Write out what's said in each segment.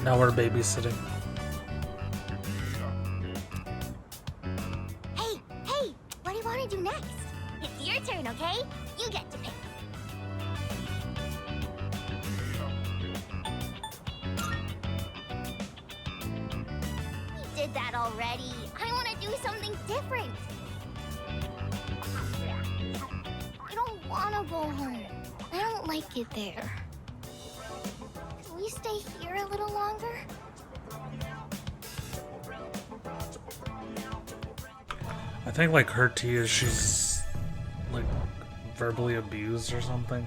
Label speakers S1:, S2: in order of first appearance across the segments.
S1: Now we're babysitting.
S2: Hey, what do you want to do next? It's your turn, okay? You get to pick. We did that already. I want to do something different. I don't want to go home. I don't like it there. Can we stay here a little longer?
S1: I think like her tea is she's like verbally abused or something.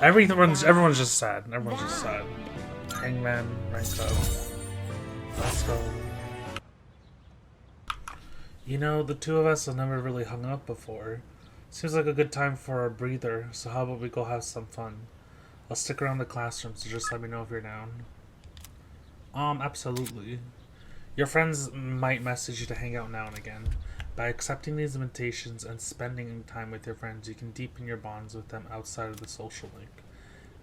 S1: Everyone's just sad. Everyone's just sad. Hangman, rank up. Let's go. You know, the two of us have never really hung out before. Seems like a good time for a breather, so how about we go have some fun? I'll stick around the classroom, so just let me know if you're down. Absolutely. Your friends might message you to hang out now and again. By accepting these invitations and spending time with your friends, you can deepen your bonds with them outside of the social link.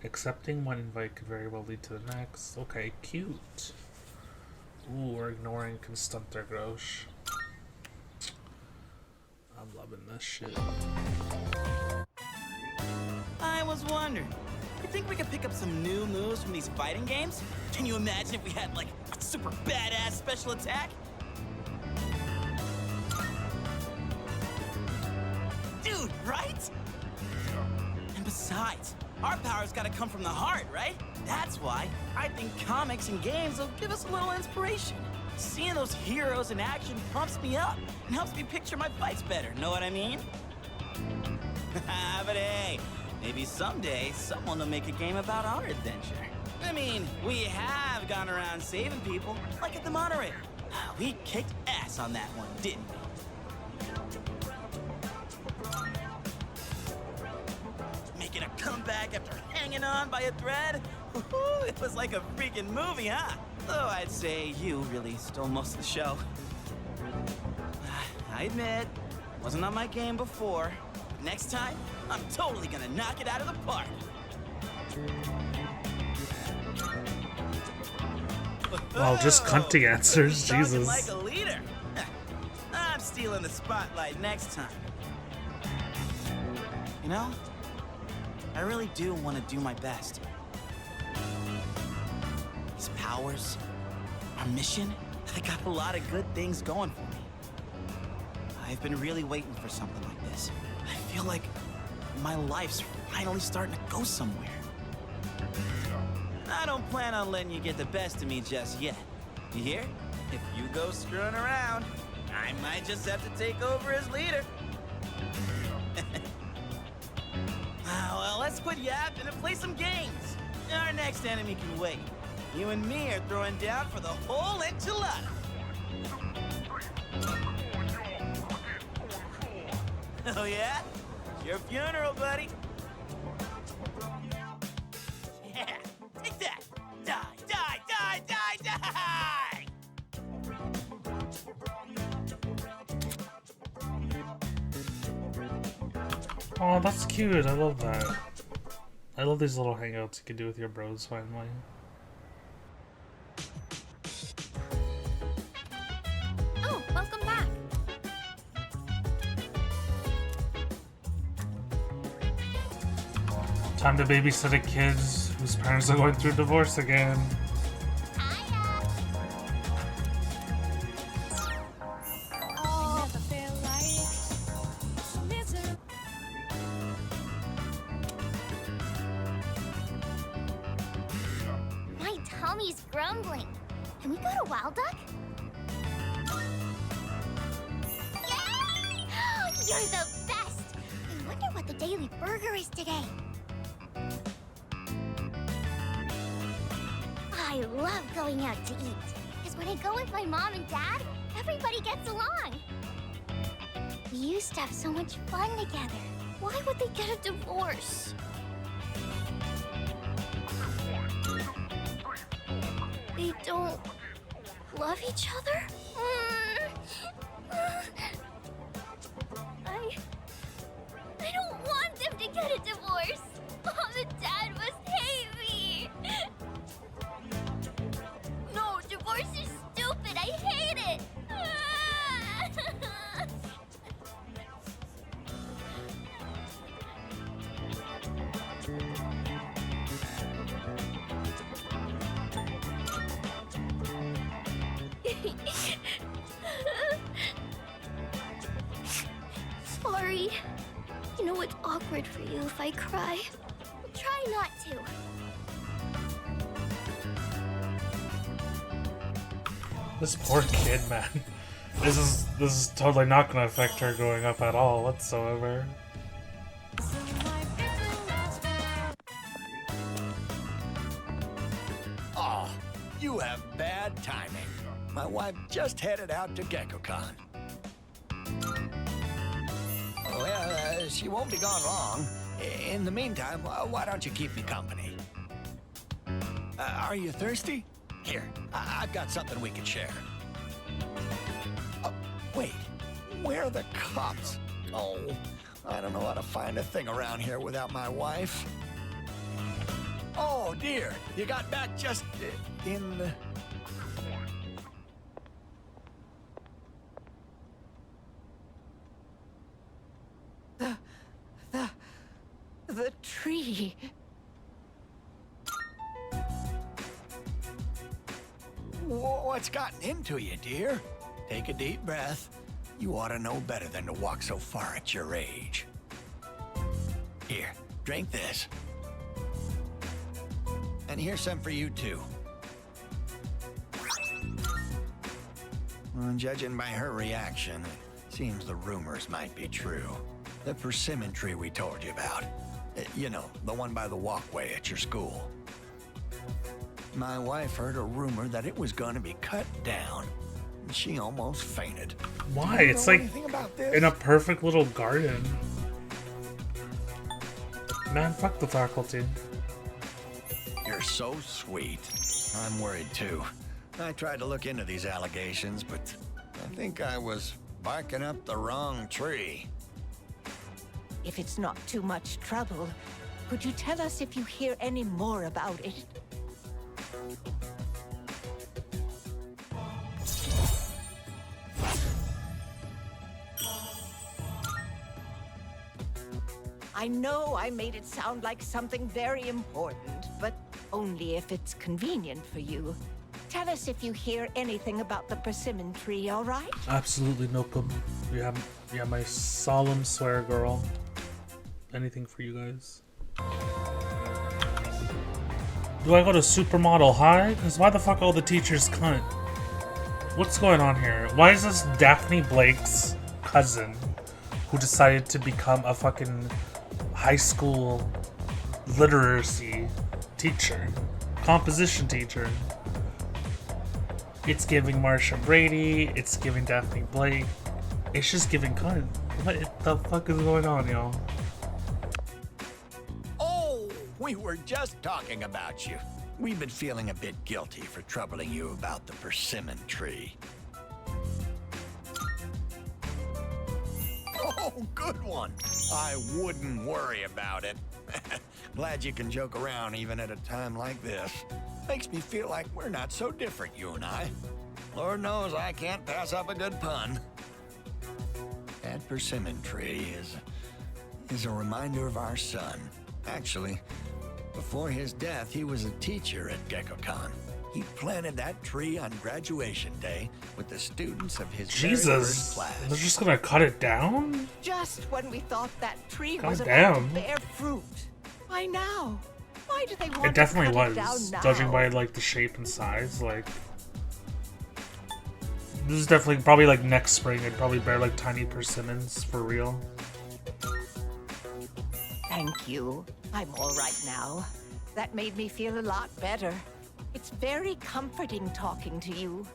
S1: Accepting one invite could very well lead to the next. Okay, cute. Ooh, or ignoring can stunt their growth. I'm loving this shit.
S3: I was wondering, you think we could pick up some new moves from these fighting games? Can you imagine if we had, like, a super badass special attack? Dude, right? And besides, our power's gotta come from the heart, right? That's why I think comics and games will give us a little inspiration. Seeing those heroes in action pumps me up and helps me picture my fights better, know what I mean? But hey, maybe someday someone will make a game about our adventure. I mean, we have gone around saving people, like at the monorail. We kicked ass on that one, didn't we? Making a comeback after hanging on by a thread? Woohoo, it was like a freaking movie, huh? Though I'd say you really stole most of the show. I admit, wasn't on my game before. Next time, I'm totally gonna knock it out of the park.
S1: Well, just cunty answers, Jesus.
S3: Like a leader. I'm stealing the spotlight next time. You know, I really do want to do my best. These powers, our mission, I got a lot of good things going for me. I've been really waiting for something like this. I feel like my life's finally starting to go somewhere. I don't plan on letting you get the best of me just yet. You hear? If you go screwing around, I might just have to take over as leader. Well, let's quit yapping and play some games. Our next enemy can wait. You and me are throwing down for the whole enchilada. Oh yeah? It's your funeral, buddy. Yeah, take that. Die, die, die, die, die!
S1: Oh, that's cute. I love that. I love these little hangouts you can do with your bros finally.
S2: Oh, welcome back.
S1: Time to babysit a kid whose parents are going through divorce again.
S2: My tummy's grumbling. Can we go to Wild Duck? Yay! You're the best! I wonder what the daily burger is today. I love going out to eat. Because when I go with my mom and dad, everybody gets along. We used to have so much fun together. Why would they get a divorce? They don't love each other? I don't want them to get a divorce. Mom and Dad must hate me. Sorry. You know it's awkward for you if I cry. I'll try not to.
S1: This poor kid, man. This is totally not gonna affect her growing up at all whatsoever.
S4: Oh, you have bad timing. My wife just headed out to GeckoCon. Well, she won't be gone long. In the meantime, why don't you keep me company? Are you thirsty? Here, I've got something we can share. Oh, wait, where are the cops? Oh, I don't know how to find a thing around here without my wife. Oh, dear, you got back just in the...
S5: The tree.
S4: What's gotten into you, dear? Take a deep breath. You ought to know better than to walk so far at your age. Here, drink this. And here's some for you, too. Well, judging by her reaction, it seems the rumors might be true. The persimmon tree we told you about. You know, the one by the walkway at your school. My wife heard a rumor that it was going to be cut down. And she almost fainted.
S1: Why?
S4: Do you
S1: It's
S4: know
S1: like
S4: anything about this?
S1: in a perfect little garden. Man, fuck the faculty.
S4: You're so sweet. I'm worried too. I tried to look into these allegations, but I think I was barking up the wrong tree.
S5: If it's not too much trouble, could you tell us if you hear any more about it? I know I made it sound like something very important, but only if it's convenient for you. Tell us if you hear anything about the persimmon tree, all right?
S1: Absolutely no problem. Yeah, my solemn swear, girl. Anything for you guys. Do I go to Supermodel High? Because why the fuck all the teachers cunt? What's going on here? Why is this Daphne Blake's cousin who decided to become a fucking high school literacy teacher? Composition teacher. It's giving Marsha Brady. It's giving Daphne Blake. It's just giving cunt. What the fuck is going on, y'all?
S4: We were just talking about you. We've been feeling a bit guilty for troubling you about the persimmon tree. Oh, good one. I wouldn't worry about it. Glad you can joke around even at a time like this. Makes me feel like we're not so different, you and I. Lord knows I can't pass up a good pun. That persimmon tree is a reminder of our son. Actually, before his death, he was a teacher at GeckoCon. He planted that tree on graduation day with the students of his very first
S1: Jesus,
S4: class.
S1: they're just gonna cut it down?
S5: Just when we thought that tree
S1: God
S5: was
S1: damn.
S5: about to bear fruit. Why now? Why do they want
S1: It definitely
S5: to cut
S1: was,
S5: it down now?
S1: judging by like the shape and size. Like, this is definitely probably like next spring. It'd probably bear like tiny persimmons for real.
S5: Thank you. I'm all right now. That made me feel a lot better. It's very comforting talking to you.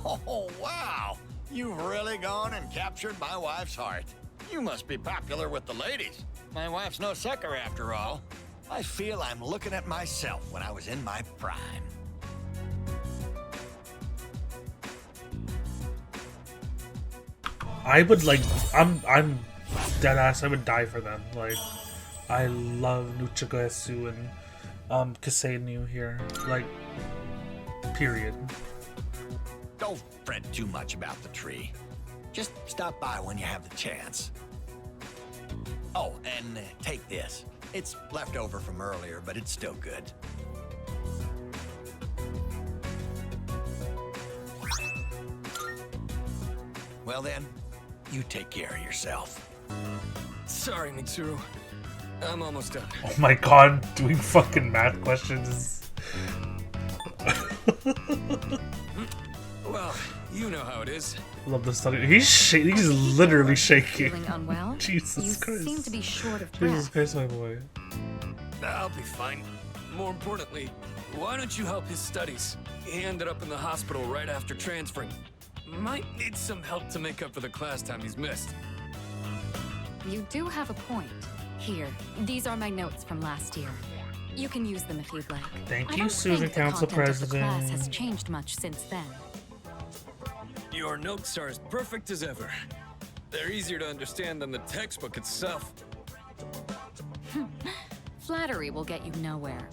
S4: Oh, wow. You've really gone and captured my wife's heart. You must be popular with the ladies. My wife's no sucker after all. I feel I'm looking at myself when I was in my prime.
S1: I would like, I'm dead ass. I would die for them. Like, I love Nuchigoesu and Kaseinu here. Like, period.
S4: Don't fret too much about the tree. Just stop by when you have the chance. Oh, and take this. It's left over from earlier, but it's still good. Well then, you take care of yourself.
S6: Sorry, Mitsuru. I'm almost done.
S1: Oh my god, doing fucking math questions.
S6: Well, you know how it is.
S1: Love the study. He's literally shaking.
S7: Feeling unwell?
S1: Jesus
S7: You
S1: Christ.
S7: seem to be short of
S1: Jesus
S7: breath.
S1: Christ, my boy.
S6: I'll be fine. More importantly, why don't you help his studies? He ended up in the hospital right after transferring. Might need some help to make up for the class time he's missed.
S7: You do have a point. Here, these are my notes from last year. You can use them if you'd like.
S1: Thank
S7: I
S1: you,
S7: don't
S1: Student
S7: think the
S1: Council
S7: content of the class
S1: President.
S7: has changed much since then.
S6: Your notes are as perfect as ever. They're easier to understand than the textbook itself.
S7: Flattery will get you nowhere.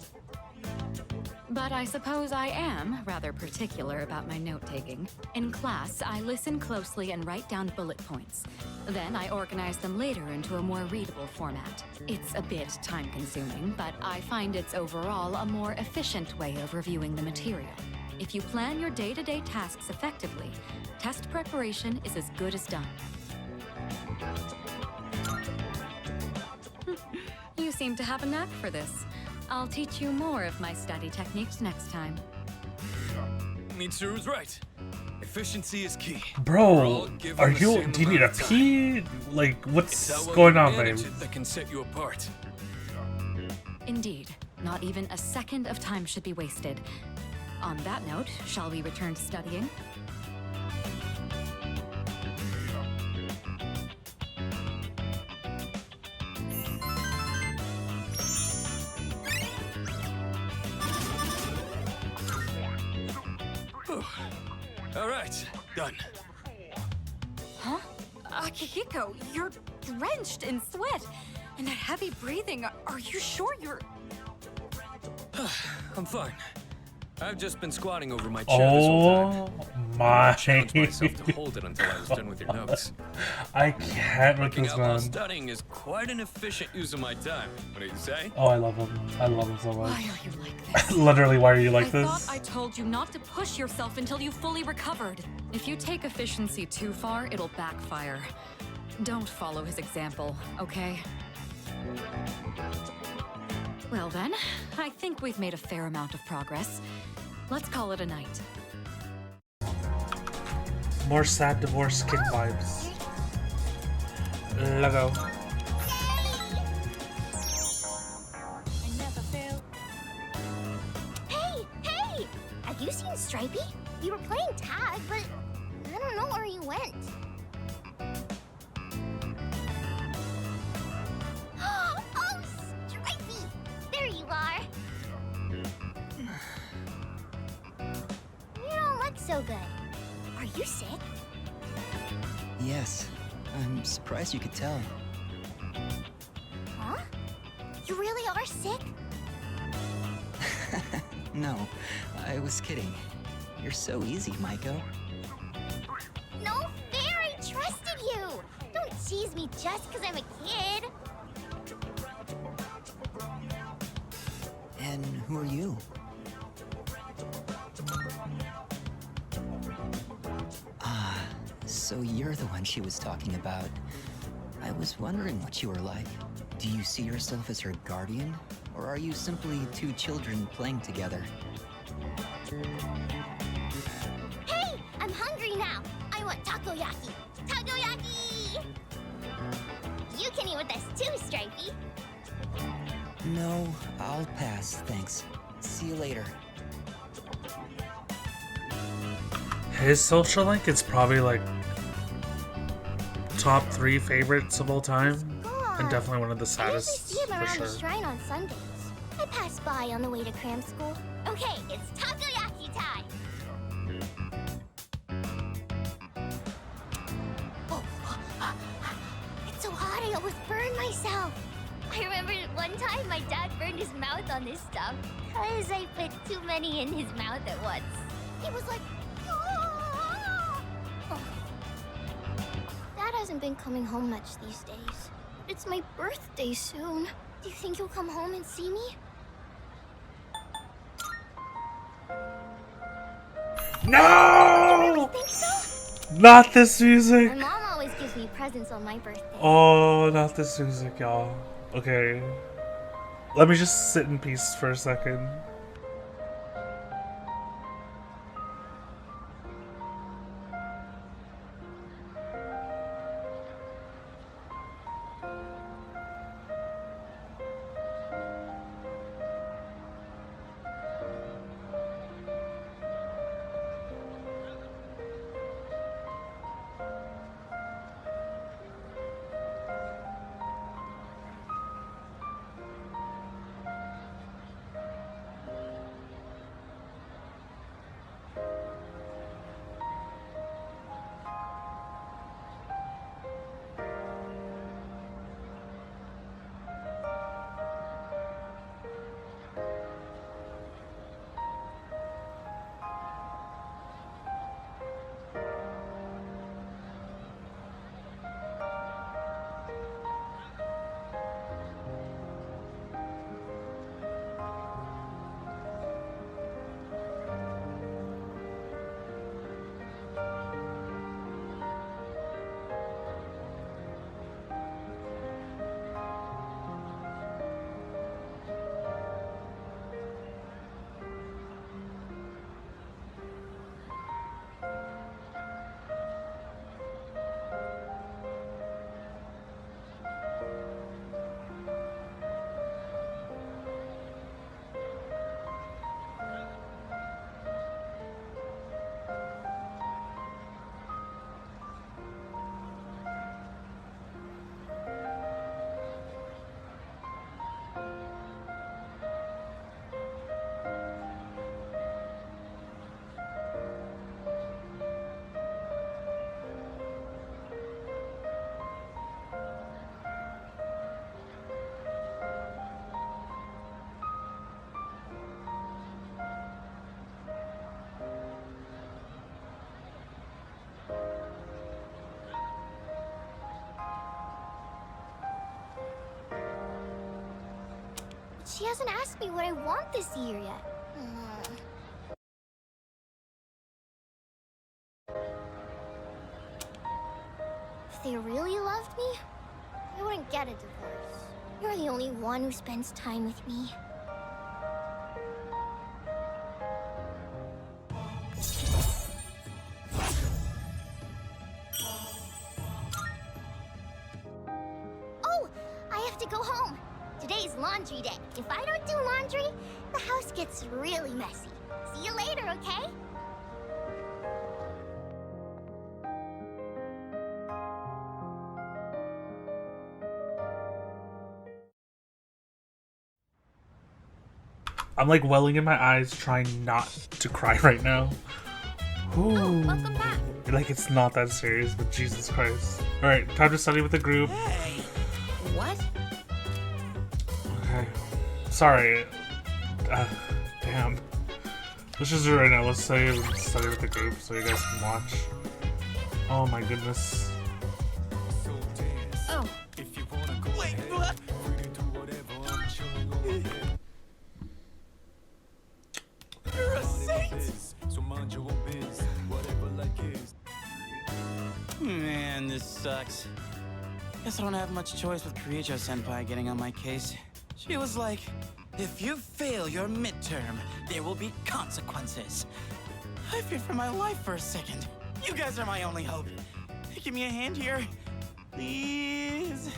S7: But I suppose I am rather particular about my note-taking. In class, I listen closely and write down bullet points. Then I organize them later into a more readable format. It's a bit time-consuming, but I find it's overall a more efficient way of reviewing the material. If you plan your day-to-day tasks effectively, test preparation is as good as done. You seem to have a knack for this. I'll teach you more of my study techniques next time.
S6: Mitsuru's right. Efficiency is key. We're all
S1: Bro,
S6: given
S1: are
S6: the
S1: you?
S6: same
S1: Do you need a
S6: amount of time.
S1: pee? Like,
S6: It's how
S1: what's
S6: well
S1: going
S6: you
S1: on,
S6: manage
S1: babe?
S6: it that can set you apart.
S7: Indeed, not even a second of time should be wasted. On that note, shall we return to studying?
S6: All right, done.
S7: Huh? Akihiko, you're drenched in sweat. And that heavy breathing, are you sure you're...
S6: I'm fine. I've just been squatting over my chair this whole time.
S1: Oh my.
S6: Challenged myself to hold it until I was done with your notes.
S1: I can't with
S6: Working
S1: this
S6: out while
S1: man.
S6: studying is quite an efficient use of my time. What do you say?
S1: Oh, I love him. I love him so
S7: Why
S1: much.
S7: are you like this?
S1: Literally, why are you like
S7: I
S1: this?
S7: thought I told you not to push yourself until you fully recovered. If you take efficiency too far, it'll backfire. Don't follow his example, okay? Well then, I think we've made a fair amount of progress. Let's call it a night.
S1: More sad divorce kid vibes. Lego.
S2: Hey, hey! Have you seen Stripey? We were playing tag, but I don't know where he went. Oh, Stripey! There you are. You don't look so good. Are you sick?
S8: Yes. I'm surprised you could tell.
S2: Huh? You really are sick?
S8: No, I was kidding. You're so easy, Maiko.
S2: No fair! I trusted you! Don't tease me just because I'm a kid!
S8: And who are you? Ah, so you're the one she was talking about. I was wondering what you were like. Do you see yourself as her guardian? Or are you simply two children playing together?
S2: Hey! I'm hungry now! I want takoyaki! Takoyaki! You can eat with us too, Stripey!
S8: No, I'll pass, thanks. See you later.
S1: His social link is probably like top 3 favorites of all time, and definitely one of the
S2: I usually
S1: saddest
S2: see him
S1: for
S2: around
S1: sure.
S2: the shrine on Sundays. I pass by on the way to cram school. Okay, it's takoyaki time! Oh, it's so hot I almost burned myself. I remember one time my dad burned his mouth on this stuff because I put too many in his mouth at once. He was like, "Ah!" Oh. Dad hasn't been coming home much these days. It's my birthday soon. Do you think he'll come home and see me?
S1: No!
S2: Think so?
S1: Not this music!
S2: My mom always gives me presents on my birthday.
S1: Oh, not this music, y'all. Okay. Let me just sit in peace for a second.
S2: She hasn't asked me what I want this year yet. If they really loved me, I wouldn't get a divorce. You're the only one who spends time with me. Oh, I have to go home. Today's laundry day. If I don't do laundry, the house gets really messy. See you later, okay?
S1: I'm like welling in my eyes, trying not to cry right now. Ooh.
S9: Oh, welcome back.
S1: Like it's not that serious, but Jesus Christ. Alright, time to study with the group.
S3: Hey,
S9: What?
S1: Okay. Sorry. Damn. Let's just do it right now. Let's save and study with the group so you guys can watch. Oh my goodness.
S9: Oh,
S3: wait, what? You're a saint! Man, this sucks. Guess I don't have much choice with Kirijo-senpai getting on my case. She was like, if you fail your midterm, there will be consequences. I feared for my life for a second. You guys are my only hope. Give me a hand here. Please.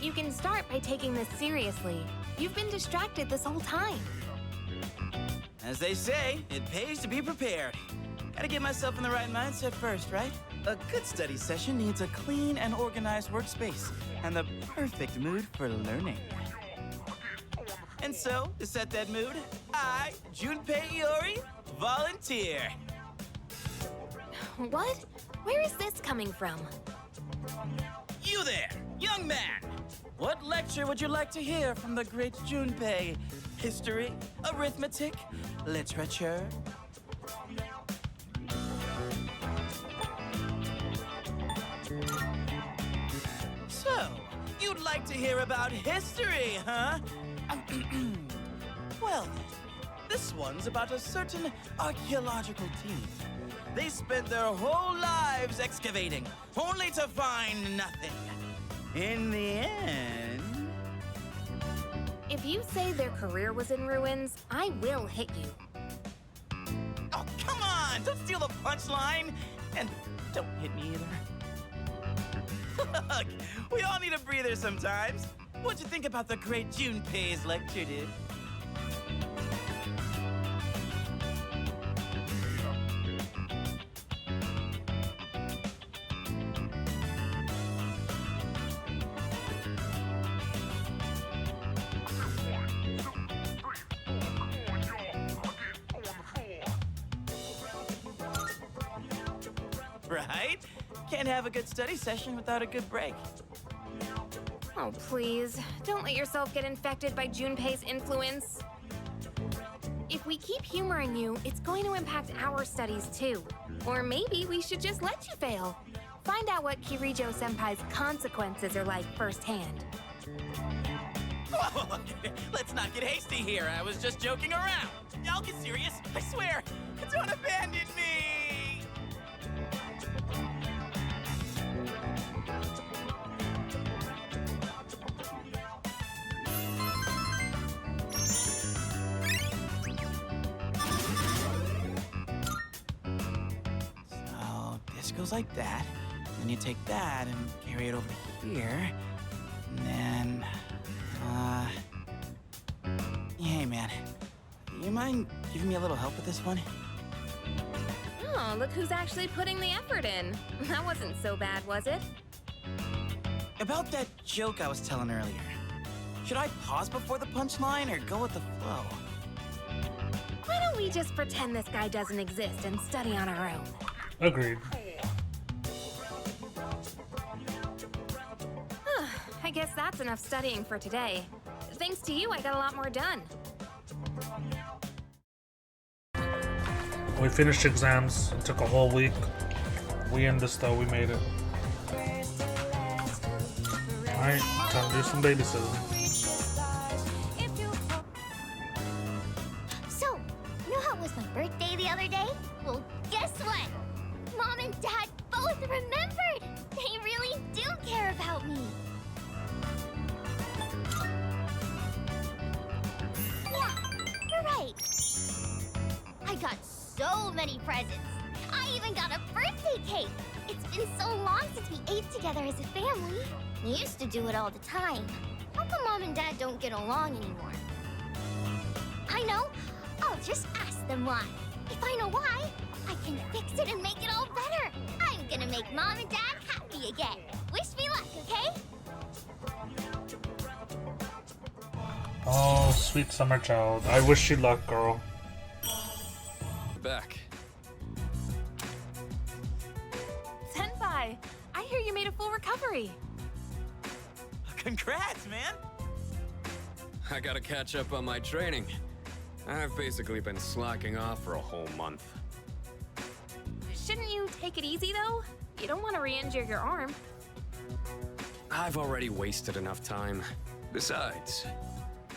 S9: you can start by taking this seriously. You've been distracted this whole time.
S3: As they say, it pays to be prepared. Gotta get myself in the right mindset first, right? A good study session needs a clean and organized workspace and the perfect mood for learning. And so, to set that mood, I, Junpei Iori, volunteer.
S9: What? Where is this coming from?
S3: You there, young man! What lecture would you like to hear from the great Junpei? History, arithmetic, literature? So, you'd like to hear about history, huh? Well, this one's about a certain archaeological team. They spent their whole lives excavating, only to find nothing. In the end...
S9: If you say their career was in ruins, I will hit you.
S3: Oh, come on! Don't steal the punchline! And don't hit me either. Look, we all need a breather sometimes. What'd you think about the great Junpei's lecture, dude? Right? Can't have a good study session without a good break.
S9: Oh, please. Don't let yourself get infected by Junpei's influence. If we keep humoring you, it's going to impact our studies too. Or maybe we should just let you fail. Find out what Kirijo-senpai's consequences are like firsthand.
S3: Whoa, let's not get hasty here. I was just joking around. I'll get serious. I swear. Don't abandon me. So this goes like that. Then you take that and carry it over here. And then, hey man, you mind giving me a little help with this one?
S9: Oh, look who's actually putting the effort in. That wasn't so bad, was it?
S3: About that joke I was telling earlier. Should I pause before the punchline or go with the flow?
S9: Why don't we just pretend this guy doesn't exist and study on our own?
S1: Agreed.
S9: I guess that's enough studying for today. Thanks to you, I got a lot more done.
S1: We finished exams. It took a whole week. We in this though. We made it. Alright, time to do some babysitting.
S2: So, you know how it was my birthday the other day? Well, guess what? Mom and Dad both remembered! They really do care about me. Yeah, you're right. I got so many presents. I even got a birthday cake. It's been so long since we ate together as a family. We used to do it all the time. How come Mom and Dad don't get along anymore? I know. I'll just ask them why. If I know why, I can fix it and make it all better. I'm gonna make Mom and Dad happy again. Wish me luck, okay?
S1: Oh, sweet summer child. I wish you luck, girl.
S6: Back.
S9: Senpai, I hear you made a full recovery.
S3: Congrats, man!
S6: I gotta catch up on my training. I've basically been slacking off for a whole month.
S9: Shouldn't you take it easy, though? You don't want to re-injure your arm.
S6: I've already wasted enough time. Besides,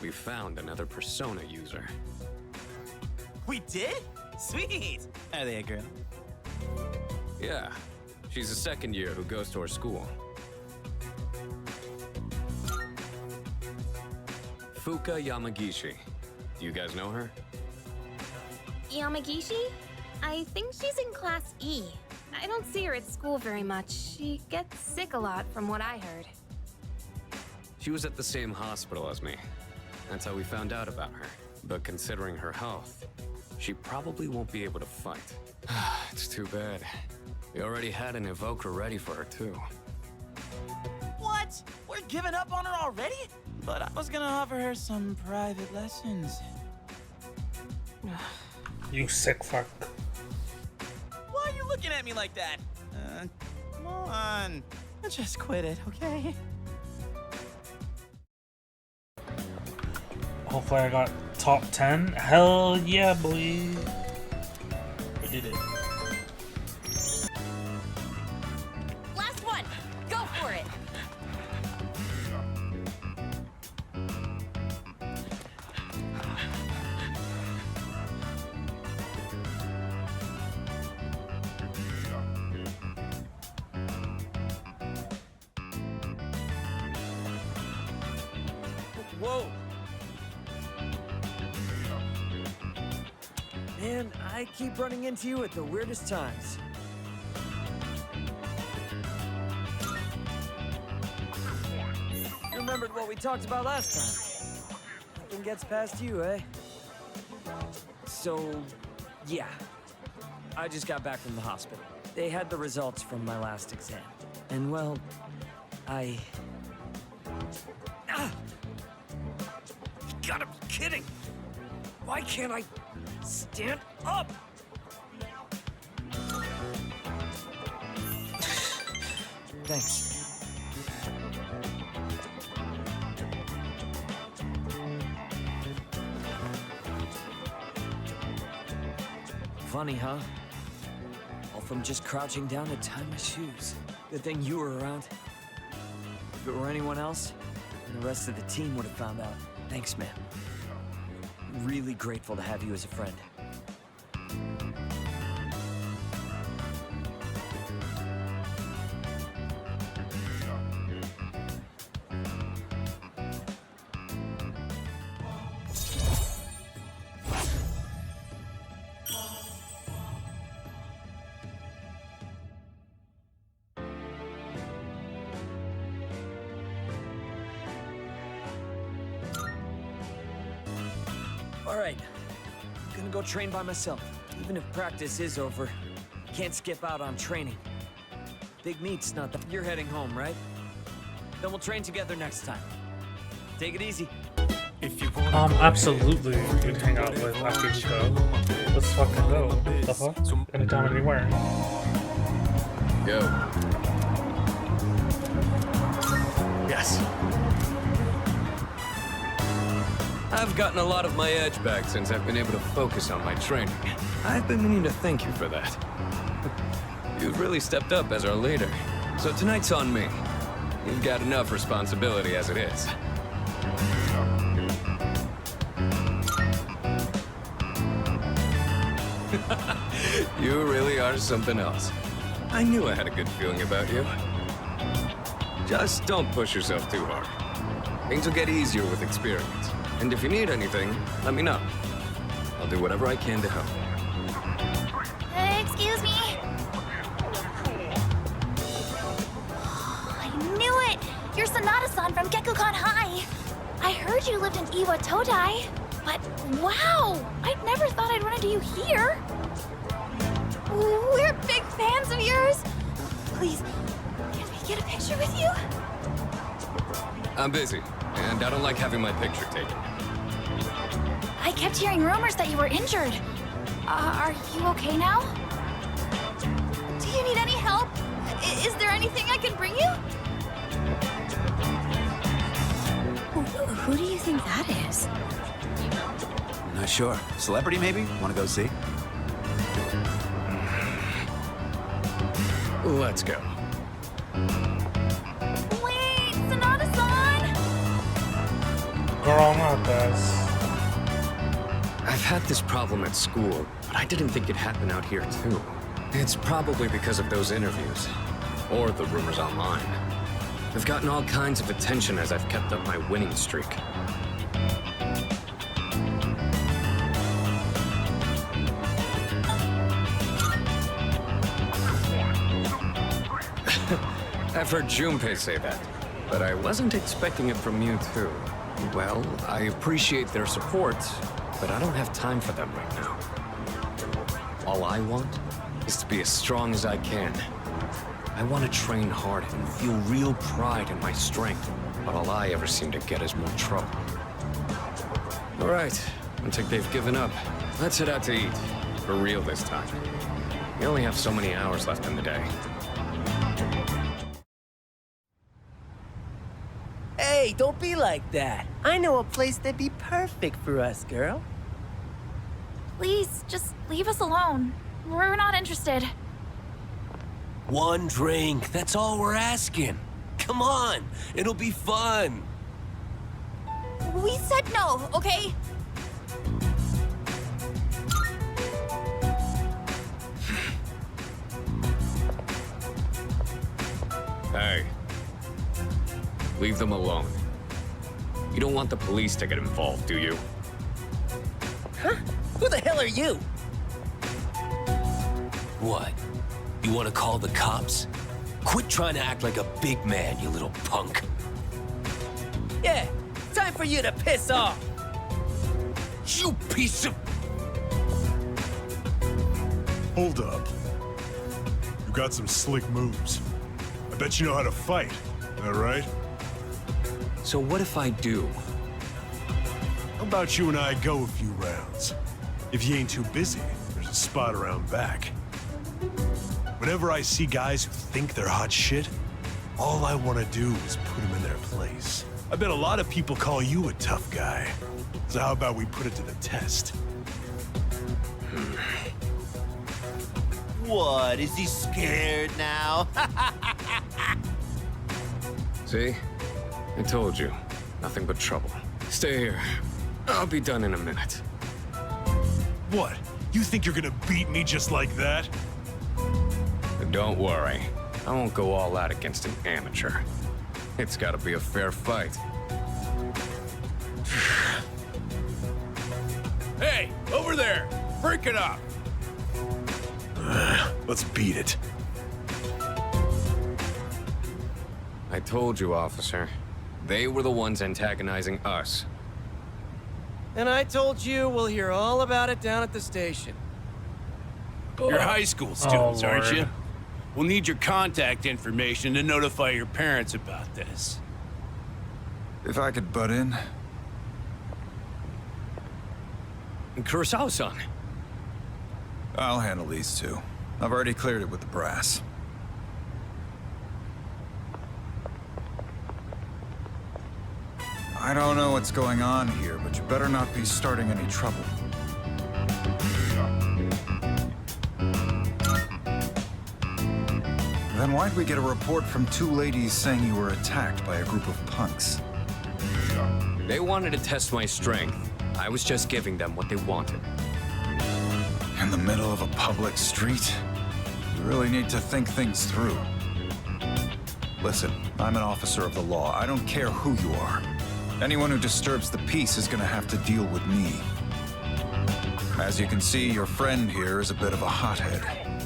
S6: we found another Persona user.
S3: We did? Sweet! Are they a girl?
S6: Yeah, she's a second year who goes to our school. Fuka Yamagishi. Do you guys know her?
S9: Yamagishi? I think she's in Class E. I don't see her at school very much. She gets sick a lot from what I heard.
S6: She was at the same hospital as me. That's how we found out about her. But considering her health, she probably won't be able to fight. It's too bad. We already had an evoker ready for her too.
S3: What? We're giving up on her already? But I was gonna offer her some private lessons.
S1: You sick fuck.
S3: Why are you looking at me like that? Come on. Just quit it, okay?
S1: Hopefully I got top 10. Hell yeah, boy. We did it.
S9: Last one! Go for it!
S10: Whoa! Man, I keep running into you at the weirdest times. You remembered what we talked about last time. Nothing gets past you, eh? So, yeah. I just got back from the hospital. They had the results from my last exam. And well, I... Ah! You gotta be kidding! Why can't I stand up? Thanks. Funny, huh? All from just crouching down to tie my shoes. Good thing you were around. If it were anyone else, the rest of the team would have found out. Thanks, man. Really grateful to have you as a friend. All right, I'm gonna go train by myself. Even if practice is over, can't skip out on training. Big meet's not that. You're heading home, right? Then we'll train together next time. Take it easy.
S1: Absolutely. You'd hang out with Akihiko. Let's fucking go. The fuck? Anytime, anywhere.
S6: Go.
S10: Yes.
S6: I've gotten a lot of my edge back since I've been able to focus on my training. I've been meaning to thank you for that. You've really stepped up as our leader. So tonight's on me. You've got enough responsibility as it is. You really are something else. I knew I had a good feeling about you. Just don't push yourself too hard. Things will get easier with experience. And if you need anything, let me know. I'll do whatever I can to help.
S2: Excuse me? I knew it! You're Sanada-san from Gekukan High! I heard you lived in Iwa Todai, but wow! I'd never thought I'd run into you here! We're big fans of yours! Please, can we get a picture with you?
S6: I'm busy, and I don't like having my picture taken.
S2: I kept hearing rumors that you were injured. Are you okay now? Do you need any help? Is there anything I can bring you? Who do you think that is?
S11: Not sure. Celebrity, maybe? Want to go see?
S6: Let's go.
S2: Wait, Sanada-san!
S1: Girl, not this.
S6: I've had this problem at school, but I didn't think it'd happen out here too. It's probably because of those interviews, or the rumors online. I've gotten all kinds of attention as I've kept up my winning streak. I've heard Junpei say that, but I wasn't expecting it from you too. Well, I appreciate their support, but I don't have time for them right now. All I want is to be as strong as I can. I want to train hard and feel real pride in my strength, but all I ever seem to get is more trouble. All right, looks like they've given up. Let's head out to eat. For real this time. We only have so many hours left in the day.
S12: Hey, don't be like that. I know a place that'd be perfect for us, girl.
S2: Please, just leave us alone. We're not interested.
S12: One drink, that's all we're asking. Come on, it'll be fun.
S2: We said no, okay?
S6: Hey. Leave them alone. You don't want the police to get involved, do you?
S3: Huh? Who the hell are you?
S12: What? You want to call the cops? Quit trying to act like a big man, you little punk.
S3: Yeah, time for you to piss off.
S12: You piece of...
S13: Hold up. You got some slick moves. I bet you know how to fight. Is that right?
S12: So what if I do?
S13: How about you and I go a few rounds? If you ain't too busy, there's a spot around back. Whenever I see guys who think they're hot shit, all I want to do is put them in their place. I bet a lot of people call you a tough guy. So how about we put it to the test?
S14: What, is he scared now?
S6: See? I told you. Nothing but trouble. Stay here. I'll be done in a minute.
S13: What? You think you're gonna beat me just like that?
S6: Don't worry. I won't go all out against an amateur. It's gotta be a fair fight.
S11: Hey, over there! Break it up!
S13: Let's beat it.
S6: I told you, officer. They were the ones antagonizing us.
S10: And I told you we'll hear all about it down at the station.
S11: You're high school students, aren't
S1: Lord.
S11: you? We'll need your contact information to notify your parents about this.
S15: If I could butt in.
S12: Kurosawa-san.
S15: I'll handle these two. I've already cleared it with the brass. I don't know what's going on here, but you better not be starting any trouble. Then why'd we get a report from two ladies saying you were attacked by a group of punks?
S6: They wanted to test my strength. I was just giving them what they wanted.
S15: In the middle of a public street? You really need to think things through. Listen, I'm an officer of the law. I don't care who you are. Anyone who disturbs the peace is gonna have to deal with me. As you can see, your friend here is a bit of a hothead.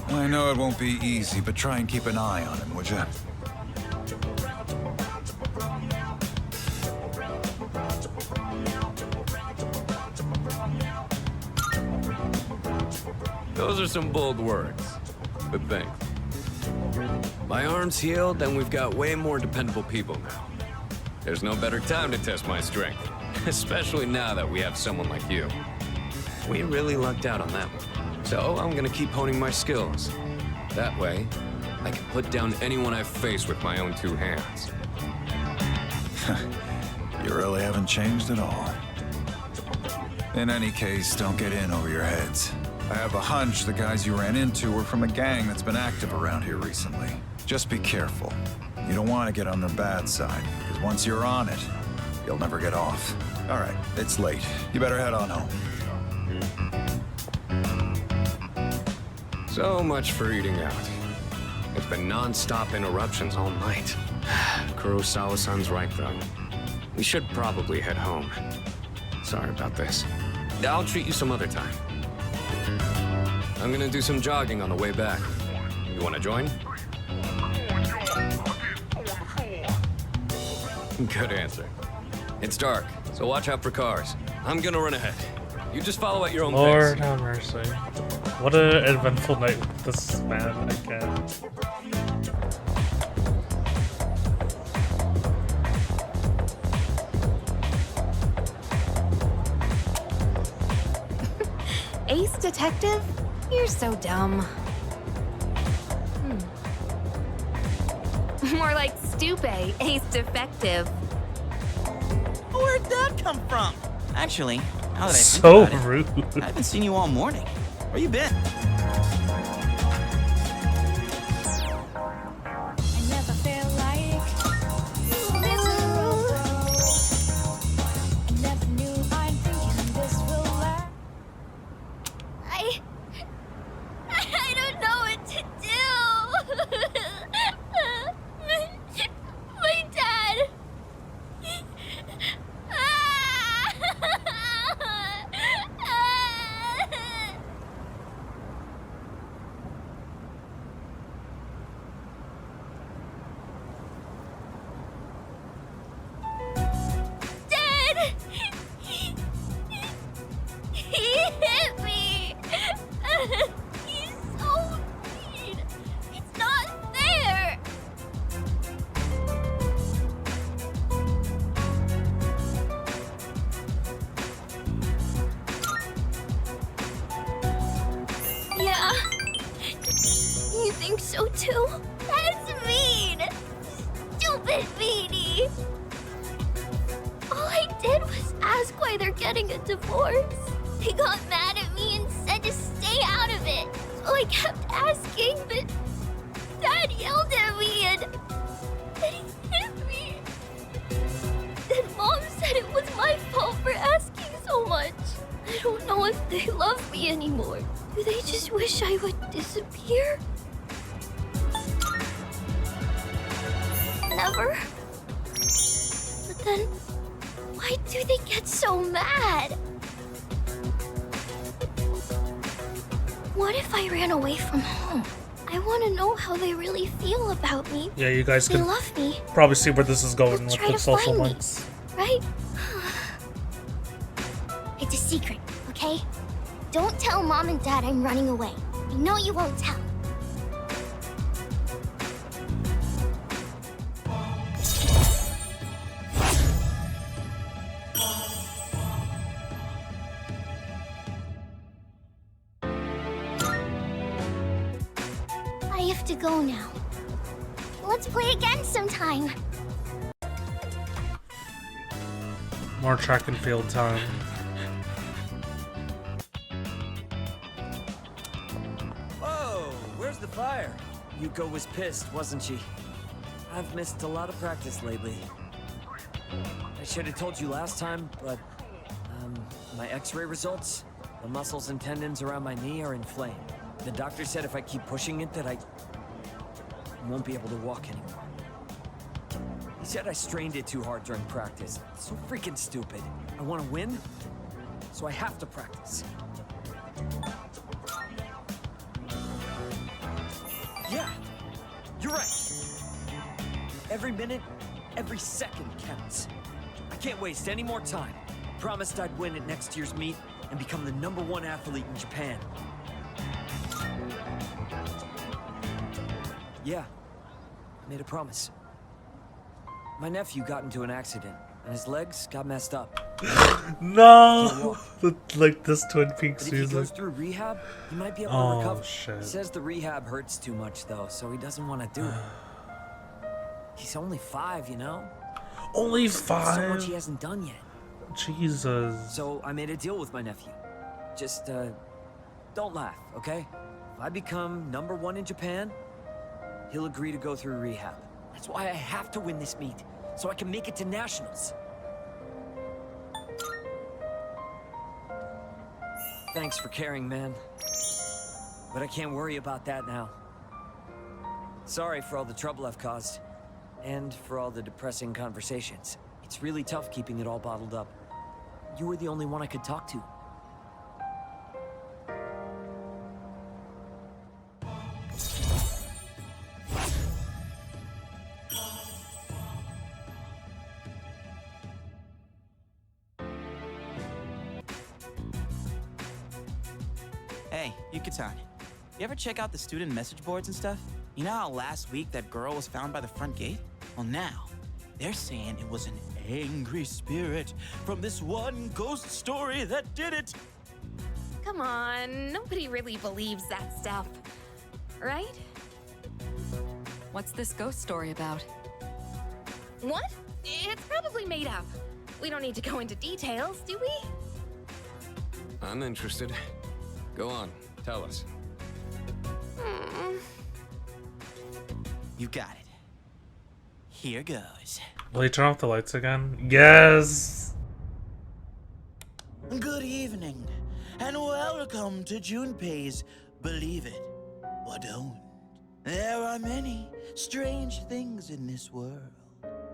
S15: I know it won't be easy, but try and keep an eye on him, would you?
S6: Those are some bold words. But thanks. My arm's healed, and we've got way more dependable people now. There's no better time to test my strength, especially now that we have someone like you. We really lucked out on that one. So I'm gonna keep honing my skills. That way, I can put down anyone I face with my own two hands.
S15: You really haven't changed at all. In any case, don't get in over your heads. I have a hunch the guys you ran into were from a gang that's been active around here recently. Just be careful. You don't want to get on their bad side, because once you're on it, you'll never get off. All right, it's late. You better head on home.
S6: So much for eating out. It's been non-stop interruptions all night. Kurosawa-san's right, though. We should probably head home. Sorry about this. I'll treat you some other time. I'm gonna do some jogging on the way back. You wanna join? Good answer. It's dark, so watch out for cars. I'm gonna run ahead. You just follow at your own
S1: Lord
S6: pace.
S1: have mercy. What an eventful night with this man, I can't.
S9: Ace Detective? You're so dumb. More like Stupe, Ace Defective.
S3: Where'd that come from? Actually, now that I think
S1: So
S3: about it,
S1: rude.
S3: I haven't seen you all morning. Where you been?
S2: I don't know what to do. My dad. think so too? That's mean! Stupid meanie! All I did was ask why they're getting a divorce. They got mad at me and said to stay out of it. So I kept asking, but Dad yelled at me and he hit me. Then Mom said it was my fault for asking so much. I don't know if they love me anymore. Do they just wish I would disappear? Never. But then, why do they get so mad? What if I ran away from home? I want to know how they really feel about me.
S1: Yeah, you guys
S2: They
S1: can
S2: love me.
S1: probably see where this is going
S2: They'll
S1: with
S2: try
S1: the
S2: to
S1: social
S2: find me,
S1: links.
S2: right? It's a secret, okay? Don't tell Mom and Dad I'm running away. I know you won't tell. I have to go now. Let's play again sometime.
S1: More track and field time.
S10: Whoa, where's the fire? Yuko was pissed, wasn't she? I've missed a lot of practice lately. I should have told you last time, but my x-ray results, the muscles and tendons around my knee are inflamed. The doctor said if I keep pushing it that I won't be able to walk anymore. He said I strained it too hard during practice. It's so freaking stupid. I want to win, so I have to practice. Yeah, you're right. Every minute, every second counts. I can't waste any more time. Promised I'd win at next year's meet and become the #1 athlete in Japan. Yeah, I made a promise. My nephew got into an accident, and his legs got messed up.
S1: No! Like this Twin Peaks
S10: But if he goes
S1: music.
S10: through rehab, he might be able
S1: Oh,
S10: to recover.
S1: shit.
S10: He says the rehab hurts too much, though, so he doesn't want to do it. He's only 5, you know?
S1: Only
S10: So much
S1: 5?
S10: he hasn't done yet.
S1: Jesus.
S10: So I made a deal with my nephew. Just, don't laugh, okay? If I become #1 in Japan, he'll agree to go through rehab. That's why I have to win this meet, so I can make it to nationals. Thanks for caring, man. But I can't worry about that now. Sorry for all the trouble I've caused, and for all the depressing conversations. It's really tough keeping it all bottled up. You were the only one I could talk to.
S3: Hey, Yuka-tan. You ever check out the student message boards and stuff? You know how last week that girl was found by the front gate? Well, now, they're saying it was an angry spirit from this one ghost story that did it.
S9: Come on, nobody really believes that stuff, right?
S7: What's this ghost story about?
S9: What? It's probably made up. We don't need to go into details, do we?
S6: I'm interested. Go on, tell us.
S3: You got it. Here goes.
S1: Will you turn off the lights again? Yes!
S3: Good evening, and welcome to Junpei's Believe It or Don't. There are many strange things in this world.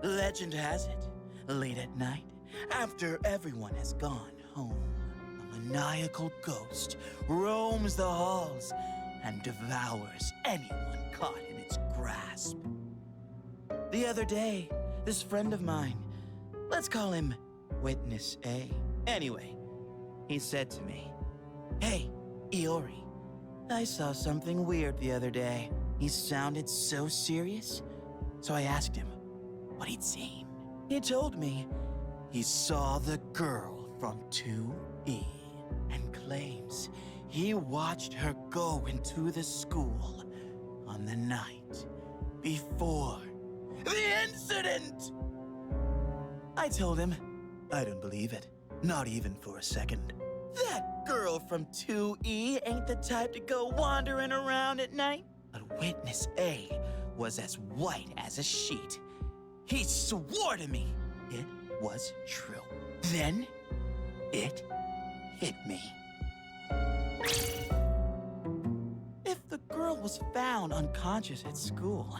S3: Legend has it, late at night, after everyone has gone home, a maniacal ghost roams the halls and devours anyone caught in its grasp. The other day, this friend of mine, let's call him Witness A. Anyway, he said to me, "Hey, Iori, I saw something weird the other day." He sounded so serious, so I asked him what he'd seen. He told me he saw the girl from 2E and claims he watched her go into the school on on the night before the incident. I told him I don't believe it, not even for a second. That girl from 2E ain't the type to go wandering around at night. But witness A was as white as a sheet. He swore to me it was true. Then it hit me. If the girl was found unconscious at school,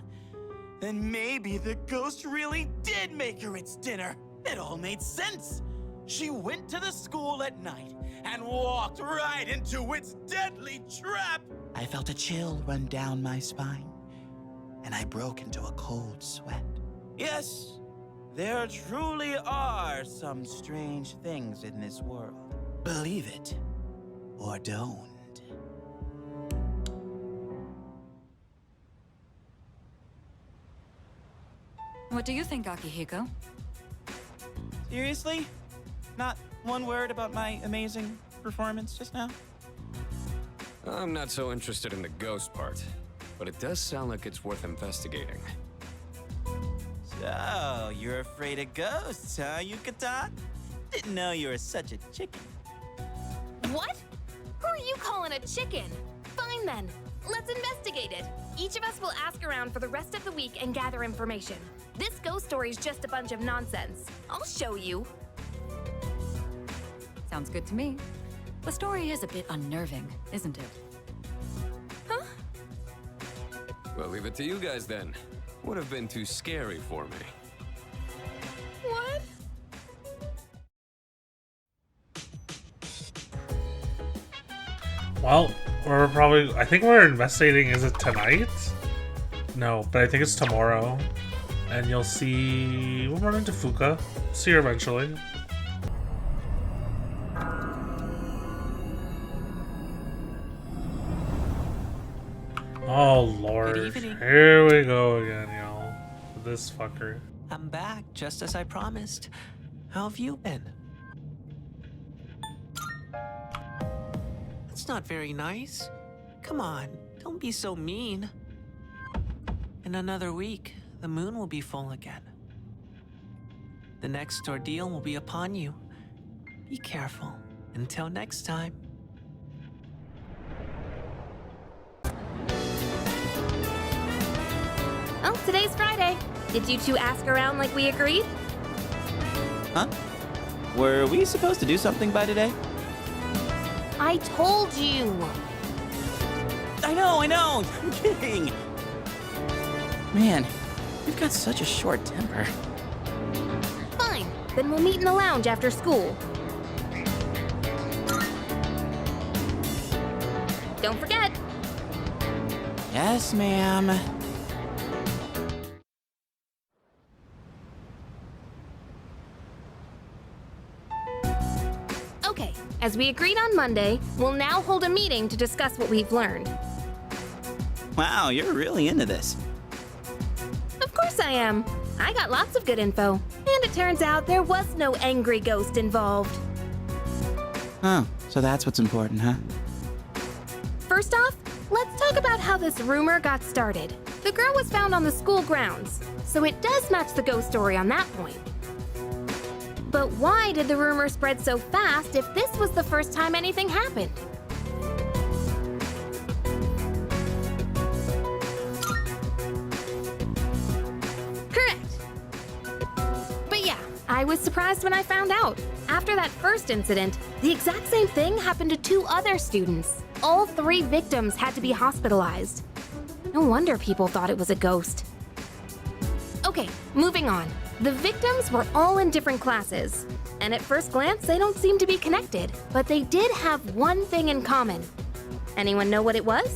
S3: then maybe the ghost really did make her its dinner. It all made sense. She went to the school at night and walked right into its deadly trap. I felt a chill run down my spine, and I broke into a cold sweat. Yes, there truly are some strange things in this world. Believe it or don't.
S7: What do you think, Akihiko?
S3: Seriously? Not one word about my amazing performance just now?
S6: I'm not so interested in the ghost part, but it does sound like it's worth investigating.
S3: So, you're afraid of ghosts, huh, Yucatan? Didn't know you were such a chicken.
S9: What? Who are you calling a chicken? Fine then. Let's investigate it. Each of us will ask around for the rest of the week and gather information. This ghost story's just a bunch of nonsense. I'll show you.
S7: Sounds good to me. The story is a bit unnerving, isn't it?
S9: Huh?
S6: Well, leave it to you guys then. Would have been too scary for me.
S9: What?
S1: Well, I think we're investigating, is it tonight? No, but I think it's tomorrow. And you'll see, we'll run into Fuka. See her eventually. Oh lord,
S16: Good evening.
S1: here we go again, y'all. This fucker.
S16: I'm back, just as I promised. How have you been? That's not very nice. Come on, don't be so mean. In another week, the moon will be full again. The next ordeal will be upon you. Be careful. Until next time.
S9: Oh, today's Friday. Did you two ask around like we agreed?
S3: Huh? Were we supposed to do something by today?
S9: I told you.
S3: I know. I'm kidding. Man, you've got such a short temper.
S9: Fine. Then we'll meet in the lounge after school. Don't forget.
S3: Yes, ma'am.
S9: Okay, as we agreed on Monday, we'll now hold a meeting to discuss what we've learned.
S3: Wow, you're really into this.
S9: Of course I am. I got lots of good info. And it turns out there was no angry ghost involved.
S3: Oh, so that's what's important, huh?
S9: First off, let's talk about how this rumor got started. The girl was found on the school grounds, so it does match the ghost story on that point. But why did the rumor spread so fast if this was the first time anything happened? Correct. But yeah, I was surprised when I found out. After that first incident, the exact same thing happened to 2 other students. All 3 victims had to be hospitalized. No wonder people thought it was a ghost. Okay, moving on. The victims were all in different classes, and at first glance, they don't seem to be connected, but they did have one thing in common. Anyone know what it was?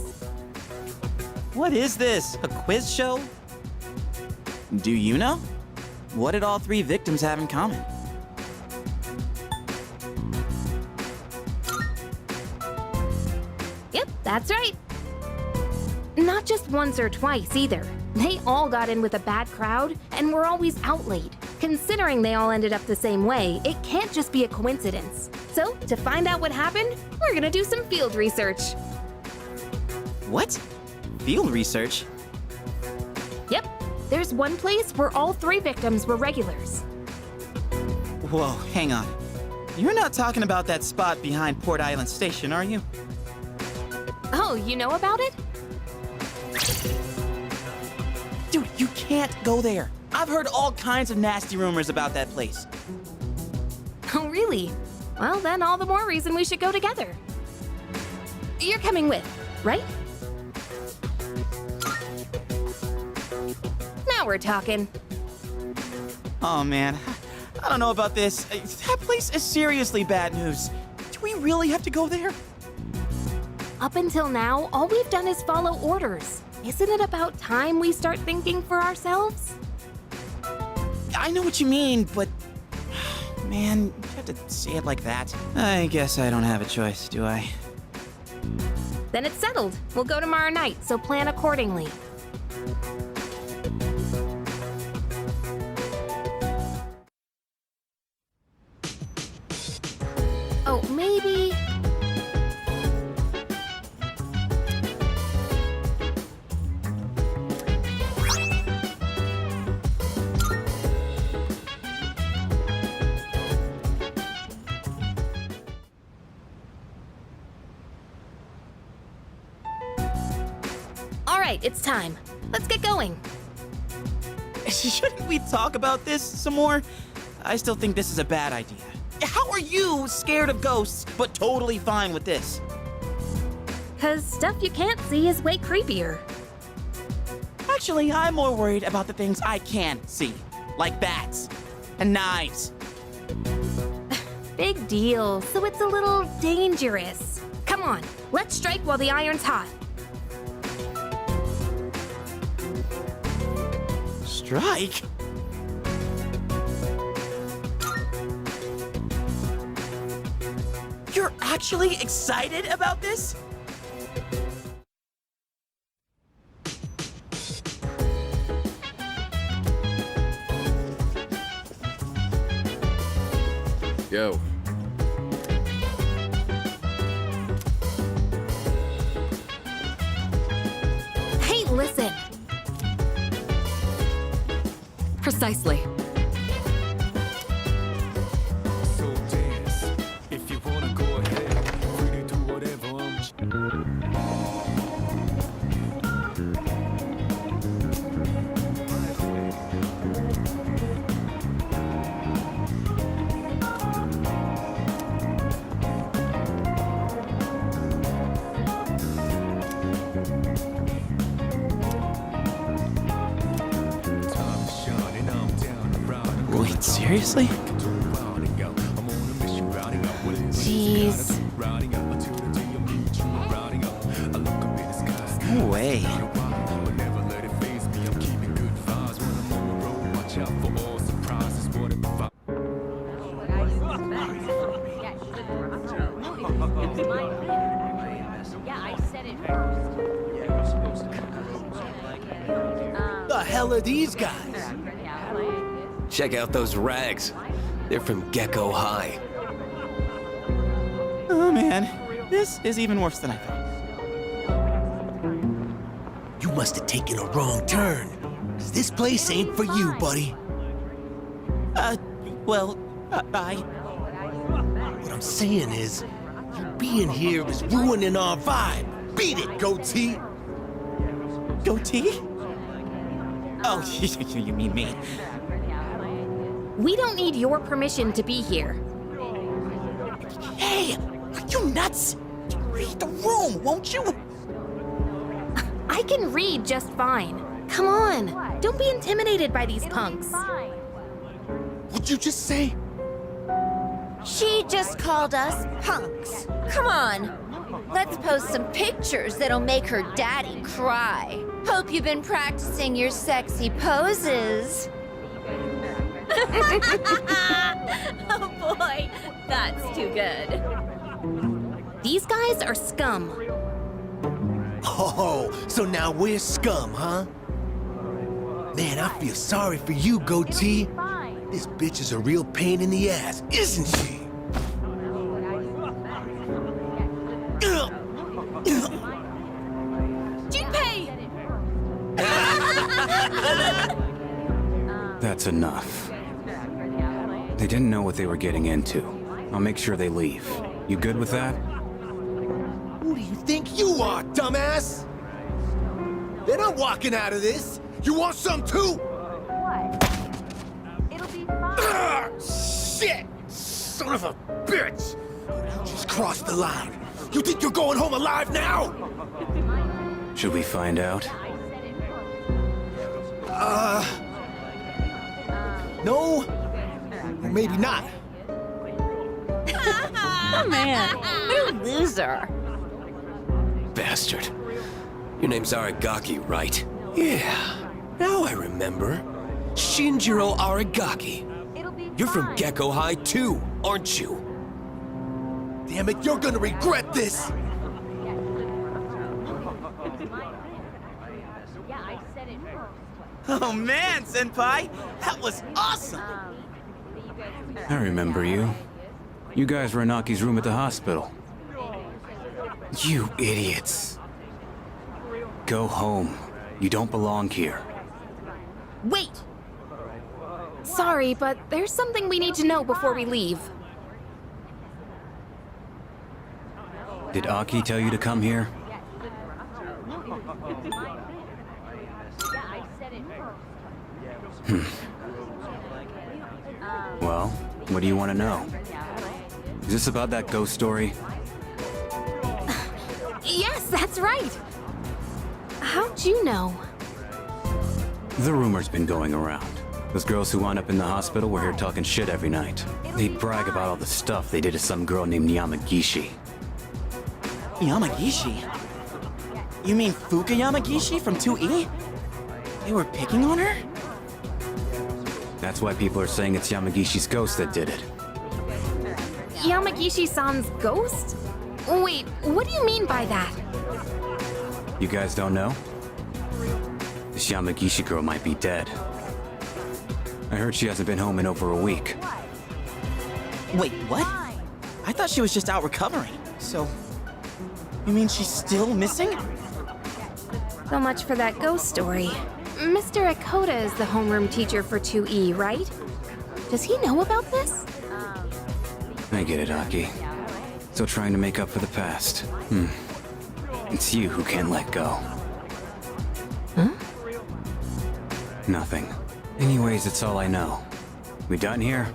S3: What is this? A quiz show? Do you know? What did all 3 victims have in common?
S9: Yep, that's right. Not just once or twice either. They all got in with a bad crowd and were always out late. Considering they all ended up the same way, it can't just be a coincidence. So, to find out what happened, we're gonna do some field research.
S3: What? Field research?
S9: There's one place where all 3 victims were regulars.
S17: Whoa, hang on. You're not talking about that spot behind Port Island Station, are you?
S9: Oh, you know about it?
S17: Dude, you can't go there. I've heard all kinds of nasty rumors about that place.
S9: Oh, really? Well, then all the more reason we should go together. You're coming with, right? Now we're talking.
S17: Oh, man. I don't know about this. That place is seriously bad news. Do we really have to go there?
S9: Up until now, all we've done is follow orders. Isn't it about time we start thinking for ourselves?
S17: I know what you mean, but... Man, you have to say it like that. I guess I don't have a choice, do I?
S9: Then it's settled. We'll go tomorrow night, so plan accordingly. Oh, maybe... All right, it's time. Let's get going.
S17: Shouldn't we talk about this some more? I still think this is a bad idea. How are you scared of ghosts, but totally fine with this?
S9: 'Cause stuff you can't see is way creepier.
S17: Actually, I'm more worried about the things I can see, like bats and knives.
S9: Big deal, so it's a little dangerous. Come on, let's strike while the iron's hot.
S17: Strike? You're actually excited about this?
S6: Yo.
S9: Hey, listen.
S7: Precisely.
S18: So dance. If you wanna go ahead, free to do whatever.
S17: Wait, seriously?
S9: Jeez.
S17: No way.
S12: The hell are these guys?
S6: Check out those rags. They're from Gecko High.
S17: Oh man, this is even worse than I thought.
S12: You must have taken a wrong turn. 'Cause this place ain't for you, buddy.
S17: Well, I...
S12: What I'm saying is, you being here is ruining our vibe. Beat it, goatee.
S17: Goatee? Oh, you mean me.
S9: We don't need your permission to be here.
S17: Hey, are you nuts? Read the room, won't you?
S9: I can read just fine. Come on, don't be intimidated by these punks.
S12: What'd you just say?
S2: She just called us punks. Come on. Let's post some pictures that'll make her daddy cry. Hope you've been practicing your sexy poses.
S7: Oh boy, that's too good.
S9: These guys are scum.
S12: Oh, so now we're scum, huh? Man, I feel sorry for you, goatee. This bitch is a real pain in the ass, isn't she?
S2: Junpei!
S6: That's enough. They didn't know what they were getting into. I'll make sure they leave. You good with that?
S12: Who do you think you are, dumbass? Then I'm walking out of this. You want some too?
S9: It'll be fine.
S12: Shit! Son of a bitch! You just crossed the line. You think you're going home alive now?
S6: Should we find out?
S12: No. Or maybe not.
S5: Oh, man. What a loser.
S19: Bastard. Your name's Aragaki, right? Yeah. Now I remember. Shinjiro Aragaki. You're from Gecko High too, aren't you?
S12: Damn it, you're gonna regret this!
S3: Oh man, Senpai! That was awesome!
S6: I remember you. You guys were in Aki's room at the hospital. You idiots. Go home. You don't belong here.
S9: Wait! Sorry, but there's something we need to know before we leave.
S6: Did Aki tell you to come here? Well, what do you want to know? Is this about that ghost story?
S9: Yes, that's right! How'd you know?
S6: The rumor's been going around. Those girls who wound up in the hospital were here talking shit every night. They'd brag about all the stuff they did to some girl named Yamagishi.
S3: Yamagishi? You mean Fuka Yamagishi from 2E? They were picking on her?
S6: That's why people are saying it's Yamagishi's ghost that did it.
S9: Yamagishi-san's ghost? Wait, what do you mean by that?
S6: You guys don't know? This Yamagishi girl might be dead. I heard she hasn't been home in over a week.
S3: Wait, what? I thought she was just out recovering. So, you mean she's still missing?
S9: So much for that ghost story. Mr. Akota is the homeroom teacher for 2E, right? Does he know about this?
S6: I get it, Aki. Still trying to make up for the past. It's you who can't let go.
S9: Huh?
S6: Nothing. Anyways, it's all I know. We done here?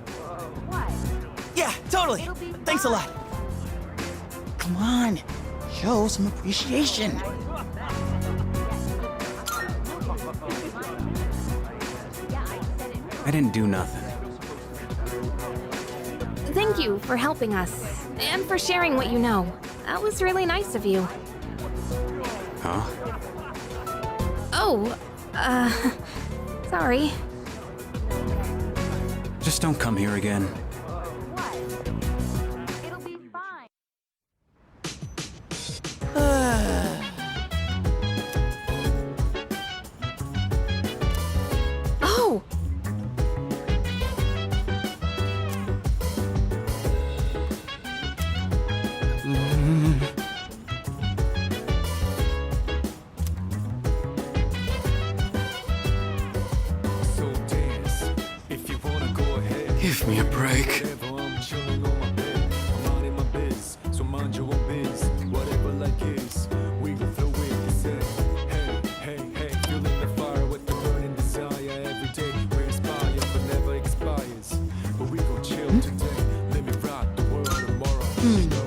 S3: Yeah, totally. Thanks a lot. Come on, show some appreciation.
S6: I didn't do nothing.
S9: Thank you for helping us, and for sharing what you know. That was really nice of you.
S6: Huh?
S9: Oh, sorry.
S6: Just don't come here again.
S9: Oh!
S18: So dance. If you wanna go ahead.
S6: Give me a break.
S18: Whatever, I'm chilling on my bed. I'm minding my biz, so mind your own biz. Whatever life is, we go through it. They say, hey, hey, hey, feeling the fire with the burning desire every day. We inspire, but never expires. But we gon' chill today. Let me rock the world tomorrow. You know?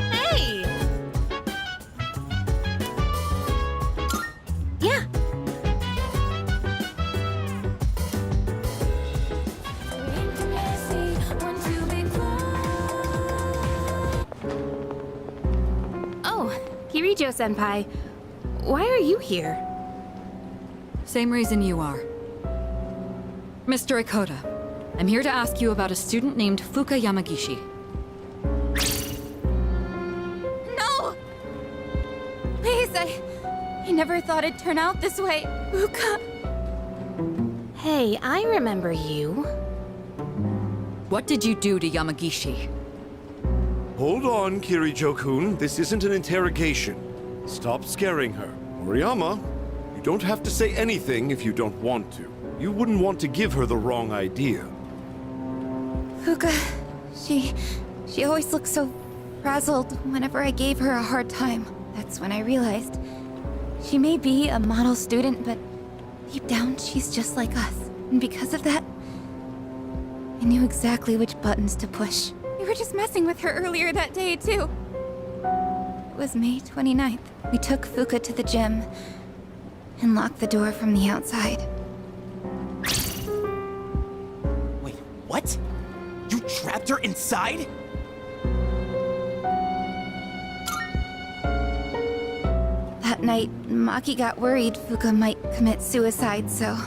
S9: Hey! Yeah. Oh, Kirijo-senpai. Why are you here?
S7: Same reason you are. Mr. Akota, I'm here to ask you about a student named Fuka Yamagishi. I never thought it'd turn out this way. Fuka.
S9: Hey, I remember you.
S7: What did you do to Yamagishi?
S20: Hold on, Kirijo-kun. This isn't an interrogation. Stop scaring her. Moriyama, you don't have to say anything if you don't want to. You wouldn't want to give her the wrong idea.
S7: Fuka, she always looked so frazzled whenever I gave her a hard time. That's when I realized she may be a model student, but deep down she's just like us. And because of that, I knew exactly which buttons to push. We were just messing with her earlier that day, too. It was May 29th. We took Fuka to the gym and locked the door from the outside.
S17: Wait, what? You trapped her inside?
S7: That night, Maki got worried Fuka might commit suicide, so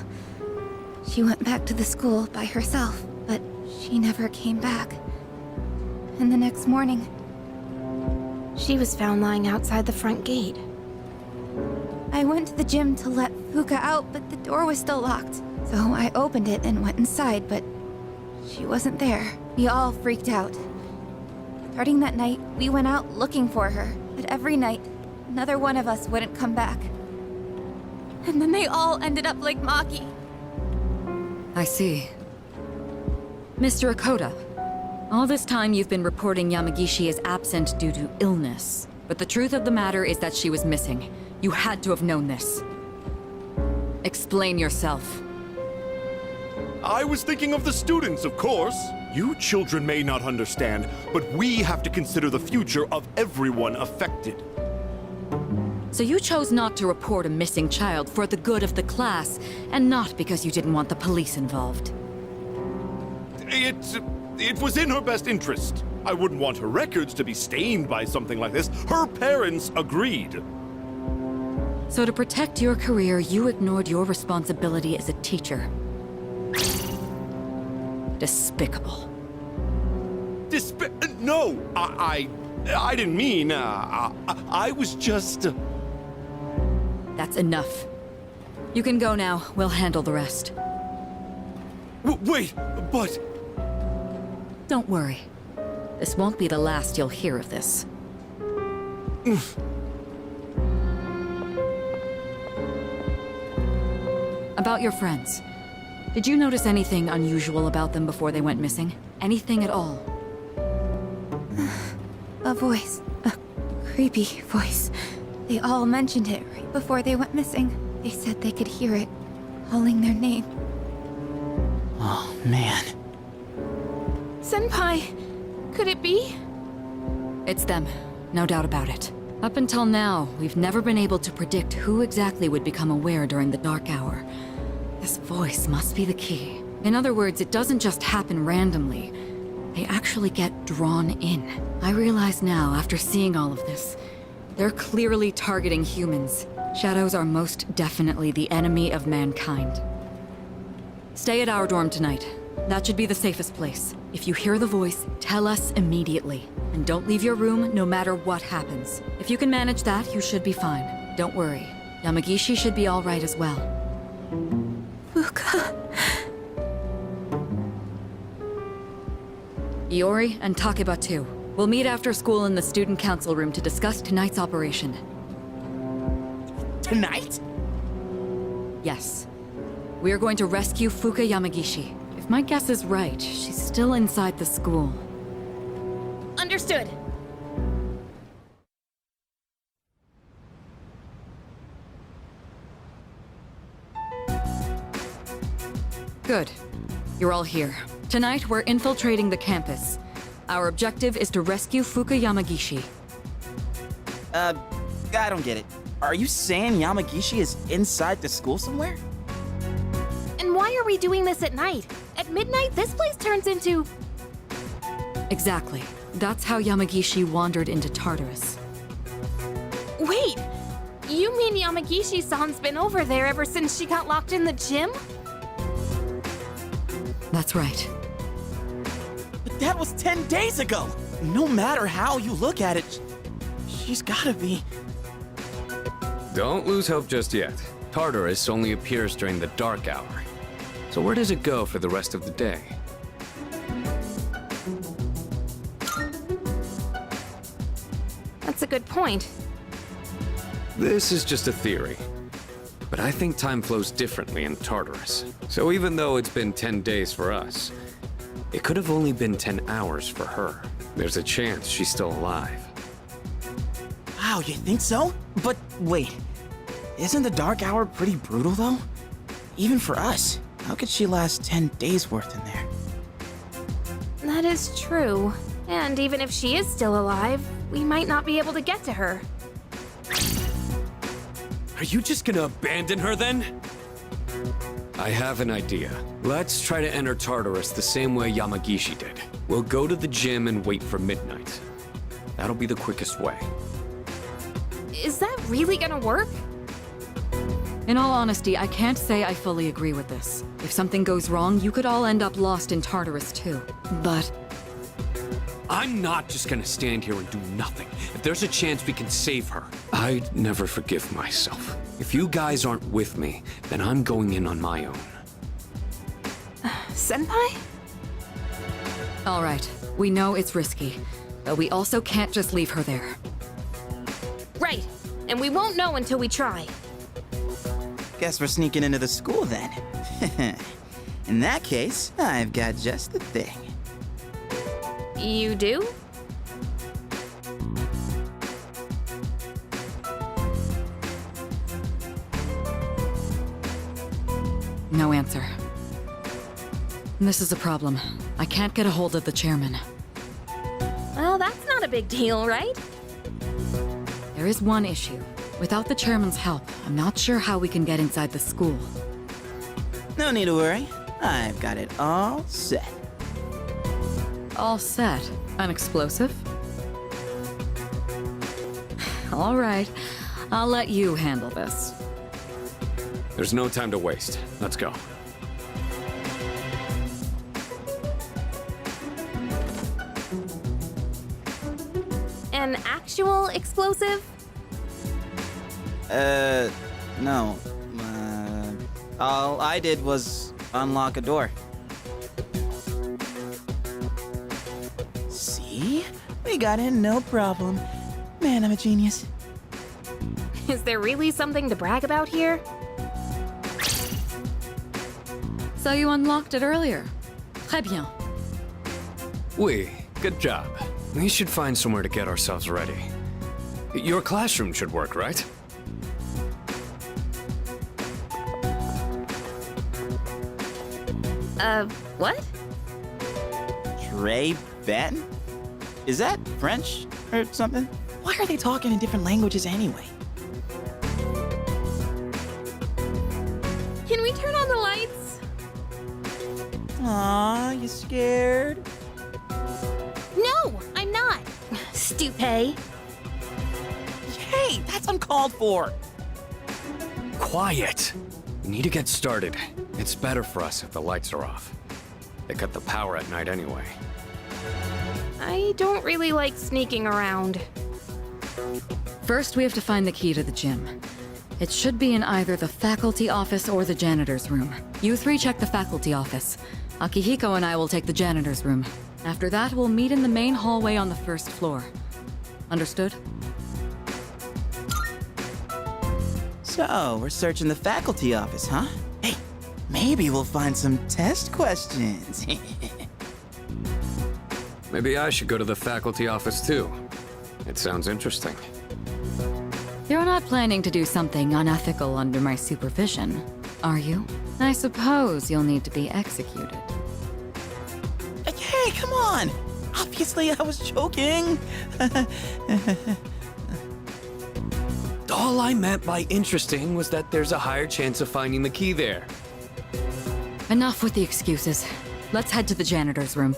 S7: she went back to the school by herself, but she never came back. And the next morning,
S9: She was found lying outside the front gate.
S7: I went to the gym to let Fuka out, but the door was still locked. So I opened it and went inside, but she wasn't there. We all freaked out. Starting that night, we went out looking for her, but every night, another one of us wouldn't come back. And then they all ended up like Maki.
S21: I see. Mr. Akoda, all this time you've been reporting Yamagishi as absent due to illness. But the truth of the matter is that she was missing. You had to have known this. Explain yourself.
S20: I was thinking of the students, of course. You children may not understand, but we have to consider the future of everyone affected.
S21: So you chose not to report a missing child for the good of the class, and not because you didn't want the police involved.
S20: It was in her best interest. I wouldn't want her records to be stained by something like this. Her parents agreed.
S21: So to protect your career, you ignored your responsibility as a teacher. Despicable.
S20: No, I didn't mean, I was just...
S21: That's enough. You can go now. We'll handle the rest.
S20: Wait, but...
S21: Don't worry. This won't be the last you'll hear of this. About your friends. Did you notice anything unusual about them before they went missing? Anything at all?
S7: A voice. A creepy voice. They all mentioned it right before they went missing. They said they could hear it, calling their name.
S17: Oh, man.
S9: Senpai, could it be?
S21: It's them, no doubt about it. Up until now, we've never been able to predict who exactly would become aware during the dark hour. This voice must be the key. In other words, it doesn't just happen randomly. They actually get drawn in. I realize now, after seeing all of this, they're clearly targeting humans. Shadows are most definitely the enemy of mankind. Stay at our dorm tonight. That should be the safest place. If you hear the voice, tell us immediately. And don't leave your room no matter what happens. If you can manage that, you should be fine. Don't worry. Yamagishi should be all right as well.
S7: Fuka.
S21: Iori and Takeba too. We'll meet after school in the student council room to discuss tonight's operation.
S17: Tonight?
S21: Yes. We are going to rescue Fuka Yamagishi. If my guess is right, she's still inside the school.
S9: Understood.
S21: Good. You're all here. Tonight, we're infiltrating the campus. Our objective is to rescue Fuka Yamagishi.
S17: I don't get it. Are you saying Yamagishi is inside the school somewhere?
S9: And why are we doing this at night? At midnight, this place turns into...
S21: Exactly. That's how Yamagishi wandered into Tartarus.
S9: Wait! You mean Yamagishi-san's been over there ever since she got locked in the gym?
S21: That's right.
S17: But that was 10 days ago! No matter how you look at it, she's gotta be...
S6: Don't lose hope just yet. Tartarus only appears during the dark hour. So where does it go for the rest of the day?
S9: That's a good point.
S6: This is just a theory. But I think time flows differently in Tartarus. So even though it's been 10 days for us, it could have only been 10 hours for her. There's a chance she's still alive.
S17: Wow, you think so? But wait, isn't the dark hour pretty brutal though? Even for us, how could she last 10 days worth in there?
S9: That is true. And even if she is still alive, we might not be able to get to her.
S6: Are you just gonna abandon her then? I have an idea. Let's try to enter Tartarus the same way Yamagishi did. We'll go to the gym and wait for midnight. That'll be the quickest way.
S9: Is that really gonna work?
S21: In all honesty, I can't say I fully agree with this. If something goes wrong, you could all end up lost in Tartarus too. But
S6: I'm not just gonna stand here and do nothing. If there's a chance we can save her, I'd never forgive myself. If you guys aren't with me, then I'm going in on my own.
S9: Senpai?
S21: all right, we know it's risky, but we also can't just leave her there.
S9: Right, and we won't know until we try.
S17: Guess we're sneaking into the school then. In that case, I've got just the thing.
S9: You do?
S21: No answer. This is a problem. I can't get a hold of the chairman.
S9: Well, that's not a big deal, right?
S21: There is one issue. Without the chairman's help, I'm not sure how we can get inside the school.
S17: No need to worry. I've got it all set.
S21: All set? An explosive? All right. I'll let you handle this.
S6: There's no time to waste. Let's go.
S9: An actual explosive?
S17: No. All I did was unlock a door. See? We got in no problem. Man, I'm a genius.
S9: Is there really something to brag about here?
S21: So you unlocked it earlier. Très bien.
S6: Oui, good job. We should find somewhere to get ourselves ready. Your classroom should work, right?
S9: What?
S17: Trey Ben? Is that French or something? Why are they talking in different languages anyway?
S9: Can we turn on the lights?
S17: Aw, you scared?
S9: No, I'm not. Stupid.
S17: Hey, that's uncalled for.
S6: Quiet! We need to get started. It's better for us if the lights are off. They cut the power at night anyway.
S9: I don't really like sneaking around.
S21: First, we have to find the key to the gym. It should be in either the faculty office or the janitor's room. You three check the faculty office. Akihiko and I will take the janitor's room. After that, we'll meet in the main hallway on the first floor. Understood?
S17: So, we're searching the faculty office, huh? Hey, maybe we'll find some test questions.
S6: Maybe I should go to the faculty office too. It sounds interesting.
S21: You're not planning to do something unethical under my supervision, are you? I suppose you'll need to be executed.
S17: Hey, come on! Obviously, I was joking.
S6: All I meant by interesting was that there's a higher chance of finding the key there.
S21: Enough with the excuses. Let's head to the janitor's room.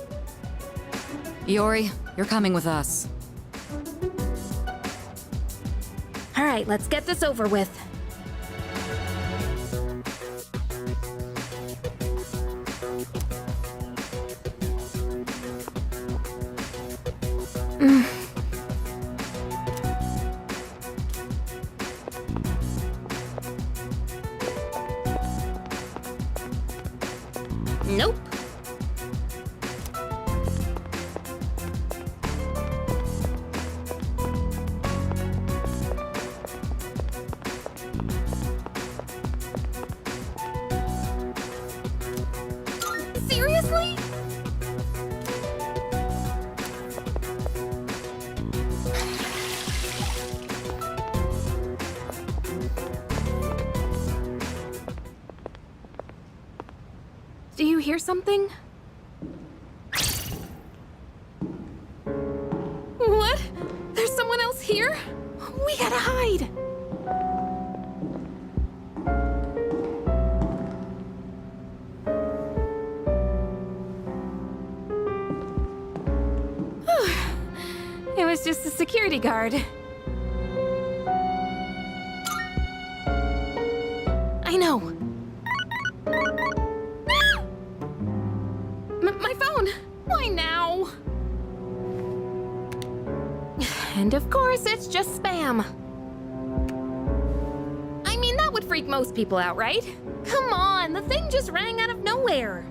S21: Iori, you're coming with us.
S9: All right, let's get this over with. Nope. Seriously? Do you hear something? What? There's someone else here? We gotta hide! It was just a security guard. I know. My phone! Why now? And of course, it's just spam. I mean, that would freak most people out, right? Come on, the thing just rang out of nowhere.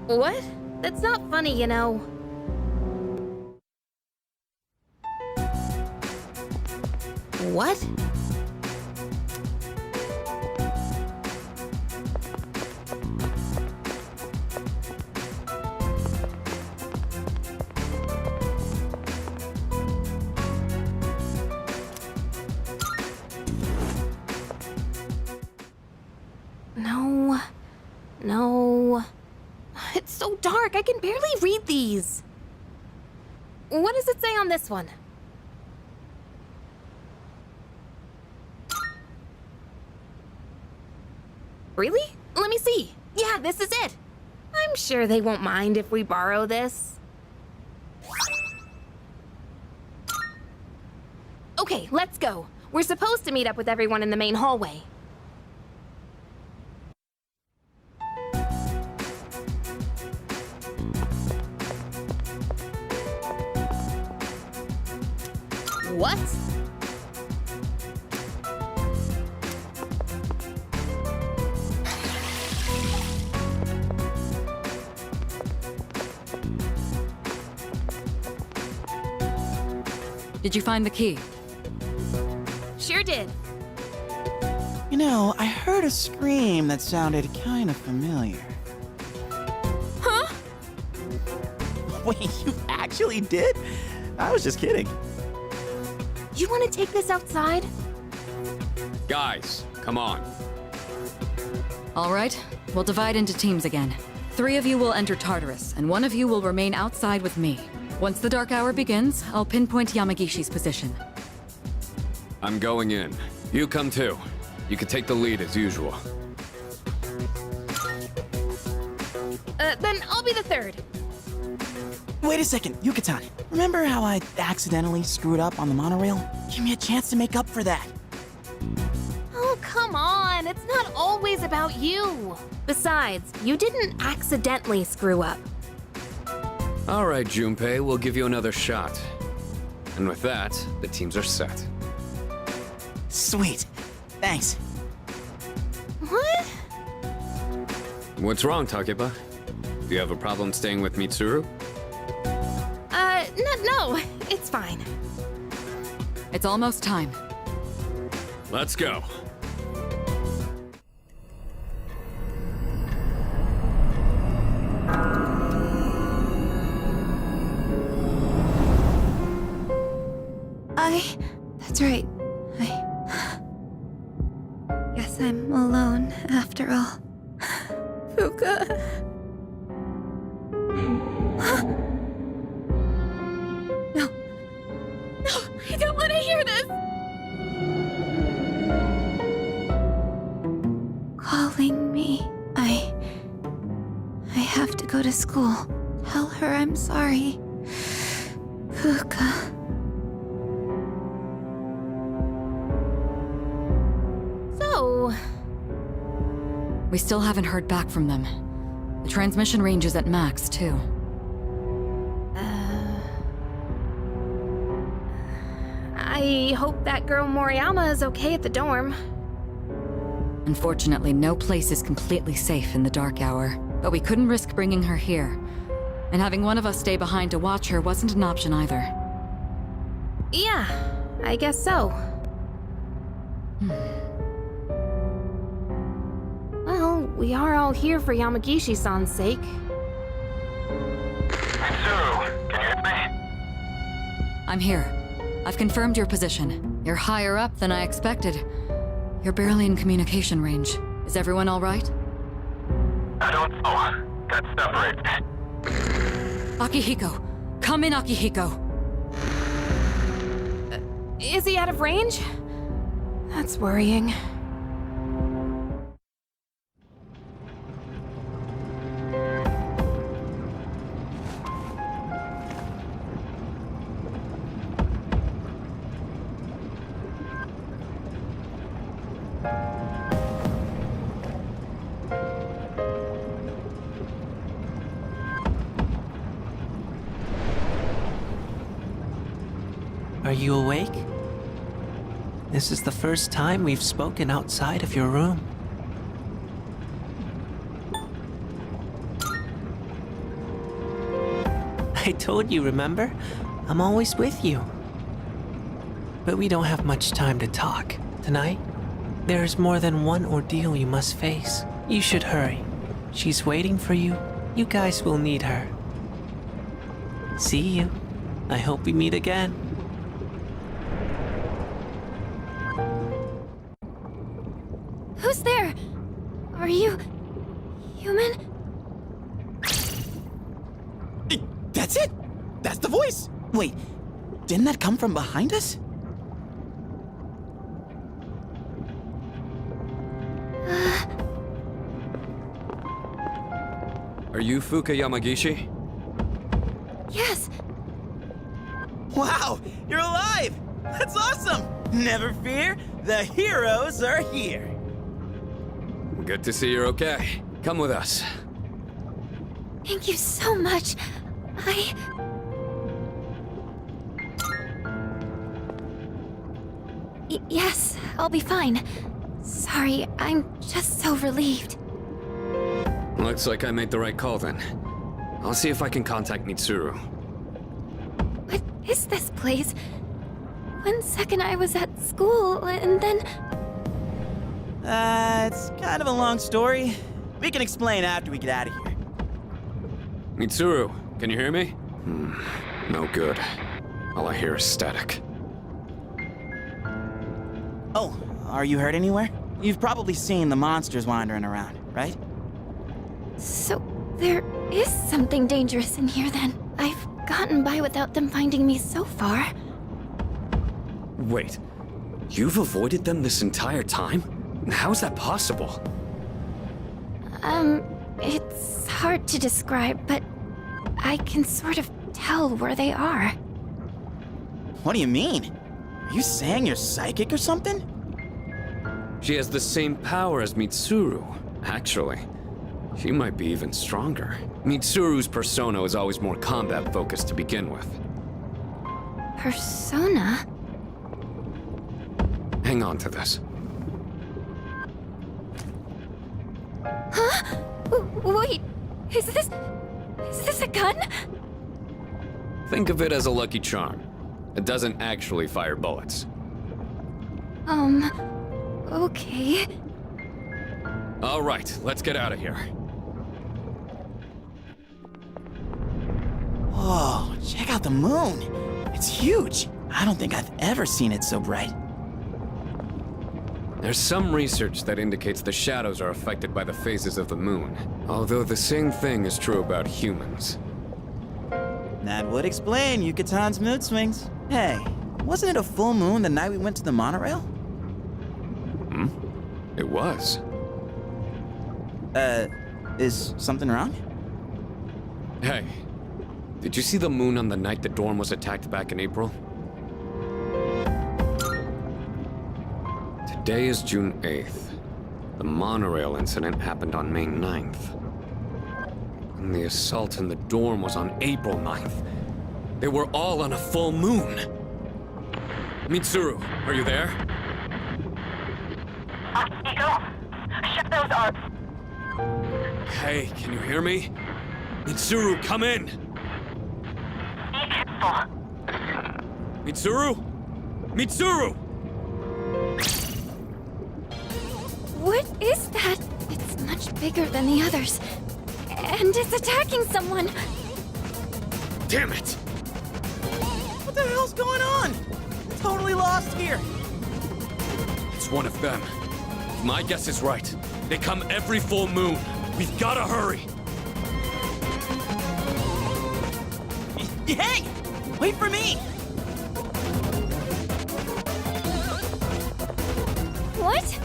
S9: What? That's not funny, you know. What? No. No. It's so dark, I can barely read these. What does it say on this one? Really? Let me see. Yeah, this is it. I'm sure they won't mind if we borrow this. Okay, let's go. We're supposed to meet up with everyone in the main hallway. What?
S21: Did you find the key?
S9: Sure did.
S17: You know, I heard a scream that sounded kind of familiar.
S9: Huh?
S17: Wait, you actually did? I was just kidding.
S9: You want to take this outside?
S6: Guys, come on.
S21: All right, we'll divide into teams again. 3 of you will enter Tartarus, and 1 of you will remain outside with me. Once the dark hour begins, I'll pinpoint Yamagishi's position.
S6: I'm going in. You come too. You can take the lead as usual.
S9: Then I'll be the 3rd.
S17: Wait a second, Yucatan. Remember how I accidentally screwed up on the monorail? Give me a chance to make up for that.
S9: Oh, come on. It's not always about you. Besides, you didn't accidentally screw up.
S6: All right, Junpei, we'll give you another shot. And with that, the teams are set.
S17: Sweet. Thanks.
S9: What?
S6: What's wrong, Takeba? Do you have a problem staying with Mitsuru?
S9: No, it's fine.
S21: It's almost time.
S6: Let's go.
S4: That's right. Guess I'm alone after all. Fuka. No. No, I don't want to hear this. Calling me. I have to go to school. Tell her I'm sorry. Fuka.
S21: We still haven't heard back from them. The transmission range is at max,
S9: I hope that girl Moriyama is okay at the dorm.
S21: Unfortunately, no place is completely safe in the dark hour, but we couldn't risk bringing her here. And having one of us stay behind to watch her wasn't an option either.
S9: Yeah, I guess so. Well, we are all here for Yamagishi-san's sake.
S8: Mitsuru, can you hear me?
S21: I'm here. I've confirmed your position. You're higher up than I expected. You're barely in communication range. Is everyone all right?
S8: I don't know. Got separated.
S21: Akihiko! Come in, Akihiko!
S9: Is he out of range? That's worrying.
S16: Are you awake? This is the first time we've spoken outside of your room. I told you, remember? I'm always with you. But we don't have much time to talk. Tonight, there's more than one ordeal you must face. You should hurry. She's waiting for you. You guys will need her. See you. I hope we meet again.
S4: Who's there? Are you... human?
S17: That's it! That's the voice! Wait, didn't that come from behind us?
S6: Are you Fuka Yamagishi?
S4: Yes.
S3: Wow, you're alive! That's awesome! Never fear, the heroes are here.
S6: Good to see you're okay. Come with us.
S4: Thank you so much. Yes, I'll be fine. Sorry, I'm just so relieved.
S6: Looks like I made the right call then. I'll see if I can contact Mitsuru.
S4: What is this place? One second I was at school, and then...
S3: It's kind of a long story. We can explain after we get out of here.
S6: Mitsuru, can you hear me? No good. All I hear is static.
S3: Oh, are you hurt anywhere? You've probably seen the monsters wandering around, right?
S4: So, there is something dangerous in here then. I've gotten by without them finding me so far.
S6: Wait, you've avoided them this entire time? How is that possible?
S4: It's hard to describe, but I can sort of tell where they are.
S3: What do you mean? Are you saying you're psychic or something?
S6: She has the same power as Mitsuru, actually. She might be even stronger. Mitsuru's persona is always more combat-focused to begin with.
S4: Persona?
S6: Hang on to this.
S4: Huh? Wait, is this a gun?
S6: Think of it as a lucky charm. It doesn't actually fire bullets.
S4: Okay.
S6: All right, let's get out of here.
S3: Whoa, check out the moon. It's huge. I don't think I've ever seen it so bright.
S6: There's some research that indicates the shadows are affected by the phases of the moon, although the same thing is true about humans.
S3: That would explain Yukatan's mood swings. Hey, wasn't it a full moon the night we went to the monorail?
S6: It was.
S3: Is something wrong?
S6: Hey, did you see the moon on the night the dorm was attacked back in April? Today is June 8th. The monorail incident happened on May 9th. And the assault in the dorm was on April 9th. They were all on a full moon. Mitsuru, are you there?
S8: Akihiko, shadows are...
S6: Hey, can you hear me? Mitsuru, come in!
S8: Be careful.
S6: Mitsuru? Mitsuru!
S4: What is that? It's much bigger than the others. And it's attacking someone.
S6: Damn it!
S3: What the hell's going on? I'm totally lost here.
S6: It's one of them. If my guess is right, they come every full moon. We've gotta hurry!
S3: Hey! Wait for me!
S4: What?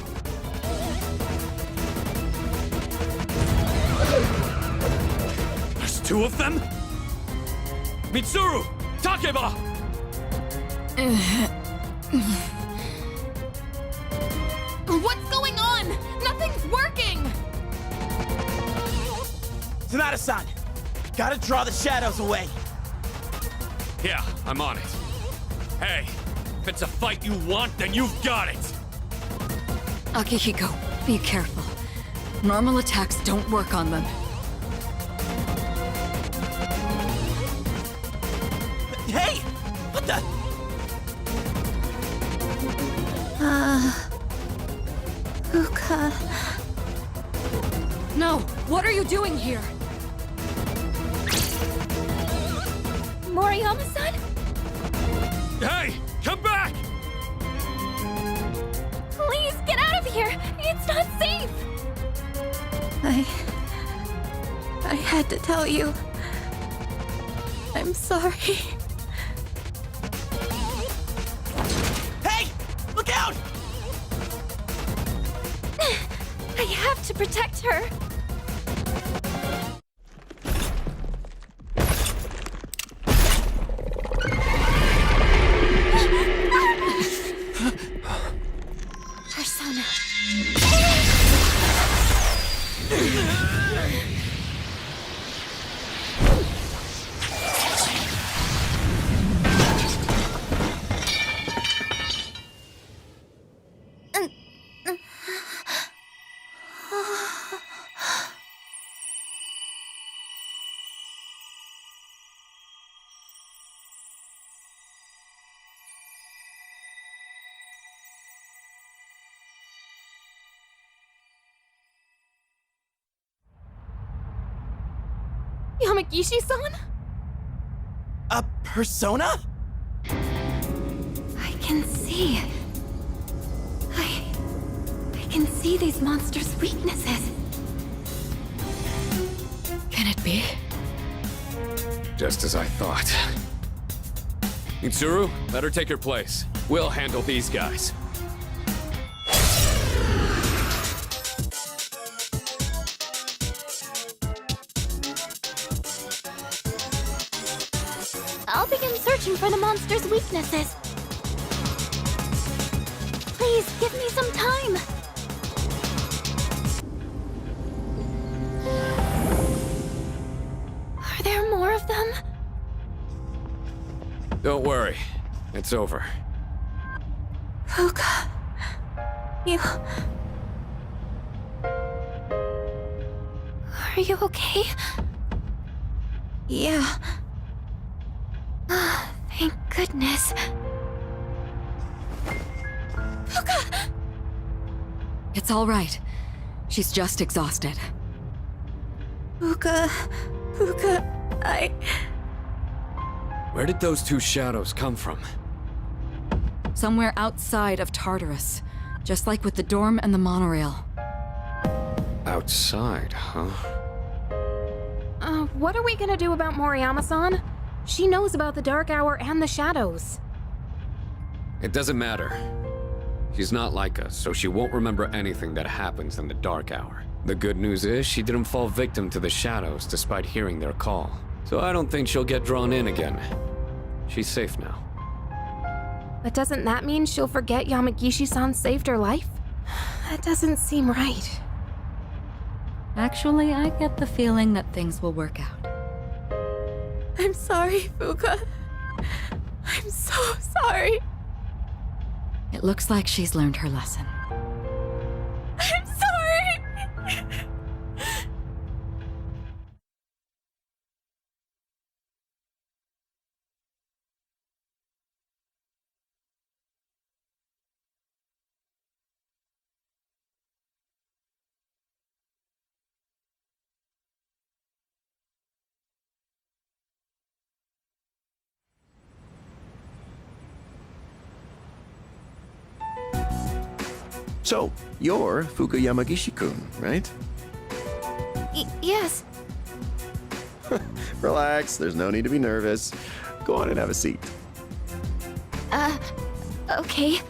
S6: There's two of them? Mitsuru! Takeba!
S9: What's going on? Nothing's working!
S3: Sonata-san, gotta draw the shadows away.
S6: Yeah, I'm on it. Hey, if it's a fight you want, then you've got it!
S21: Akihiko, be careful. Normal attacks don't work on them.
S3: Hey! What the?
S4: Fuka.
S21: No! What are you doing here?
S4: Moriyama-san?
S6: Hey! Come back!
S4: Please, get out of here! It's not safe! I had to tell you. I'm sorry.
S3: Hey! Look out!
S4: I have to protect her. Persona.
S9: Yamagishi-san?
S3: A persona?
S4: I can see. I can see these monsters' weaknesses.
S21: Can it be?
S6: Just as I thought. Mitsuru, better take your place. We'll handle these guys.
S4: I'll begin searching for the monster's weaknesses. Please, give me some time. Are there more of them?
S6: Don't worry. It's over.
S4: Fuka. You... Are you okay? Yeah. Thank goodness. Fuka!
S21: It's all right. She's just exhausted.
S4: Fuka...
S6: Where did those two shadows come from?
S21: Somewhere outside of Tartarus. Just like with the dorm and the monorail.
S6: Outside, huh?
S9: What are we gonna do about Moriyama-san? She knows about the Dark Hour and the shadows.
S6: It doesn't matter. She's not like us, so she won't remember anything that happens in the Dark Hour. The good news is she didn't fall victim to the shadows despite hearing their call. So I don't think she'll get drawn in again. She's safe now.
S9: But doesn't that mean she'll forget Yamagishi-san saved her life? That doesn't seem right.
S21: Actually, I get the feeling that things will work out.
S4: I'm sorry, Fuka. I'm so sorry.
S21: It looks like she's learned her lesson.
S9: I'm sorry!
S14: So, you're Fukuyama Gishi-kun, right?
S4: Yes.
S14: Relax, there's no need to be nervous. Go on and have a seat.
S4: Okay.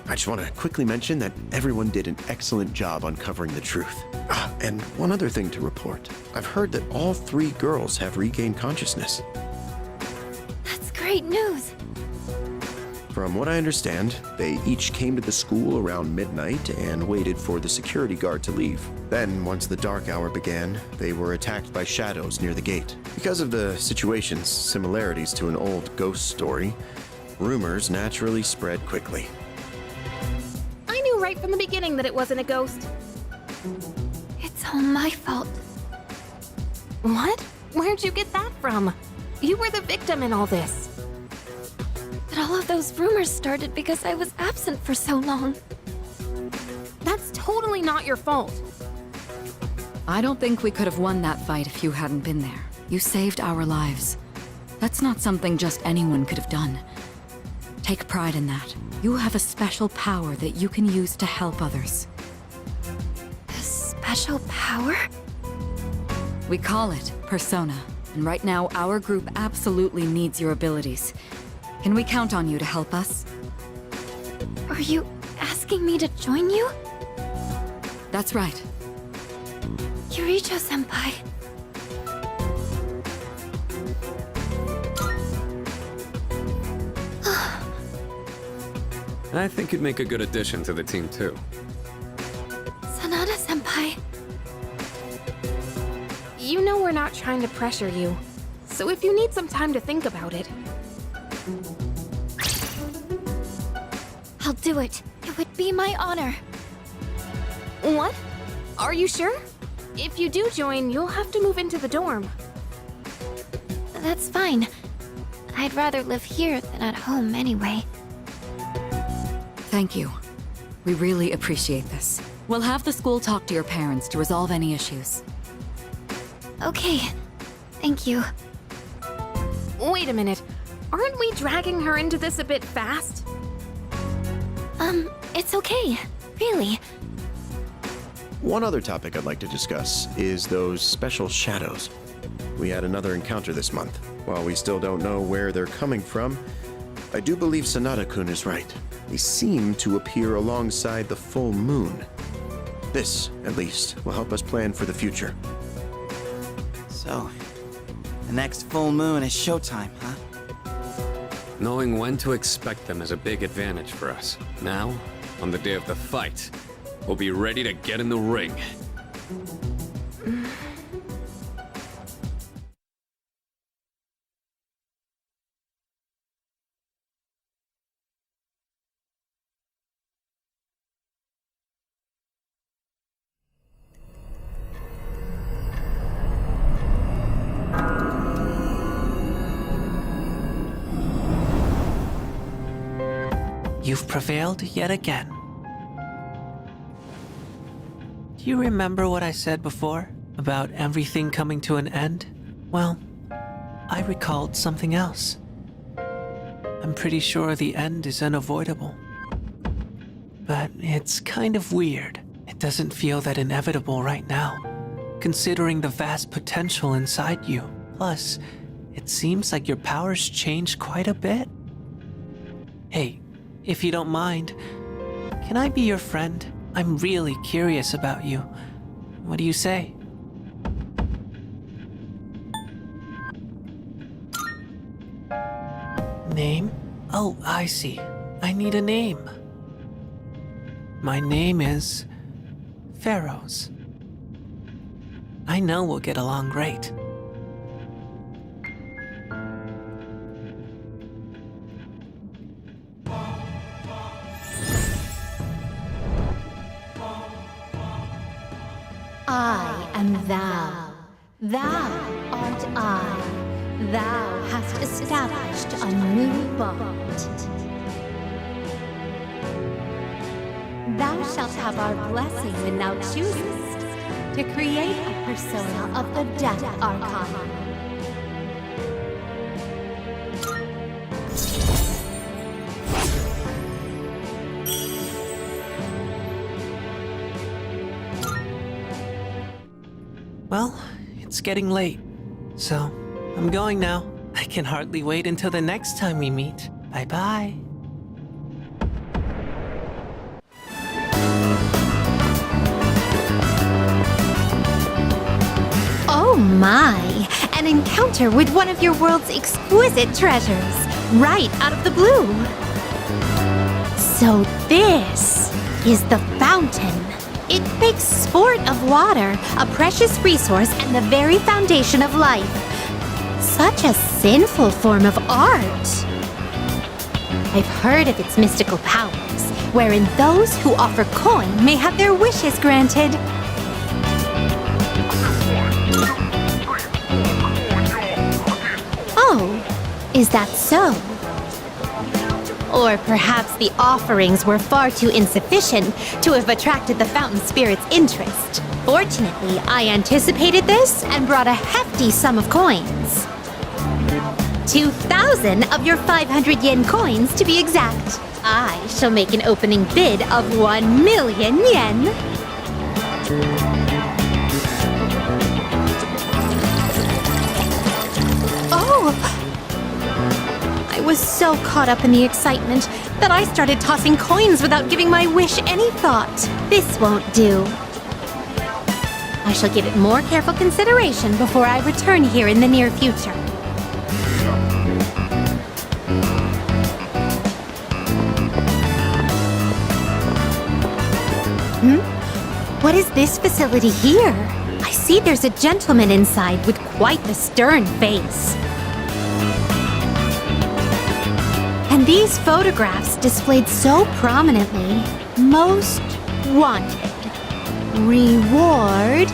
S14: I just want to quickly mention that everyone did an excellent job uncovering the truth. And one other thing to report. I've heard that all 3 girls have regained consciousness.
S4: That's great news.
S14: From what I understand, they each came to the school around midnight and waited for the security guard to leave. Then, once the dark hour began, they were attacked by shadows near the gate. Because of the situation's similarities to an old ghost story, rumors naturally spread quickly.
S9: I knew right from the beginning that it wasn't a ghost.
S4: It's all my fault.
S9: What? Where'd you get that from? You were the victim in all this.
S4: But all of those rumors started because I was absent for so long.
S9: That's totally not your fault.
S21: I don't think we could have won that fight if you hadn't been there. You saved our lives. That's not something just anyone could have done. Take pride in that. You have a special power that you can use to help others.
S4: A special power?
S21: We call it Persona, and right now our group absolutely needs your abilities. Can we count on you to help us?
S4: Are you asking me to join you?
S21: That's right.
S4: Kirijo-senpai.
S6: I think you'd make a good addition to the team, too.
S4: Sanada-senpai.
S9: You know we're not trying to pressure you. So if you need some time to think about it...
S4: I'll do it. It would be my honor.
S9: What? Are you sure? If you do join, you'll have to move into the dorm.
S4: That's fine. I'd rather live here than at home anyway.
S21: Thank you. We really appreciate this. We'll have the school talk to your parents to resolve any issues.
S4: Okay. Thank you.
S9: Wait a minute. Aren't we dragging her into this a bit fast?
S4: It's okay. Really.
S14: One other topic I'd like to discuss is those special shadows. We had another encounter this month. While we still don't know where they're coming from, I do believe Sanada-kun is right. They seem to appear alongside the full moon. This, at least, will help us plan for the future.
S17: So, the next full moon is showtime, huh?
S6: Knowing when to expect them is a big advantage for us. Now, on the day of the fight, we'll be ready to get in the ring.
S16: You've prevailed yet again. Do you remember what I said before about everything coming to an end? Well, I recalled something else. I'm pretty sure the end is unavoidable. But it's kind of weird. It doesn't feel that inevitable right now, considering the vast potential inside you. Plus, it seems like your powers changed quite a bit. Hey, if you don't mind, can I be your friend? I'm really curious about you. What do you say? Name? Oh, I see. I need a name. My name is Pharaohs. I know we'll get along great.
S4: I am thou. Thou art I. Thou hast established a new bond. Thou shalt have our blessing when thou choosest to create a persona of the Death Archon.
S16: Well, it's getting late, so I'm going now. I can hardly wait until the next time we meet. Bye-bye.
S4: Oh my! An encounter with one of your world's exquisite treasures, right out of the blue. So this is the fountain. It makes sport of water, a precious resource and the very foundation of life. Such a sinful form of art. I've heard of its mystical powers, wherein those who offer coin may have their wishes granted. Oh, is that so? Or perhaps the offerings were far too insufficient to have attracted the fountain spirit's interest. Fortunately, I anticipated this and brought a hefty sum of coins. 2,000 of your 500 yen coins to be exact. I shall make an opening bid of 1 million yen. Oh! I was so caught up in the excitement that I started tossing coins without giving my wish any thought. This won't do. I shall give it more careful consideration before I return here in the near future. What is this facility here? I see there's a gentleman inside with quite the stern face. And these photographs displayed so prominently. Most wanted. Reward?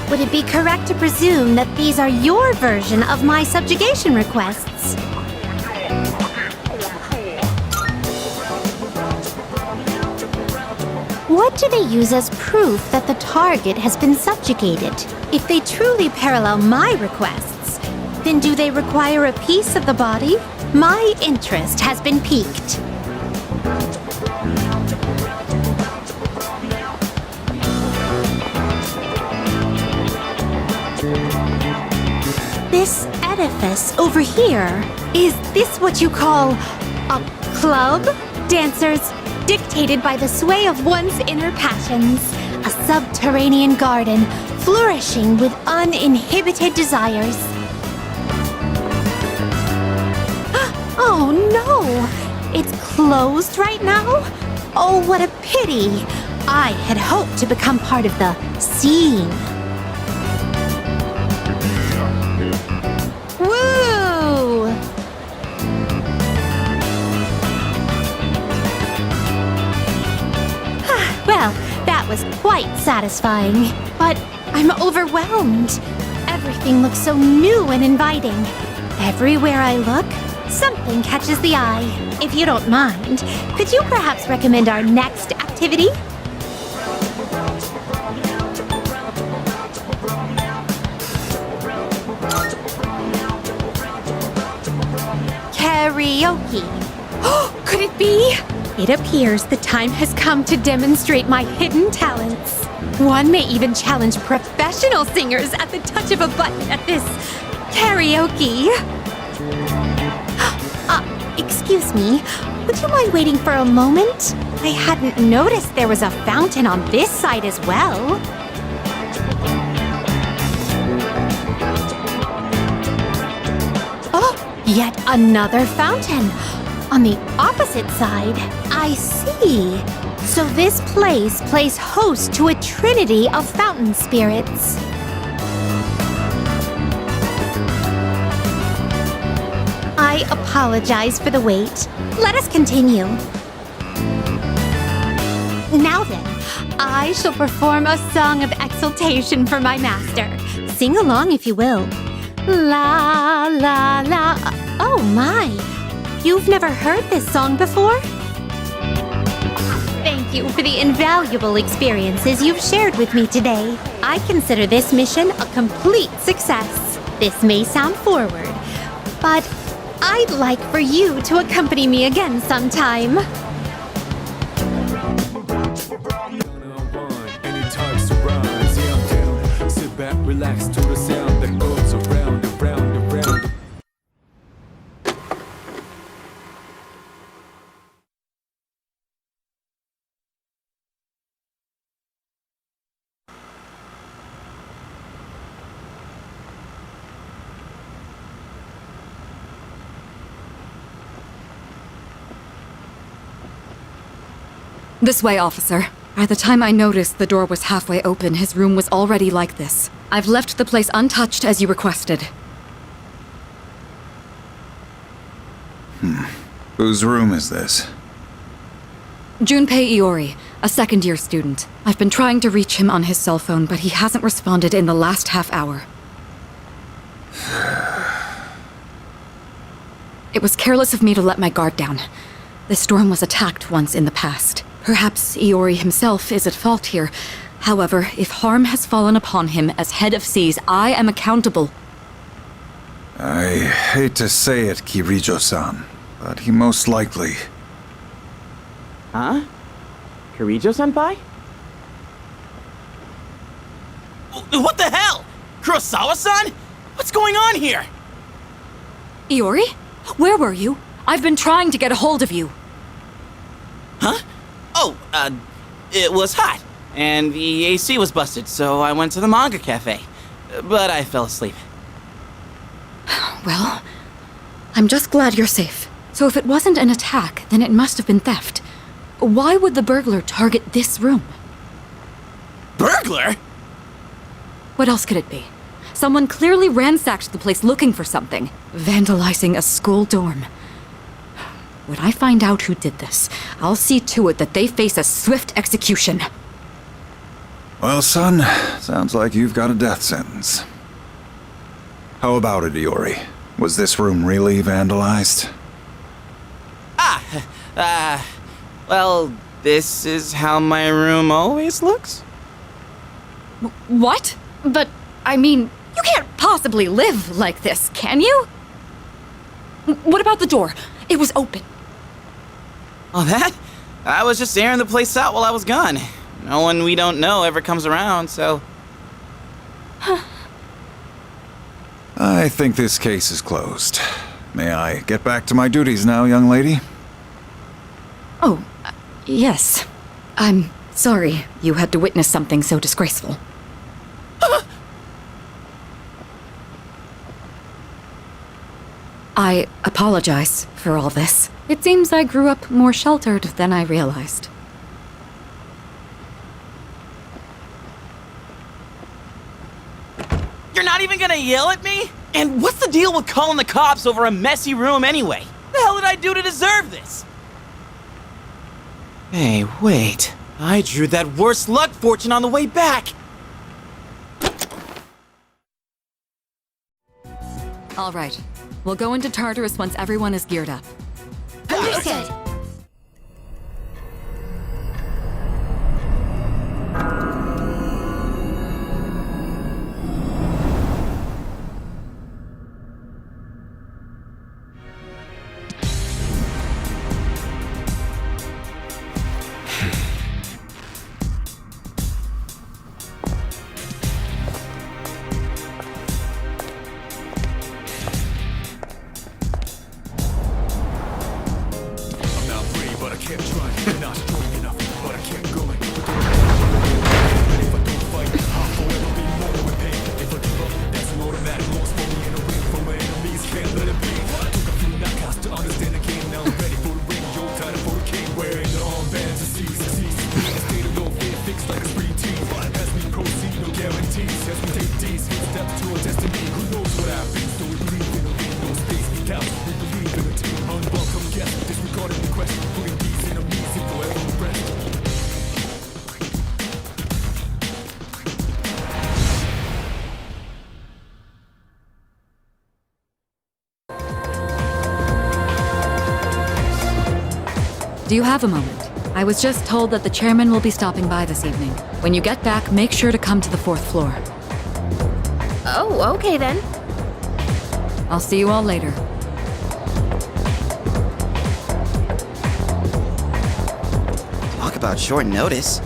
S4: Would it be correct to presume that these are your version of my subjugation requests? What do they use as proof that the target has been subjugated? If they truly parallel my requests, then do they require a piece of the body? My interest has been piqued. This edifice over here, is this what you call a club? Dancers dictated by the sway of one's inner passions. A subterranean garden flourishing with uninhibited desires. Oh no! It's closed right now? Oh, what a pity! I had hoped to become part of the scene. Woo! Well, that was quite satisfying. But I'm overwhelmed. Everything looks so new and inviting. Everywhere I look, something catches the eye. If you don't mind, could you perhaps recommend our next activity? Karaoke. Oh, could it be? It appears the time has come to demonstrate my hidden talents. One may even challenge professional singers at the touch of a button at this karaoke. Excuse me, would you mind waiting for a moment? I hadn't noticed there was a fountain on this side as well. Oh, yet another fountain. On the opposite side, I see. So this place plays host to a trinity of fountain spirits. I apologize for the wait. Let us continue. Now then, I shall perform a song of exultation for my master. Sing along if you will. La, la, la. Oh my! You've never heard this song before? Thank you for the invaluable experiences you've shared with me today. I consider this mission a complete success. This may sound forward, but I'd like for you to accompany me again sometime.
S18: Anytime surprise, yeah, I'm down. Sit back, relax to the sound that goes around and round and round.
S21: This way, officer. By the time I noticed the door was halfway open, his room was already like this. I've left the place untouched as you requested.
S15: Whose room is this?
S21: Junpei Iori, a second-year student. I've been trying to reach him on his cell phone, but he hasn't responded in the last half hour. It was careless of me to let my guard down. This storm was attacked once in the past. Perhaps Iori himself is at fault here. However, if harm has fallen upon him as head of seas, I am accountable.
S15: I hate to say it, Kirijo-san, but he most likely...
S17: Huh? Kirijo-senpai?
S3: What the hell? Kurosawa-san? What's going on here?
S21: Iori? Where were you? I've been trying to get a hold of you.
S3: Huh? Oh, it was hot, and the AC was busted, so I went to the manga cafe. But I fell asleep.
S21: Well, I'm just glad you're safe. So if it wasn't an attack, then it must have been theft. Why would the burglar target this room?
S3: Burglar?
S21: What else could it be? Someone clearly ransacked the place looking for something, vandalizing a school dorm. When I find out who did this, I'll see to it that they face a swift execution.
S15: Well, son, sounds like you've got a death sentence. How about it, Iori? Was this room really vandalized?
S3: Well, this is how my room always looks.
S21: What? But, I mean, you can't possibly live like this, can you? What about the door? It was open.
S3: Oh, that? I was just airing the place out while I was gone. No one we don't know ever comes around, so...
S15: I think this case is closed. May I get back to my duties now, young lady?
S21: Oh, yes. I'm sorry you had to witness something so disgraceful. I apologize for all this. It seems I grew up more sheltered than I realized.
S3: You're not even gonna yell at me? And what's the deal with calling the cops over a messy room anyway? The hell did I do to deserve this? Hey, wait. I drew that worst luck fortune on the way back.
S21: All right. We'll go into Tartarus once everyone is geared up.
S2: Understood.
S18: Unwelcome guests, disregarding requests, putting these enemies in forever rest.
S21: Do you have a moment? I was just told that the chairman will be stopping by this evening. When you get back, make sure to come to the 4th floor.
S9: Oh, okay then.
S21: I'll see you all later.
S17: Talk about short notice.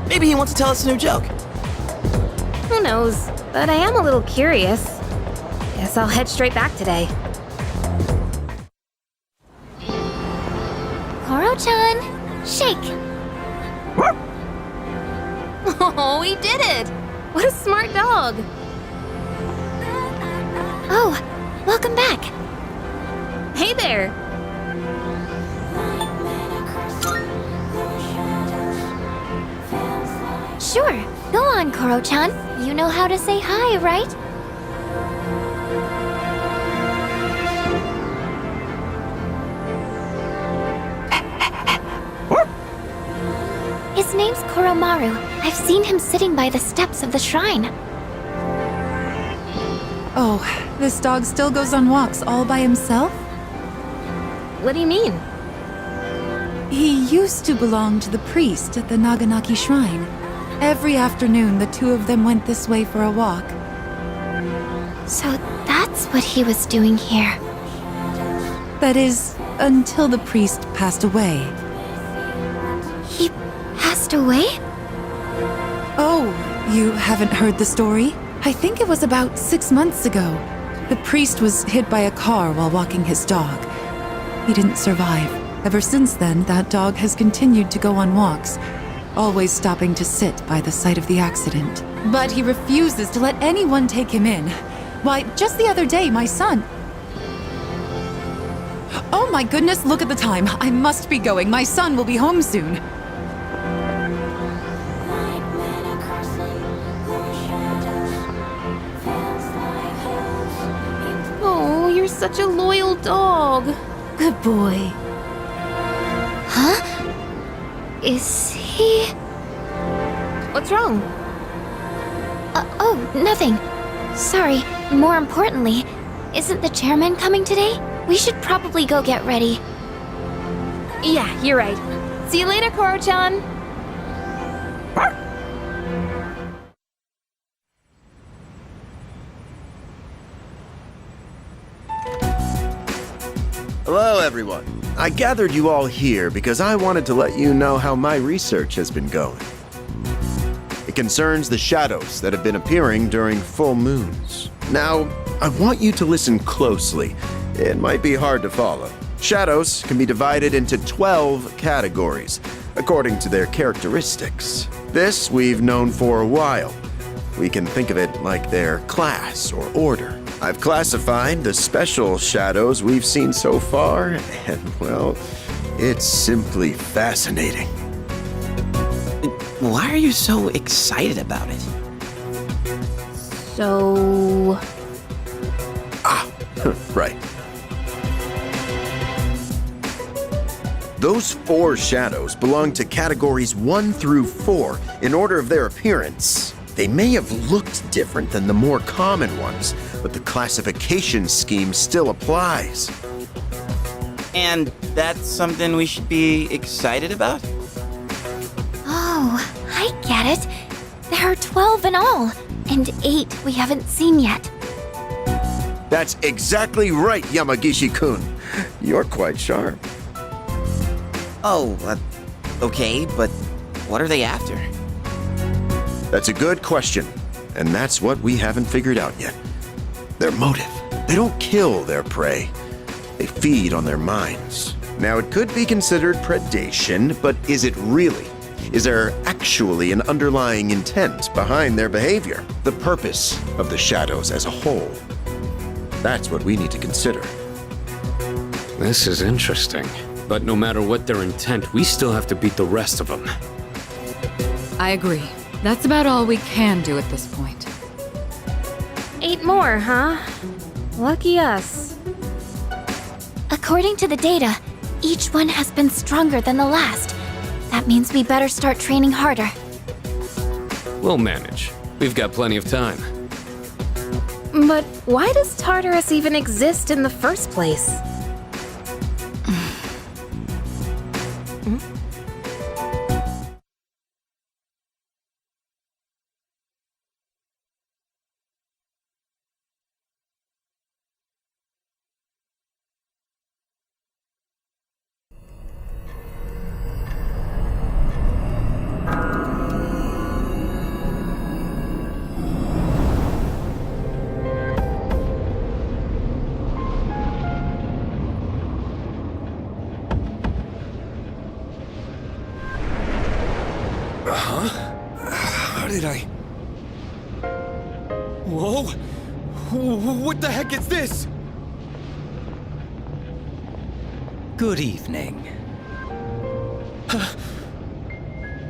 S17: Maybe he wants to tell us a new joke.
S9: Who knows? But I am a little curious. Guess I'll head straight back today.
S2: Koro-chan, shake.
S9: Oh, he did it! What a smart dog!
S2: Oh, welcome back.
S9: Hey there!
S2: Sure, go on, Koro-chan. You know how to say hi, right? His name's Koromaru. I've seen him sitting by the steps of the shrine.
S13: Oh, this dog still goes on walks all by himself?
S9: What do you mean?
S13: He used to belong to the priest at the Naganaki Shrine. Every afternoon, the two of them went this way for a walk.
S2: So that's what he was doing here.
S13: That is, until the priest passed away.
S2: He passed away?
S13: Oh, you haven't heard the story? I think it was about 6 months ago. The priest was hit by a car while walking his dog. He didn't survive. Ever since then, that dog has continued to go on walks, always stopping to sit by the site of the accident. But he refuses to let anyone take him in. Why, just the other day, my son... Oh my goodness, look at the time. I must be going. My son will be home soon.
S9: Oh, you're such a loyal dog.
S13: Good boy.
S2: Huh? Is he...
S9: What's wrong?
S2: Oh, nothing. Sorry. More importantly, isn't the chairman coming today? We should probably go get ready.
S9: Yeah, you're right. See you later, Koro-chan.
S14: Hello, everyone. I gathered you all here because I wanted to let you know how my research has been going. It concerns the shadows that have been appearing during full moons. Now, I want you to listen closely. It might be hard to follow. Shadows can be divided into 12 categories, according to their characteristics. This we've known for a while. We can think of it like their class or order. I've classified the special shadows we've seen so far, and, well, it's simply fascinating.
S17: Why are you so excited about it?
S9: So...
S14: Right. Those 4 shadows belong to categories 1 through 4 in order of their appearance. They may have looked different than the more common ones, but the classification scheme still applies.
S17: And that's something we should be excited about?
S2: Oh, I get it. There are 12 in all, and 8 we haven't seen yet.
S14: That's exactly right, Yamagishi-kun. You're quite sharp.
S17: Oh, okay, but what are they after?
S14: That's a good question, and that's what we haven't figured out yet. Their motive. They don't kill their prey. They feed on their minds. Now, it could be considered predation, but is it really? Is there actually an underlying intent behind their behavior? The purpose of the shadows as a whole? That's what we need to consider.
S6: This is interesting. But no matter what their intent, we still have to beat the rest of them.
S21: I agree. That's about all we can do at this point.
S9: 8 more, huh? Lucky us.
S2: According to the data, each one has been stronger than the last. That means we better start training harder.
S6: We'll manage. We've got plenty of time.
S9: But why does Tartarus even exist in the first place?
S19: How did I... Whoa! What the heck is this?
S11: Good evening.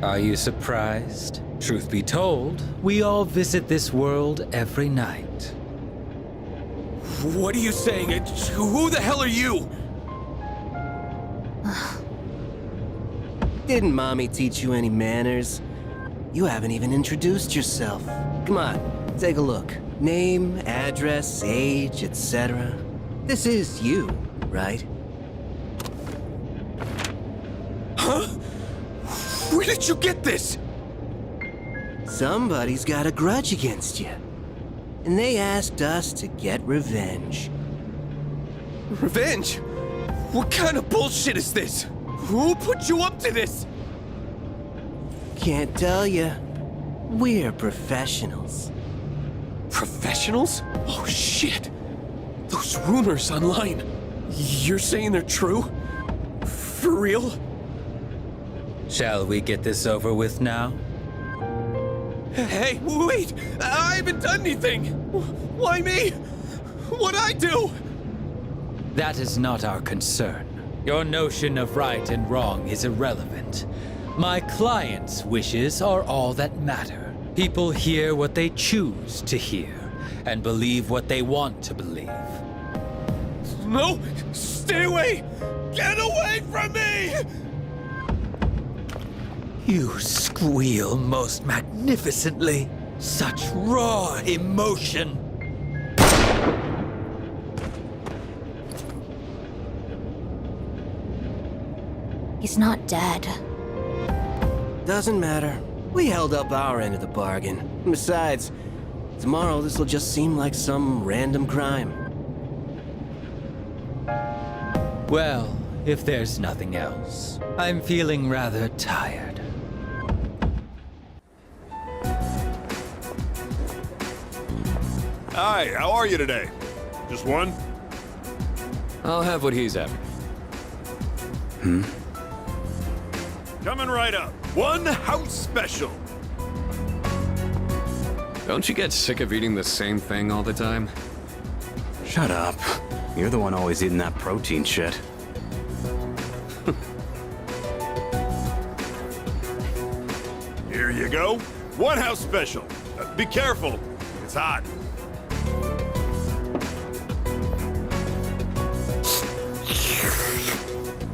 S11: Are you surprised? Truth be told, we all visit this world every night.
S19: What are you saying? Who the hell are you?
S12: Didn't Mommy teach you any manners? You haven't even introduced yourself. Come on, take a look. Name, address, age, etc. This is you, right?
S19: Huh? Where did you get this?
S12: Somebody's got a grudge against you. And they asked us to get revenge.
S19: Revenge? What kind of bullshit is this? Who put you up to this?
S12: Can't tell you. We're professionals.
S19: Professionals? Oh shit! Those rumors online. You're saying they're true? For real?
S11: Shall we get this over with now?
S19: Hey, wait! I haven't done anything! Why me? What'd I do?
S11: That is not our concern. Your notion of right and wrong is irrelevant. My client's wishes are all that matter. People hear what they choose to hear, and believe what they want to believe.
S19: No! Stay away! Get away from me!
S11: You squeal most magnificently. Such raw emotion.
S4: He's not dead.
S12: Doesn't matter. We held up our end of the bargain. Besides, tomorrow this will just seem like some random crime.
S11: Well, if there's nothing else, I'm feeling rather tired.
S20: Hi, how are you today? Just one?
S6: I'll have what he's having.
S20: Coming right up. One house special.
S6: Don't you get sick of eating the same thing all the time?
S22: Shut up. You're the one always eating that protein shit.
S20: Here you go. One house special. Be careful. It's hot.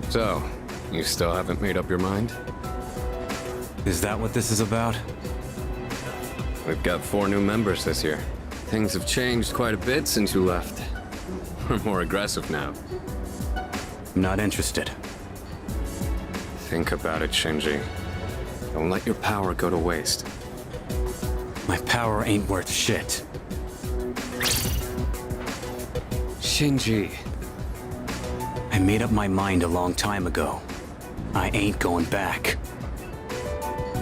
S6: So, you still haven't made up your mind?
S22: Is that what this is about?
S6: We've got 4 new members this year. Things have changed quite a bit since you left. We're more aggressive now.
S22: I'm not interested.
S6: Think about it, Shinji. Don't let your power go to waste.
S22: My power ain't worth shit.
S6: Shinji.
S22: I made up my mind a long time ago. I ain't going back.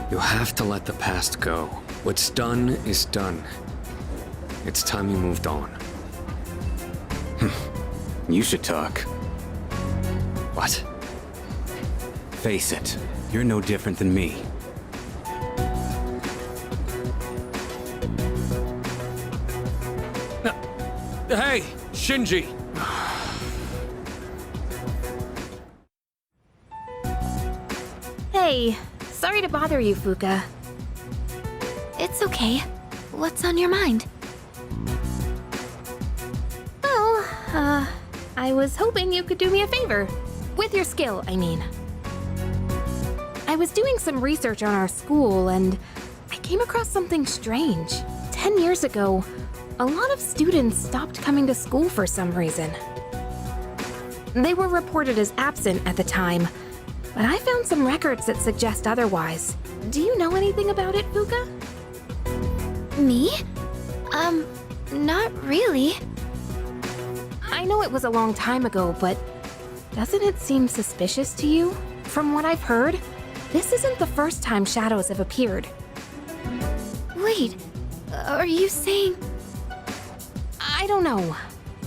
S6: You have to let the past go. What's done is done. It's time you moved on.
S22: You should talk.
S6: What?
S22: Face it, you're no different than me.
S6: Hey, Shinji!
S9: Hey, sorry to bother you, Fuka.
S4: It's okay. What's on your mind?
S9: Well, I was hoping you could do me a favor. With your skill, I mean. I was doing some research on our school, and I came across something strange. 10 years ago, a lot of students stopped coming to school for some reason. They were reported as absent at the time, but I found some records that suggest otherwise. Do you know anything about it, Fuka?
S2: Me? Not really.
S9: I know it was a long time ago, but doesn't it seem suspicious to you? From what I've heard, this isn't the first time shadows have appeared.
S2: Wait, are you saying...
S9: I don't know,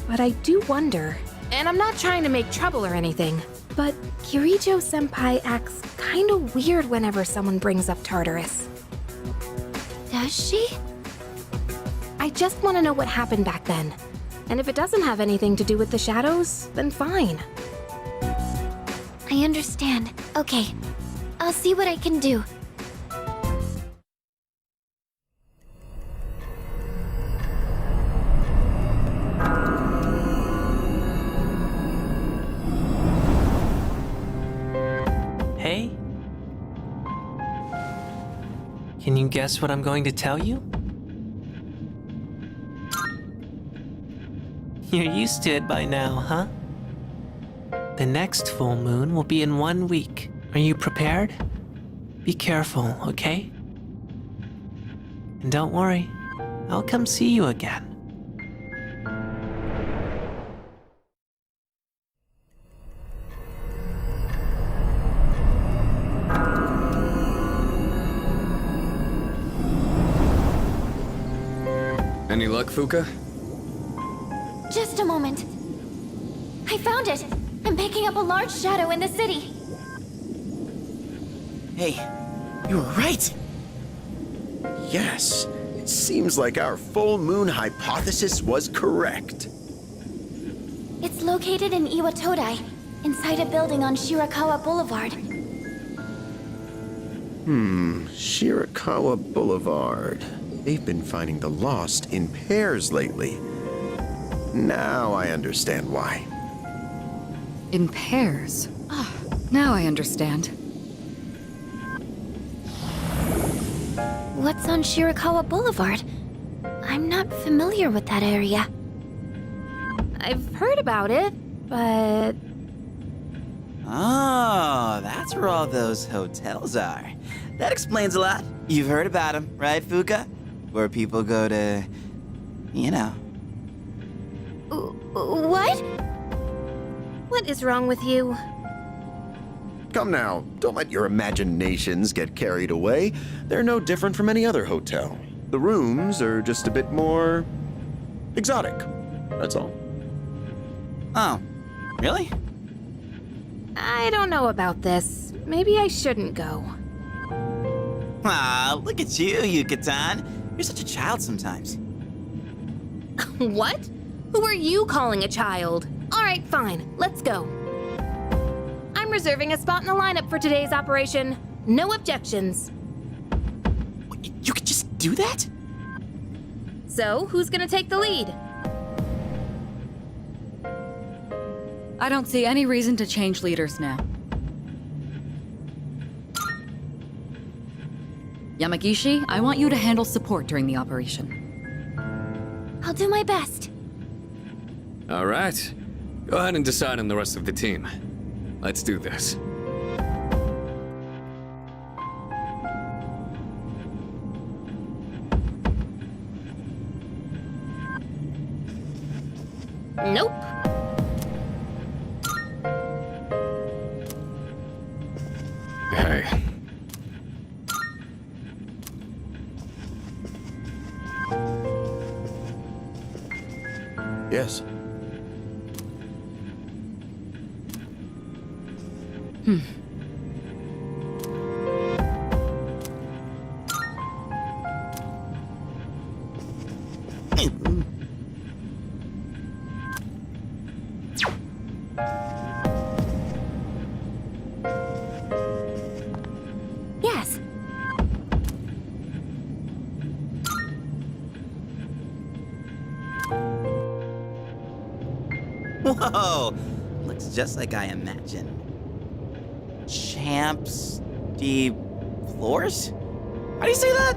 S9: but I do wonder. And I'm not trying to make trouble or anything, but Kirijo-senpai acts kinda weird whenever someone brings up Tartarus.
S2: Does she?
S9: I just want to know what happened back then. And if it doesn't have anything to do with the shadows, then fine.
S2: I understand. Okay, I'll see what I can do.
S16: Hey? Can you guess what I'm going to tell you? You're used to it by now, huh? The next full moon will be in 1 week. Are you prepared? Be careful, okay? And don't worry, I'll come see you again.
S6: Any luck, Fuka?
S2: Just a moment. I found it! I'm picking up a large shadow in the city.
S17: Hey, you were right.
S14: Yes, it seems like our full moon hypothesis was correct.
S2: It's located in Iwatodai, inside a building on Shirakawa Boulevard.
S14: Shirakawa Boulevard. They've been finding the lost in pairs lately. Now I understand why.
S21: In pairs? Ah, now I understand.
S2: What's on Shirakawa Boulevard? I'm not familiar with that area.
S9: I've heard about it, but...
S3: Oh, that's where all those hotels are. That explains a lot. You've heard about them, right, Fuka? Where people go to, you know.
S2: What?
S9: What is wrong with you?
S14: Come now, don't let your imaginations get carried away. They're no different from any other hotel. The rooms are just a bit more... exotic. That's all.
S3: Oh, really?
S9: I don't know about this. Maybe I shouldn't go.
S3: Ah, look at you, Yucatan. You're such a child sometimes.
S9: What? Who are you calling a child? All right, fine. Let's go. I'm reserving a spot in the lineup for today's operation. No objections.
S3: You could just do that?
S9: So, who's gonna take the lead?
S7: I don't see any reason to change leaders now. Yamagishi, I want you to handle support during the operation.
S2: I'll do my best.
S6: All right. Go ahead and decide on the rest of the team. Let's do this.
S9: Nope.
S6: Hey.
S14: Yes.
S2: Yes.
S3: Whoa, looks just like I imagined. Champs de Flores? How do you say that?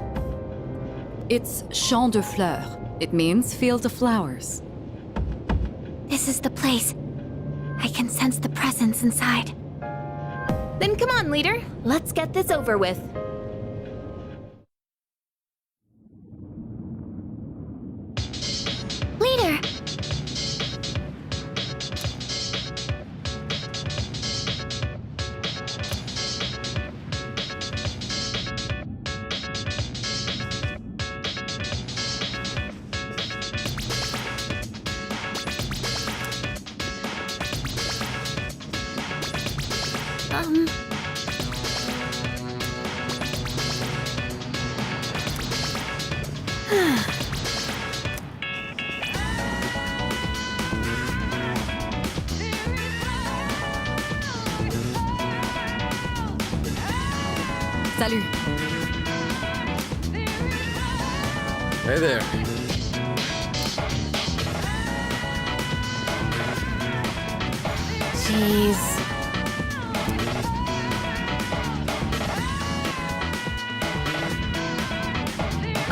S7: It's Champ de Fleurs. It means field of flowers.
S2: This is the place. I can sense the presence inside.
S9: Then come on, leader. Let's get this over with.
S2: Leader!
S21: Salut.
S6: Hey there.
S9: Jeez.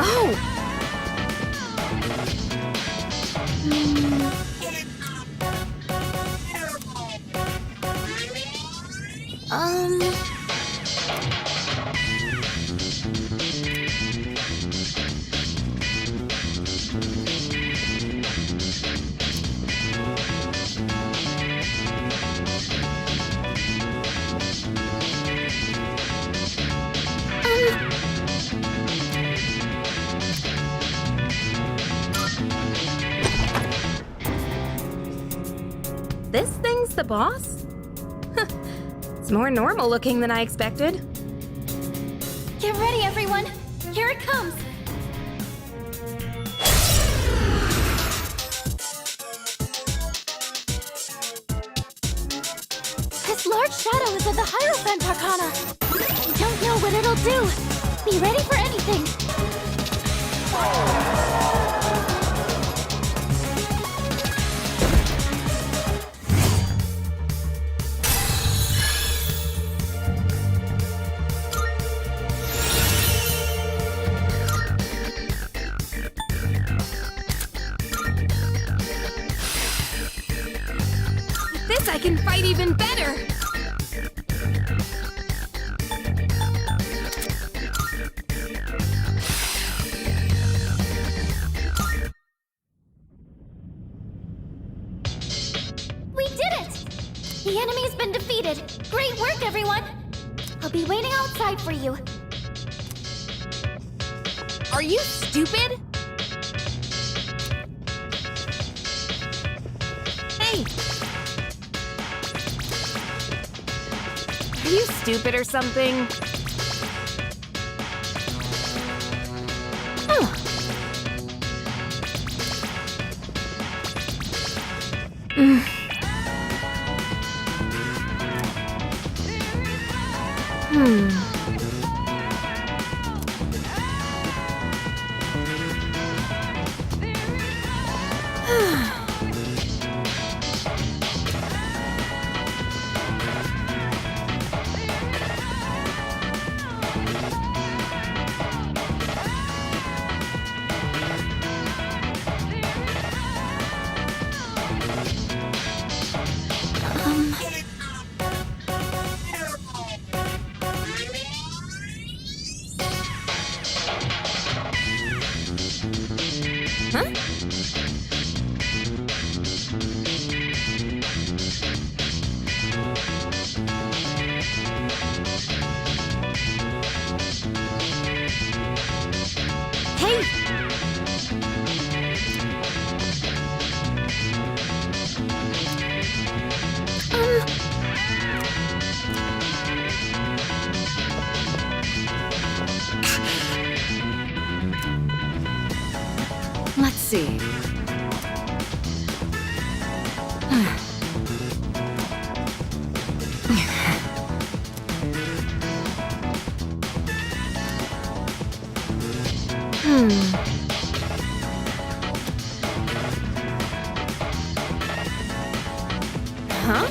S9: Oh! This thing's the boss? It's more normal looking than I expected.
S2: Get ready, everyone! Here it comes! This large shadow is of the Hierophant Arcana! I don't know what it'll do! Be ready for anything!
S9: With this, I can fight even better!
S2: We did it! The enemy's been defeated! Great work, everyone! I'll be waiting outside for you.
S9: Are you stupid? Hey! Are you stupid or something? Oh.
S21: Let's see.
S9: Huh?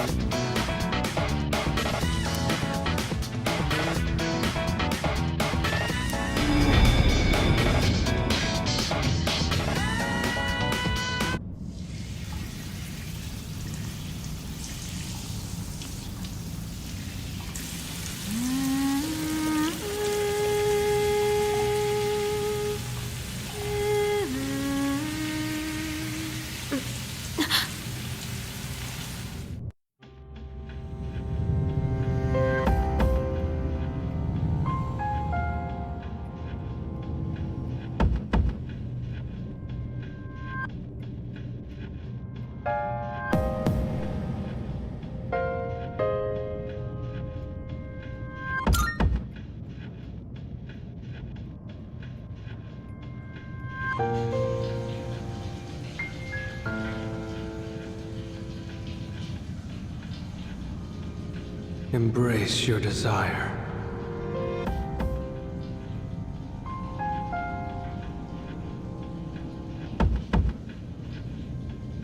S1: Embrace your desire.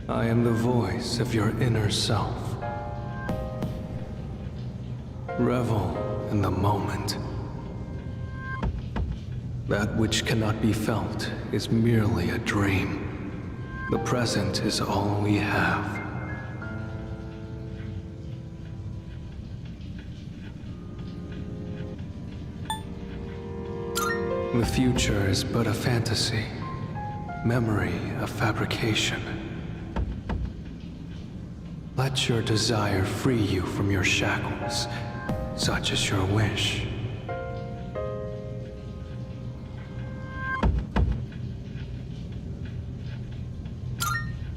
S1: I am the voice of your inner self. Revel in the moment. That which cannot be felt is merely a dream. The present is all we have. The future is but a fantasy, memory a fabrication. Let your desire free you from your shackles, such is your wish.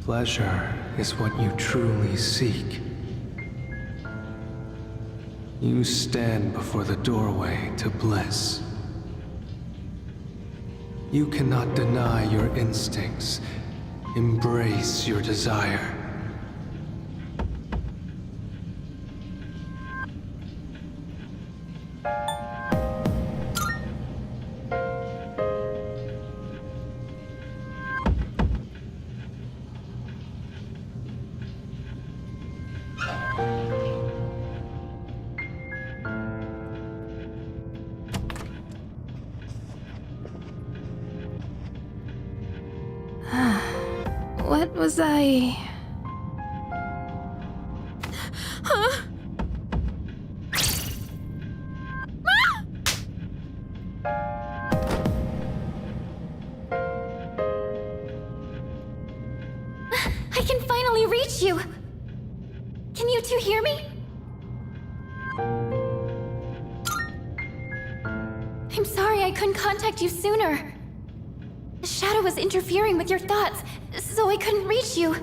S1: Pleasure is what you truly seek. You stand before the doorway to bliss. You cannot deny your instincts. Embrace your desire.
S9: What was I... Huh?
S2: I can finally reach you! Can you two hear me? I'm sorry I couldn't contact you sooner. The shadow was interfering with your thoughts, so I couldn't reach you.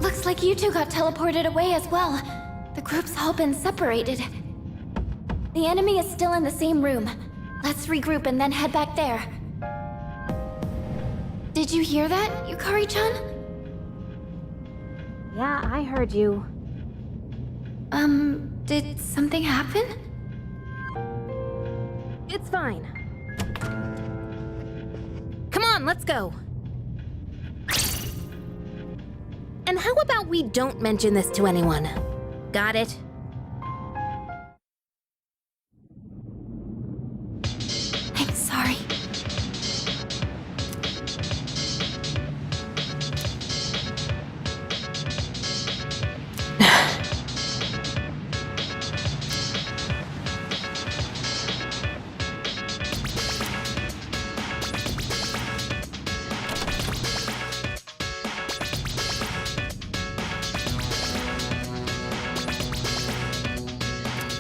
S2: Looks like you two got teleported away as well. The group's all been separated. The enemy is still in the same room. Let's regroup and then head back there. Did you hear that, Yukari-chan?
S9: Yeah, I heard you.
S2: Did something happen?
S9: It's fine. Come on, let's go. And how about we don't mention this to anyone? Got it?
S2: I'm sorry.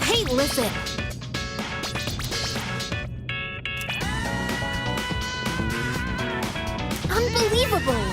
S9: Hey, listen!
S2: Unbelievable!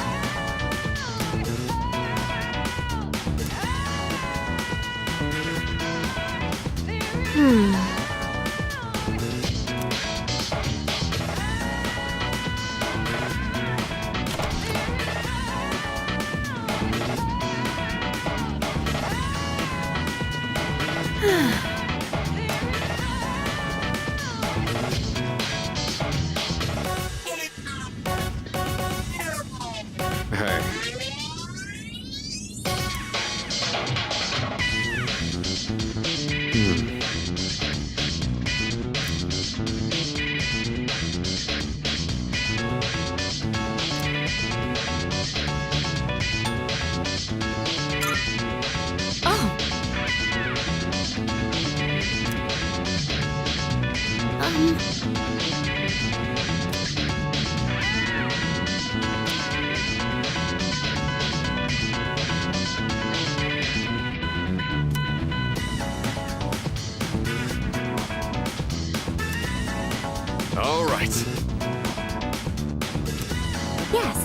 S6: Hey. All right.
S2: Yes.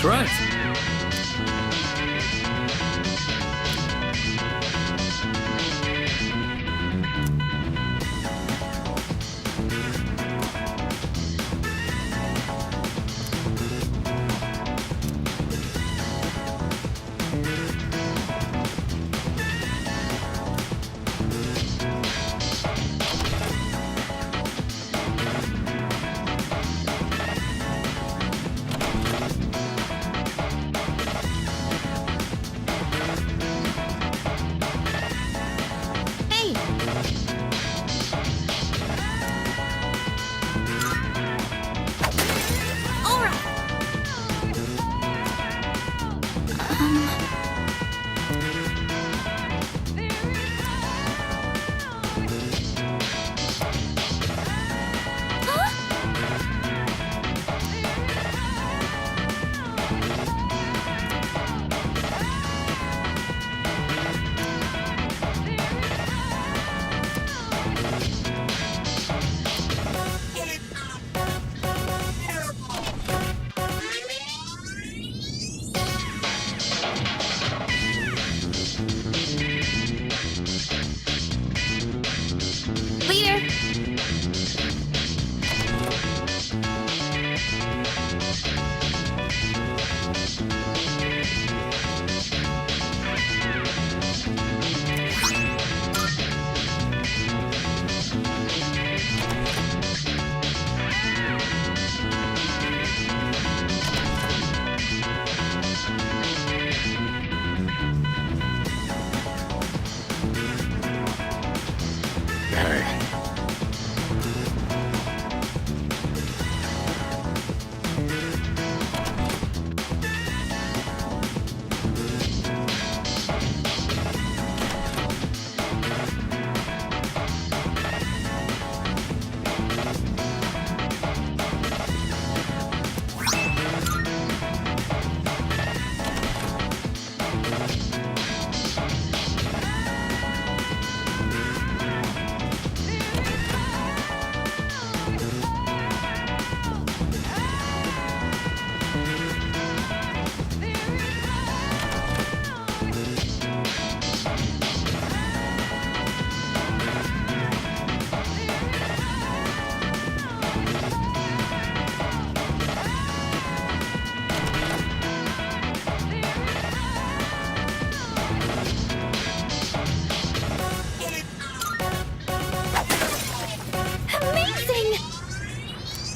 S6: right.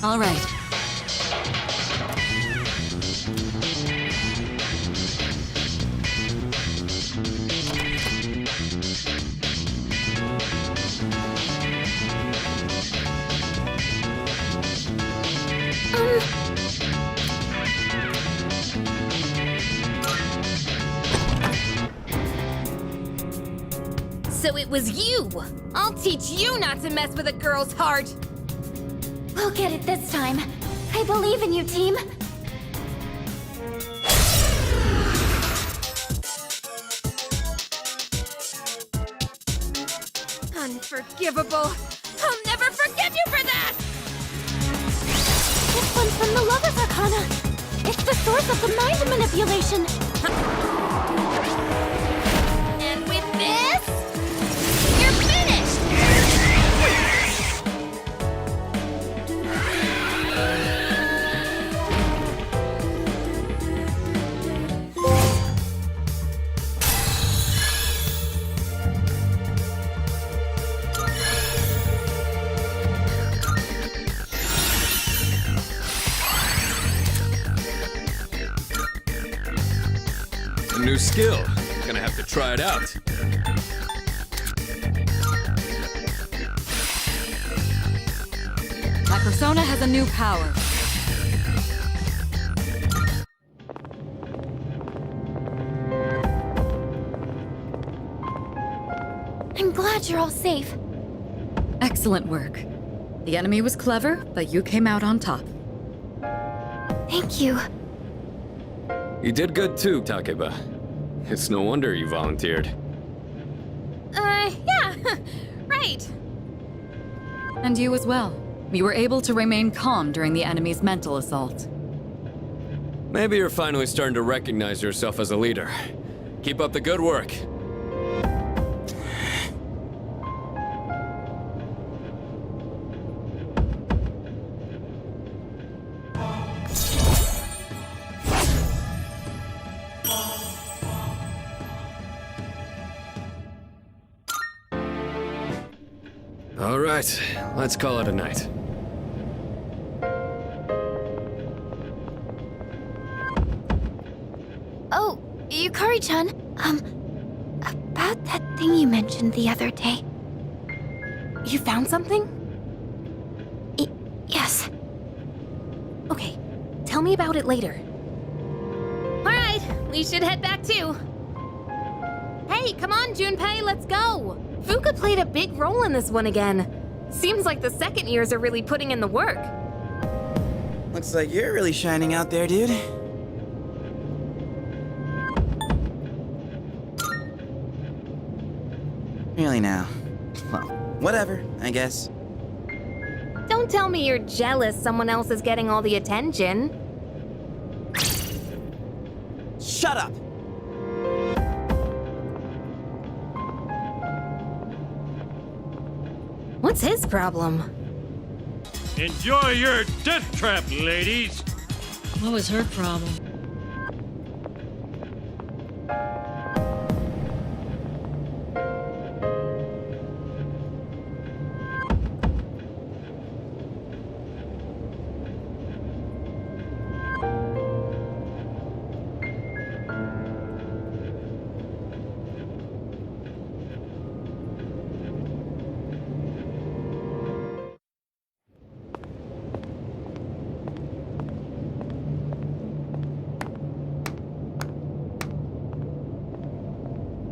S7: All right.
S9: So it was you! I'll teach you not to mess with a girl's heart!
S2: We'll get it this time. I believe in you, team.
S9: Unforgivable! I'll never forgive you for that!
S2: This one's from the Lover's Arcana. It's the source of the mind manipulation.
S9: And with this, you're finished!
S6: A new skill. Gonna have to try it out.
S7: My persona has a new power.
S2: I'm glad you're all safe.
S7: Excellent work. The enemy was clever, but you came out on top.
S2: Thank you.
S6: You did good too, Takeba. It's no wonder you volunteered.
S9: Yeah, right.
S7: And you as well. You were able to remain calm during the enemy's mental assault.
S6: Maybe you're finally starting to recognize yourself as a leader. Keep up the good work. All right, let's call it a night.
S4: Oh, Yukari-chan, about that thing you mentioned the other day.
S9: You found something?
S4: Yes.
S9: Okay, tell me about it later. Alright, we should head back too. Hey, come on, Junpei, let's go! Fuka played a big role in this one again. Seems like the second years are really putting in the work.
S17: Looks like you're really shining out there, dude. Really now? Well, whatever, I guess.
S9: Don't tell me you're jealous someone else is getting all the attention.
S17: Shut up!
S9: What's his problem?
S5: Enjoy your death trap, ladies!
S10: What was her problem?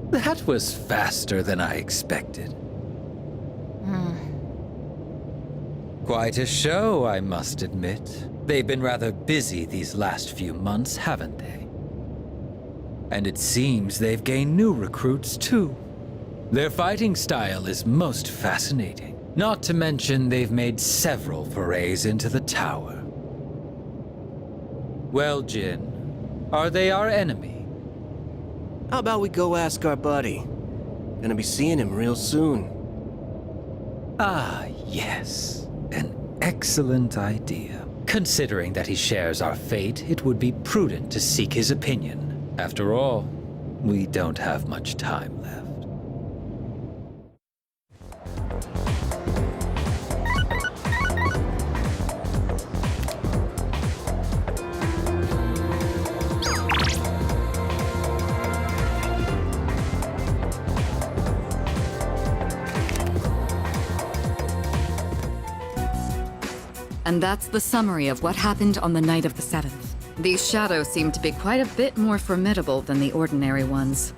S11: That was faster than I expected. Quite a show, I must admit. They've been rather busy these last few months, haven't they? And it seems they've gained new recruits, too. Their fighting style is most fascinating. Not to mention they've made several forays into the tower. Well, Jin, are they our enemy?
S12: How about we go ask our buddy? Gonna be seeing him real soon.
S11: Ah, yes. An excellent idea. Considering that he shares our fate, it would be prudent to seek his opinion. After all, we don't have much time left.
S21: And that's the summary of what happened on the night of the 7th. These shadows seem to be quite a bit more formidable than the ordinary ones.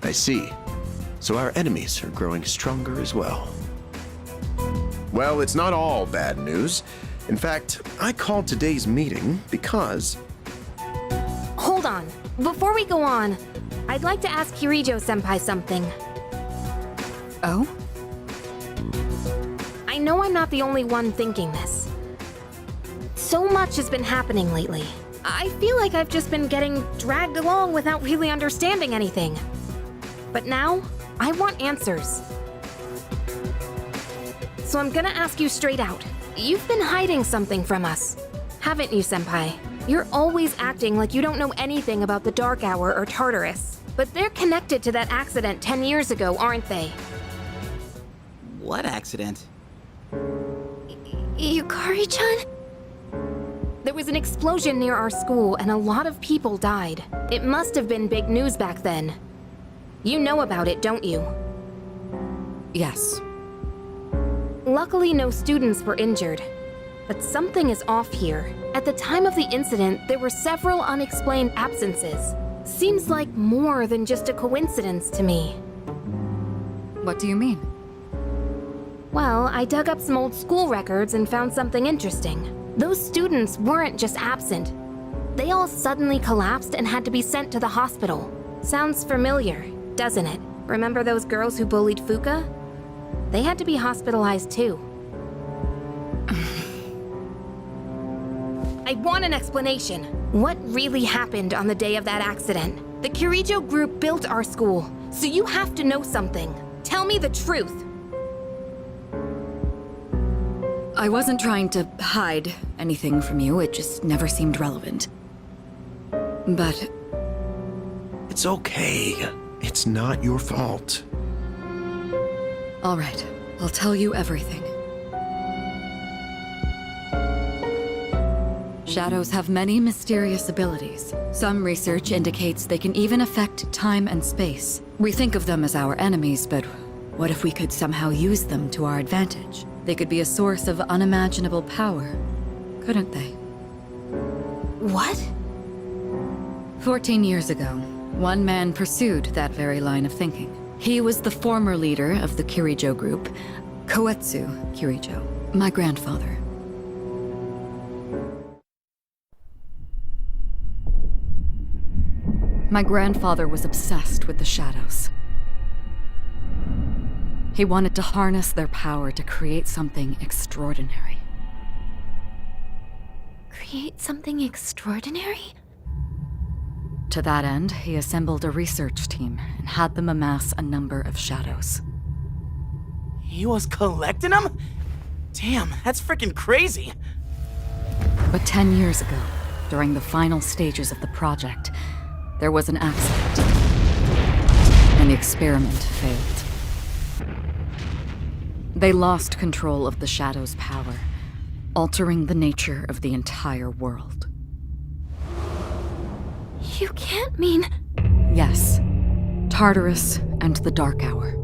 S14: I see. So our enemies are growing stronger as well. Well, it's not all bad news. In fact, I called today's meeting because...
S9: Hold on. Before we go on, I'd like to ask Kirijo-senpai something.
S21: Oh?
S9: I know I'm not the only one thinking this. So much has been happening lately. I feel like I've just been getting dragged along without really understanding anything. But now, I want answers. So I'm gonna ask you straight out. You've been hiding something from us, haven't you, Senpai? You're always acting like you don't know anything about the Dark Hour or Tartarus. But they're connected to that accident 10 years ago, aren't they?
S17: What accident?
S9: Yukari-chan? There was an explosion near our school and a lot of people died. It must have been big news back then. You know about it, don't you?
S21: Yes.
S9: Luckily, no students were injured. But something is off here. At the time of the incident, there were several unexplained absences. Seems like more than just a coincidence to me.
S21: What do you mean?
S9: Well, I dug up some old school records and found something interesting. Those students weren't just absent. They all suddenly collapsed and had to be sent to the hospital. Sounds familiar, doesn't it? Remember those girls who bullied Fuka? They had to be hospitalized too. I want an explanation. What really happened on the day of that accident? The Kirijo group built our school, so you have to know something. Tell me the truth.
S7: I wasn't trying to hide anything from you, it just never seemed relevant. But...
S14: It's okay. It's not your fault.
S7: all right, I'll tell you everything. Shadows have many mysterious abilities. Some research indicates they can even affect time and space. We think of them as our enemies, but what if we could somehow use them to our advantage? They could be a source of unimaginable power, couldn't they?
S9: What?
S7: 14 years ago, one man pursued that very line of thinking. He was the former leader of the Kirijo group, Koetsu Kirijo, my grandfather. My grandfather was obsessed with the shadows. He wanted to harness their power to create something extraordinary.
S2: Create something extraordinary?
S7: To that end, he assembled a research team and had them amass a number of shadows.
S3: He was collecting them? Damn, that's freaking crazy.
S7: But 10 years ago, during the final stages of the project, there was an accident, and the experiment failed. They lost control of the Shadow's power, altering the nature of the entire world.
S2: You can't mean...
S7: Yes, Tartarus and the Dark Hour.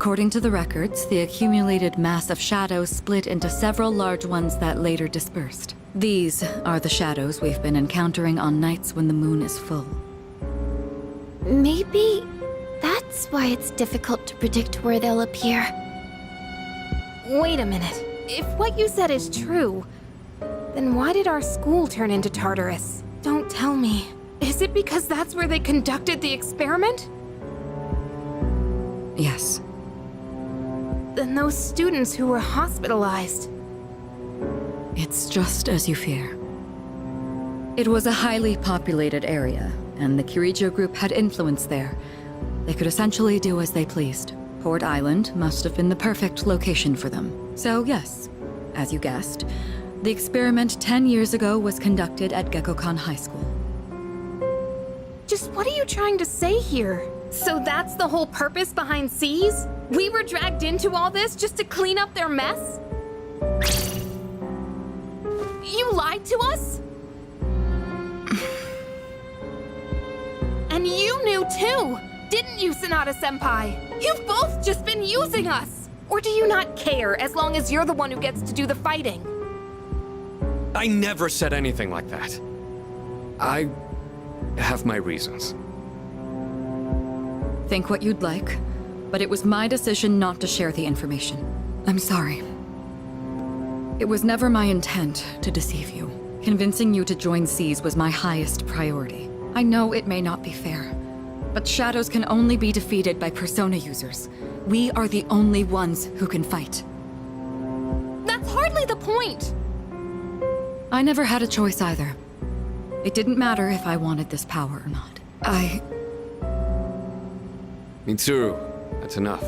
S7: According to the records, the accumulated mass of shadows split into several large ones that later dispersed. These are the shadows we've been encountering on nights when the moon is full.
S2: Maybe that's why it's difficult to predict where they'll appear.
S9: Wait a minute. If what you said is true, then why did our school turn into Tartarus? Don't tell me. Is it because that's where they conducted the experiment?
S7: Yes.
S9: Then those students who were hospitalized...
S7: It's just as you fear. It was a highly populated area, and the Kirijo group had influence there. They could essentially do as they pleased. Port Island must have been the perfect location for them. So yes, as you guessed, the experiment 10 years ago was conducted at Gekkokan High School.
S9: Just what are you trying to say here? So that's the whole purpose behind C's? We were dragged into all this just to clean up their mess? You lied to us? And you knew too, didn't you, Sanada-senpai? You've both just been using us! Or do you not care as long as you're the one who gets to do the fighting?
S6: I never said anything like that. I have my reasons.
S7: Think what you'd like, but it was my decision not to share the information. I'm sorry. It was never my intent to deceive you. Convincing you to join C's was my highest priority. I know it may not be fair, but shadows can only be defeated by persona users. We are the only ones who can fight.
S9: That's hardly the point!
S7: I never had a choice either. It didn't matter if I wanted this power or not.
S6: Mitsuru, that's enough.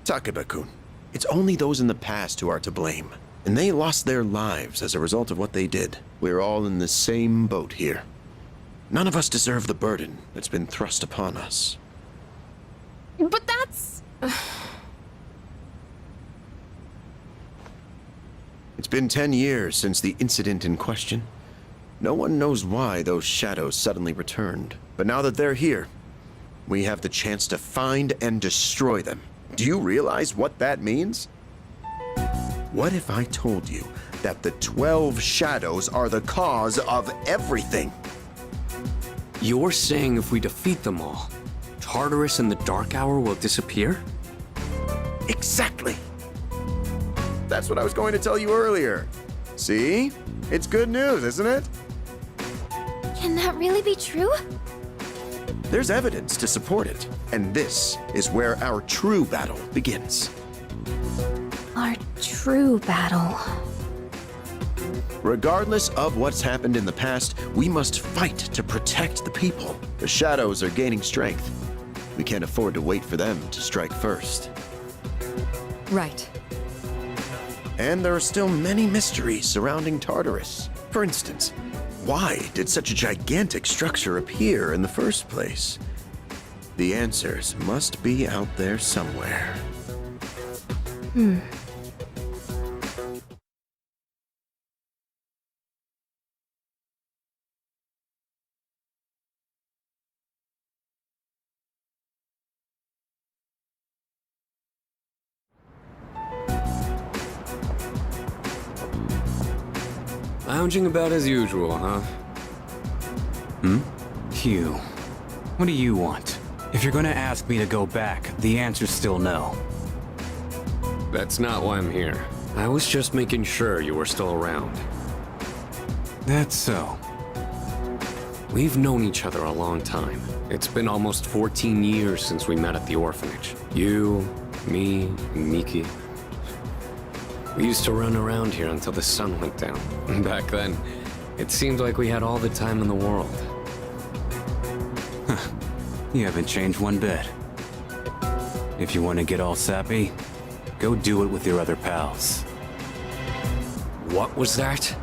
S14: Takeba-kun, it's only those in the past who are to blame. And they lost their lives as a result of what they did. We're all in the same boat here. None of us deserve the burden that's been thrust upon us.
S9: But that's...
S14: It's been 10 years since the incident in question. No one knows why those shadows suddenly returned. But now that they're here, we have the chance to find and destroy them. Do you realize what that means? What if I told you that the 12 shadows are the cause of everything?
S6: You're saying if we defeat them all, Tartarus and the Dark Hour will disappear?
S14: Exactly. That's what I was going to tell you earlier. See? It's good news, isn't it?
S2: Can that really be true?
S14: There's evidence to support it, and this is where our true battle begins.
S4: Our true battle.
S14: Regardless of what's happened in the past, we must fight to protect the people. The shadows are gaining strength. We can't afford to wait for them to strike first.
S7: Right.
S14: And there are still many mysteries surrounding Tartarus. For instance, why did such a gigantic structure appear in the first place? The answers must be out there somewhere.
S6: Lounging about as usual, huh?
S22: Hugh, what do you want? If you're gonna ask me to go back, the answer's still no.
S6: That's not why I'm here. I was just making sure you were still around.
S22: That's so.
S6: We've known each other a long time. It's been almost 14 years since we met at the orphanage. You, me, and Miki. We used to run around here until the sun went down. Back then, it seemed like we had all the time in the world.
S22: You haven't changed one bit. If you want to get all sappy, go do it with your other pals.
S6: What was that?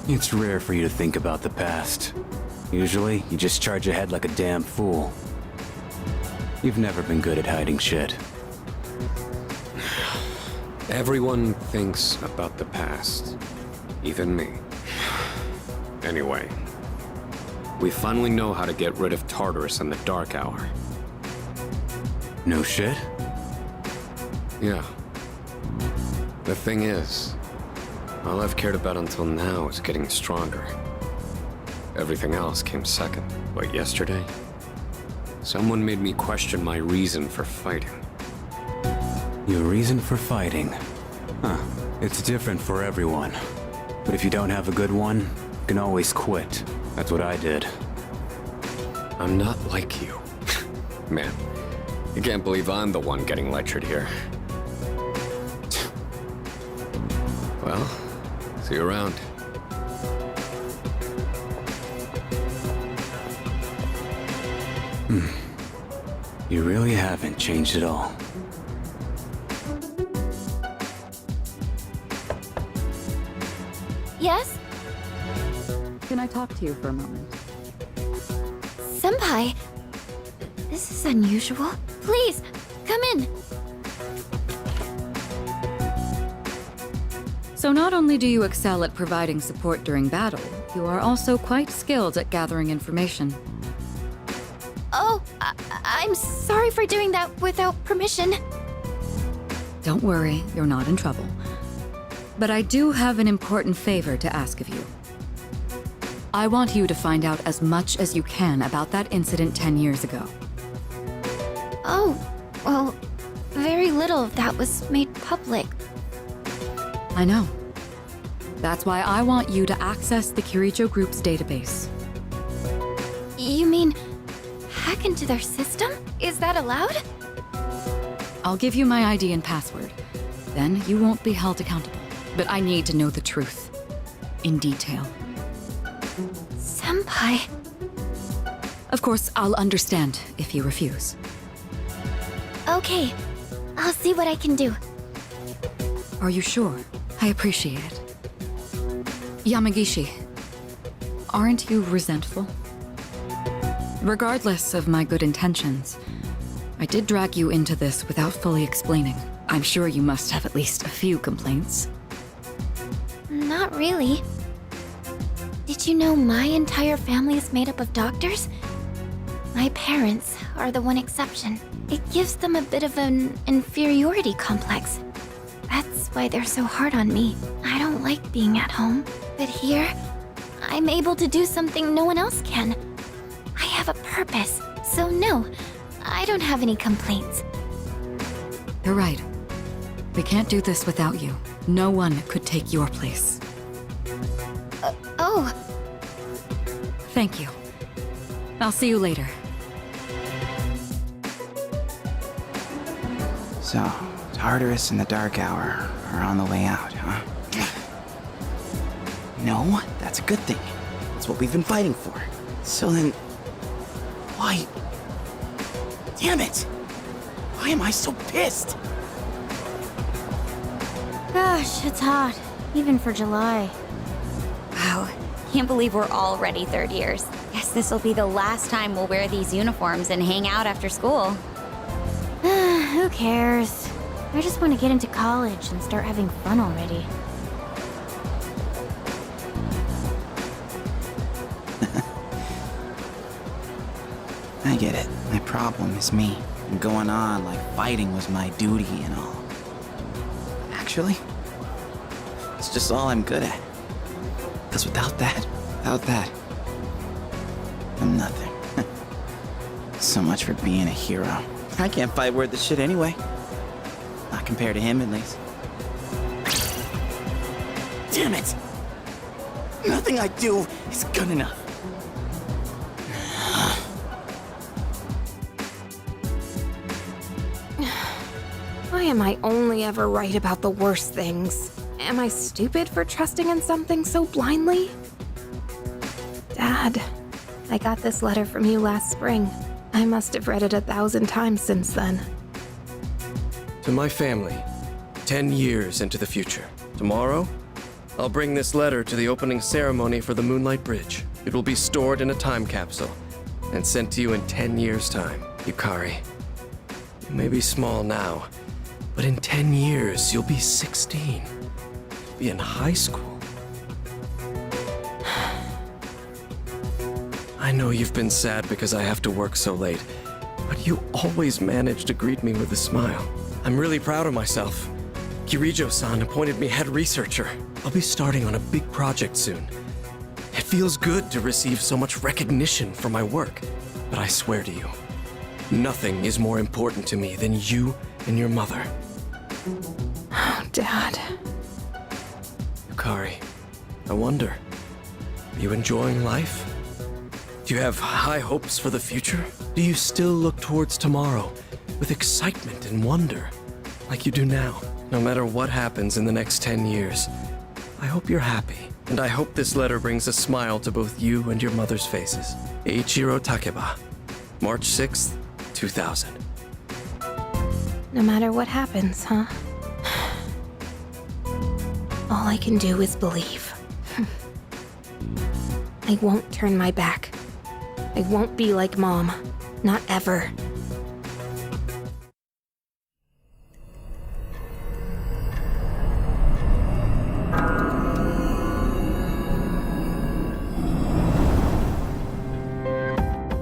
S22: It's rare for you to think about the past. Usually, you just charge ahead like a damn fool. You've never been good at hiding shit.
S6: Everyone thinks about the past. Even me. Anyway, we finally know how to get rid of Tartarus in the Dark Hour.
S22: No shit?
S6: Yeah. The thing is, all I've cared about until now is getting stronger. Everything else came second. But yesterday, someone made me question my reason for fighting.
S22: Your reason for fighting? Huh. It's different for everyone. But if you don't have a good one, you can always quit. That's what I did.
S6: I'm not like you. Man, I can't believe I'm the one getting lectured here. Well, see you around.
S22: You really haven't changed at all.
S2: Yes?
S7: Can I talk to you for a moment?
S2: Senpai, this is unusual. Please, come in.
S7: So not only do you excel at providing support during battle, you are also quite skilled at gathering information.
S2: Oh, I'm sorry for doing that without permission.
S7: Don't worry, you're not in trouble. But I do have an important favor to ask of you. I want you to find out as much as you can about that incident 10 years ago.
S2: Oh, well, very little of that was made public.
S7: I know. That's why I want you to access the Kirijo Group's database.
S2: You mean hack into their system? Is that allowed?
S7: I'll give you my ID and password. Then you won't be held accountable. But I need to know the truth. In detail.
S2: Senpai.
S7: Of course, I'll understand if you refuse.
S2: Okay, I'll see what I can do.
S7: Are you sure? I appreciate it. Yamagishi, aren't you resentful? Regardless of my good intentions, I did drag you into this without fully explaining. I'm sure you must have at least a few complaints.
S2: Not really. Did you know my entire family is made up of doctors? My parents are the one exception. It gives them a bit of an inferiority complex. That's why they're so hard on me. I don't like being at home. But here, I'm able to do something no one else can. I have a purpose, so no, I don't have any complaints.
S7: You're right. We can't do this without you. No one could take your place.
S2: Oh.
S7: Thank you.
S21: I'll see you later.
S17: So, Tartarus and the Dark Hour are on the way out, huh? No, that's a good thing. That's what we've been fighting for. So then, why? Damn it! Why am I so pissed?
S2: Gosh, it's hot. Even for July.
S8: Wow. Can't believe we're already third years. Guess this will be the last time we'll wear these uniforms and hang out after school.
S2: Who cares? I just want to get into college and start having fun already.
S17: I get it. My problem is me. I'm going on like fighting was my duty and all. Actually, it's just all I'm good at. Because without that, I'm nothing. So much for being a hero. I can't fight worth the shit anyway. Not compared to him, at least. Damn it! Nothing I do is good enough.
S9: Why am I only ever right about the worst things? Am I stupid for trusting in something so blindly? Dad, I got this letter from you last spring. I must have read it 1,000 times since then.
S19: To my family, 10 years into the future. Tomorrow, I'll bring this letter to the opening ceremony for the Moonlight Bridge. It will be stored in a time capsule and sent to you in 10 years' time. Yukari, you may be small now, but in 10 years, you'll be 16. You'll be in high school. I know you've been sad because I have to work so late, but you always manage to greet me with a smile. I'm really proud of myself. Kirijo-san appointed me head researcher. I'll be starting on a big project soon. It feels good to receive so much recognition for my work, but I swear to you, nothing is more important to me than you and your mother.
S9: Oh, Dad.
S19: Yukari, I wonder, are you enjoying life? Do you have high hopes for the future? Do you still look towards tomorrow with excitement and wonder, like you do now? No matter what happens in the next 10 years, I hope you're happy. And I hope this letter brings a smile to both you and your mother's faces. Eiichiro Takeba, March 6th, 2000.
S9: No matter what happens, huh? All I can do is believe. I won't turn my back. I won't be like Mom. Not ever.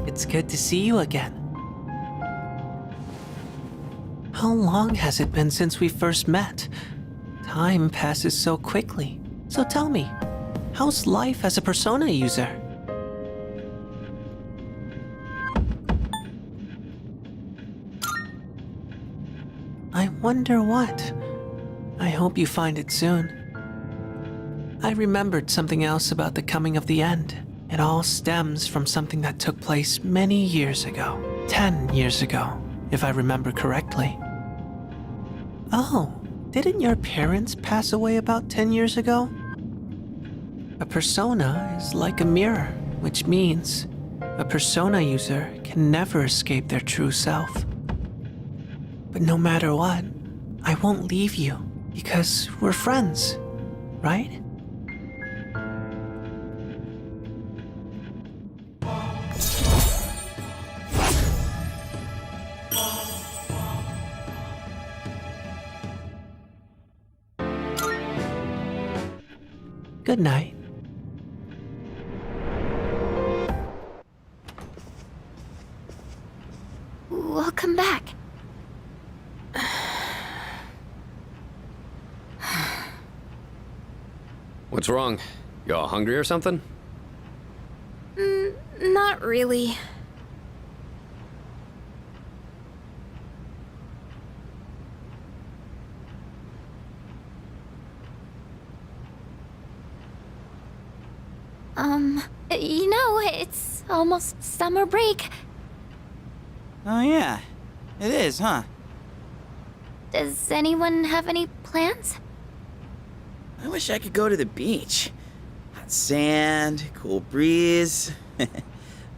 S16: It's good to see you again. How long has it been since we first met? Time passes so quickly. So tell me, how's life as a Persona user? I wonder what. I hope you find it soon. I remembered something else about the coming of the end. It all stems from something that took place many years ago. 10 years ago, if I remember correctly. Oh, didn't your parents pass away about 10 years ago? A persona is like a mirror, which means a persona user can never escape their true self. But no matter what, I won't leave you, because we're friends, right? Good night.
S2: Welcome back.
S6: What's wrong? You all hungry or something?
S9: Not really.
S2: You know, it's
S4: It's almost summer break.
S17: Oh yeah, it is, huh?
S4: Does anyone have any plans?
S17: I wish I could go to the beach. Hot sand, cool breeze,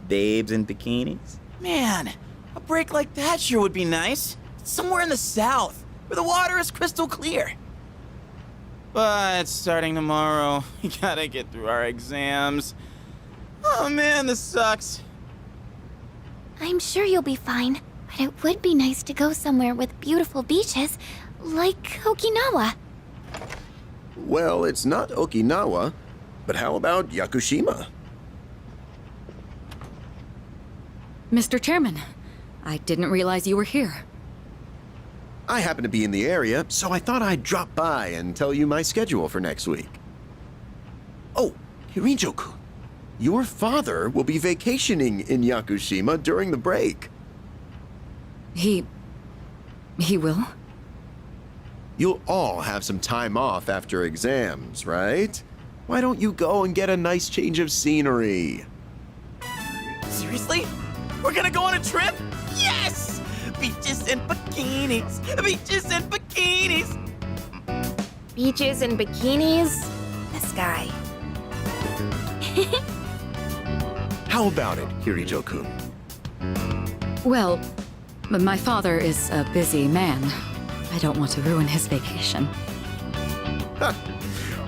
S17: babes in bikinis. Man, a break like that sure would be nice. Somewhere in the south, where the water is crystal clear. But starting tomorrow, we gotta get through our exams. Oh man, this sucks.
S4: I'm sure you'll be fine, but it would be nice to go somewhere with beautiful beaches, like Okinawa.
S14: Well, it's not Okinawa, but how about Yakushima?
S21: Mr. Chairman, I didn't realize you were here.
S14: I happen to be in the area, so I thought I'd drop by and tell you my schedule for next week. Oh, Hirijo-kun, your father will be vacationing in Yakushima during the break.
S21: He will?
S14: You'll all have some time off after exams, right? Why don't you go and get a nice change of scenery?
S3: Seriously? We're gonna go on a trip? Yes! Beaches and bikinis! Beaches and bikinis!
S9: Beaches and bikinis? This guy.
S14: How about it, Hirijo-kun?
S21: Well, my father is a busy man. I don't want to ruin his vacation.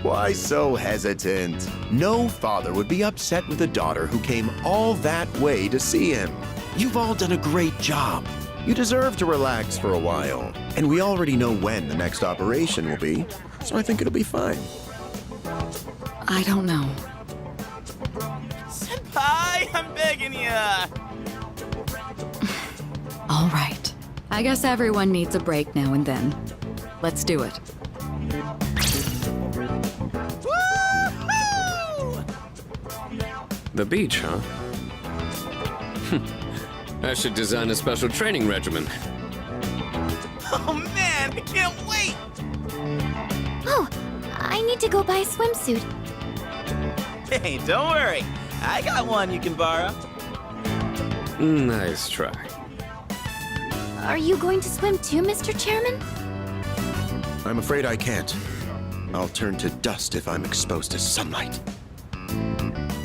S14: Why so hesitant? No father would be upset with a daughter who came all that way to see him. You've all done a great job. You deserve to relax for a while. And we already know when the next operation will be, so I think it'll be fine.
S21: I don't know.
S3: Senpai, I'm begging ya!
S21: All right. I guess everyone needs a break now and then. Let's do it.
S6: The beach, huh? I should design a special training regimen.
S3: Oh man, I can't wait!
S4: Oh, I need to go buy a swimsuit.
S3: Hey, don't worry. I got one you can borrow.
S6: Nice try.
S4: Are you going to swim too, Mr. Chairman?
S14: I'm afraid I can't. I'll turn to dust if I'm exposed to sunlight.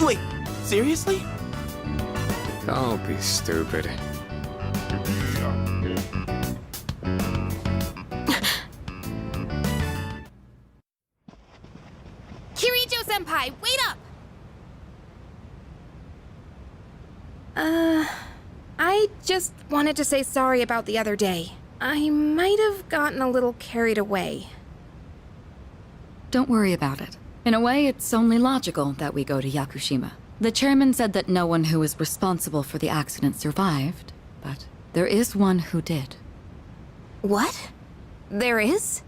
S3: Wait, seriously?
S6: Don't be stupid.
S9: Kirijo-senpai, wait up! I just wanted to say sorry about the other day. I might have gotten a little carried away.
S21: Don't worry about it. In a way, it's only logical that we go to Yakushima. The chairman said that no one who was responsible for the accident survived, but there is one who did.
S9: What? There is?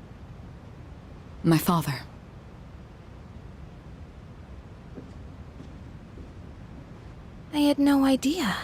S21: My father.
S9: I had no idea.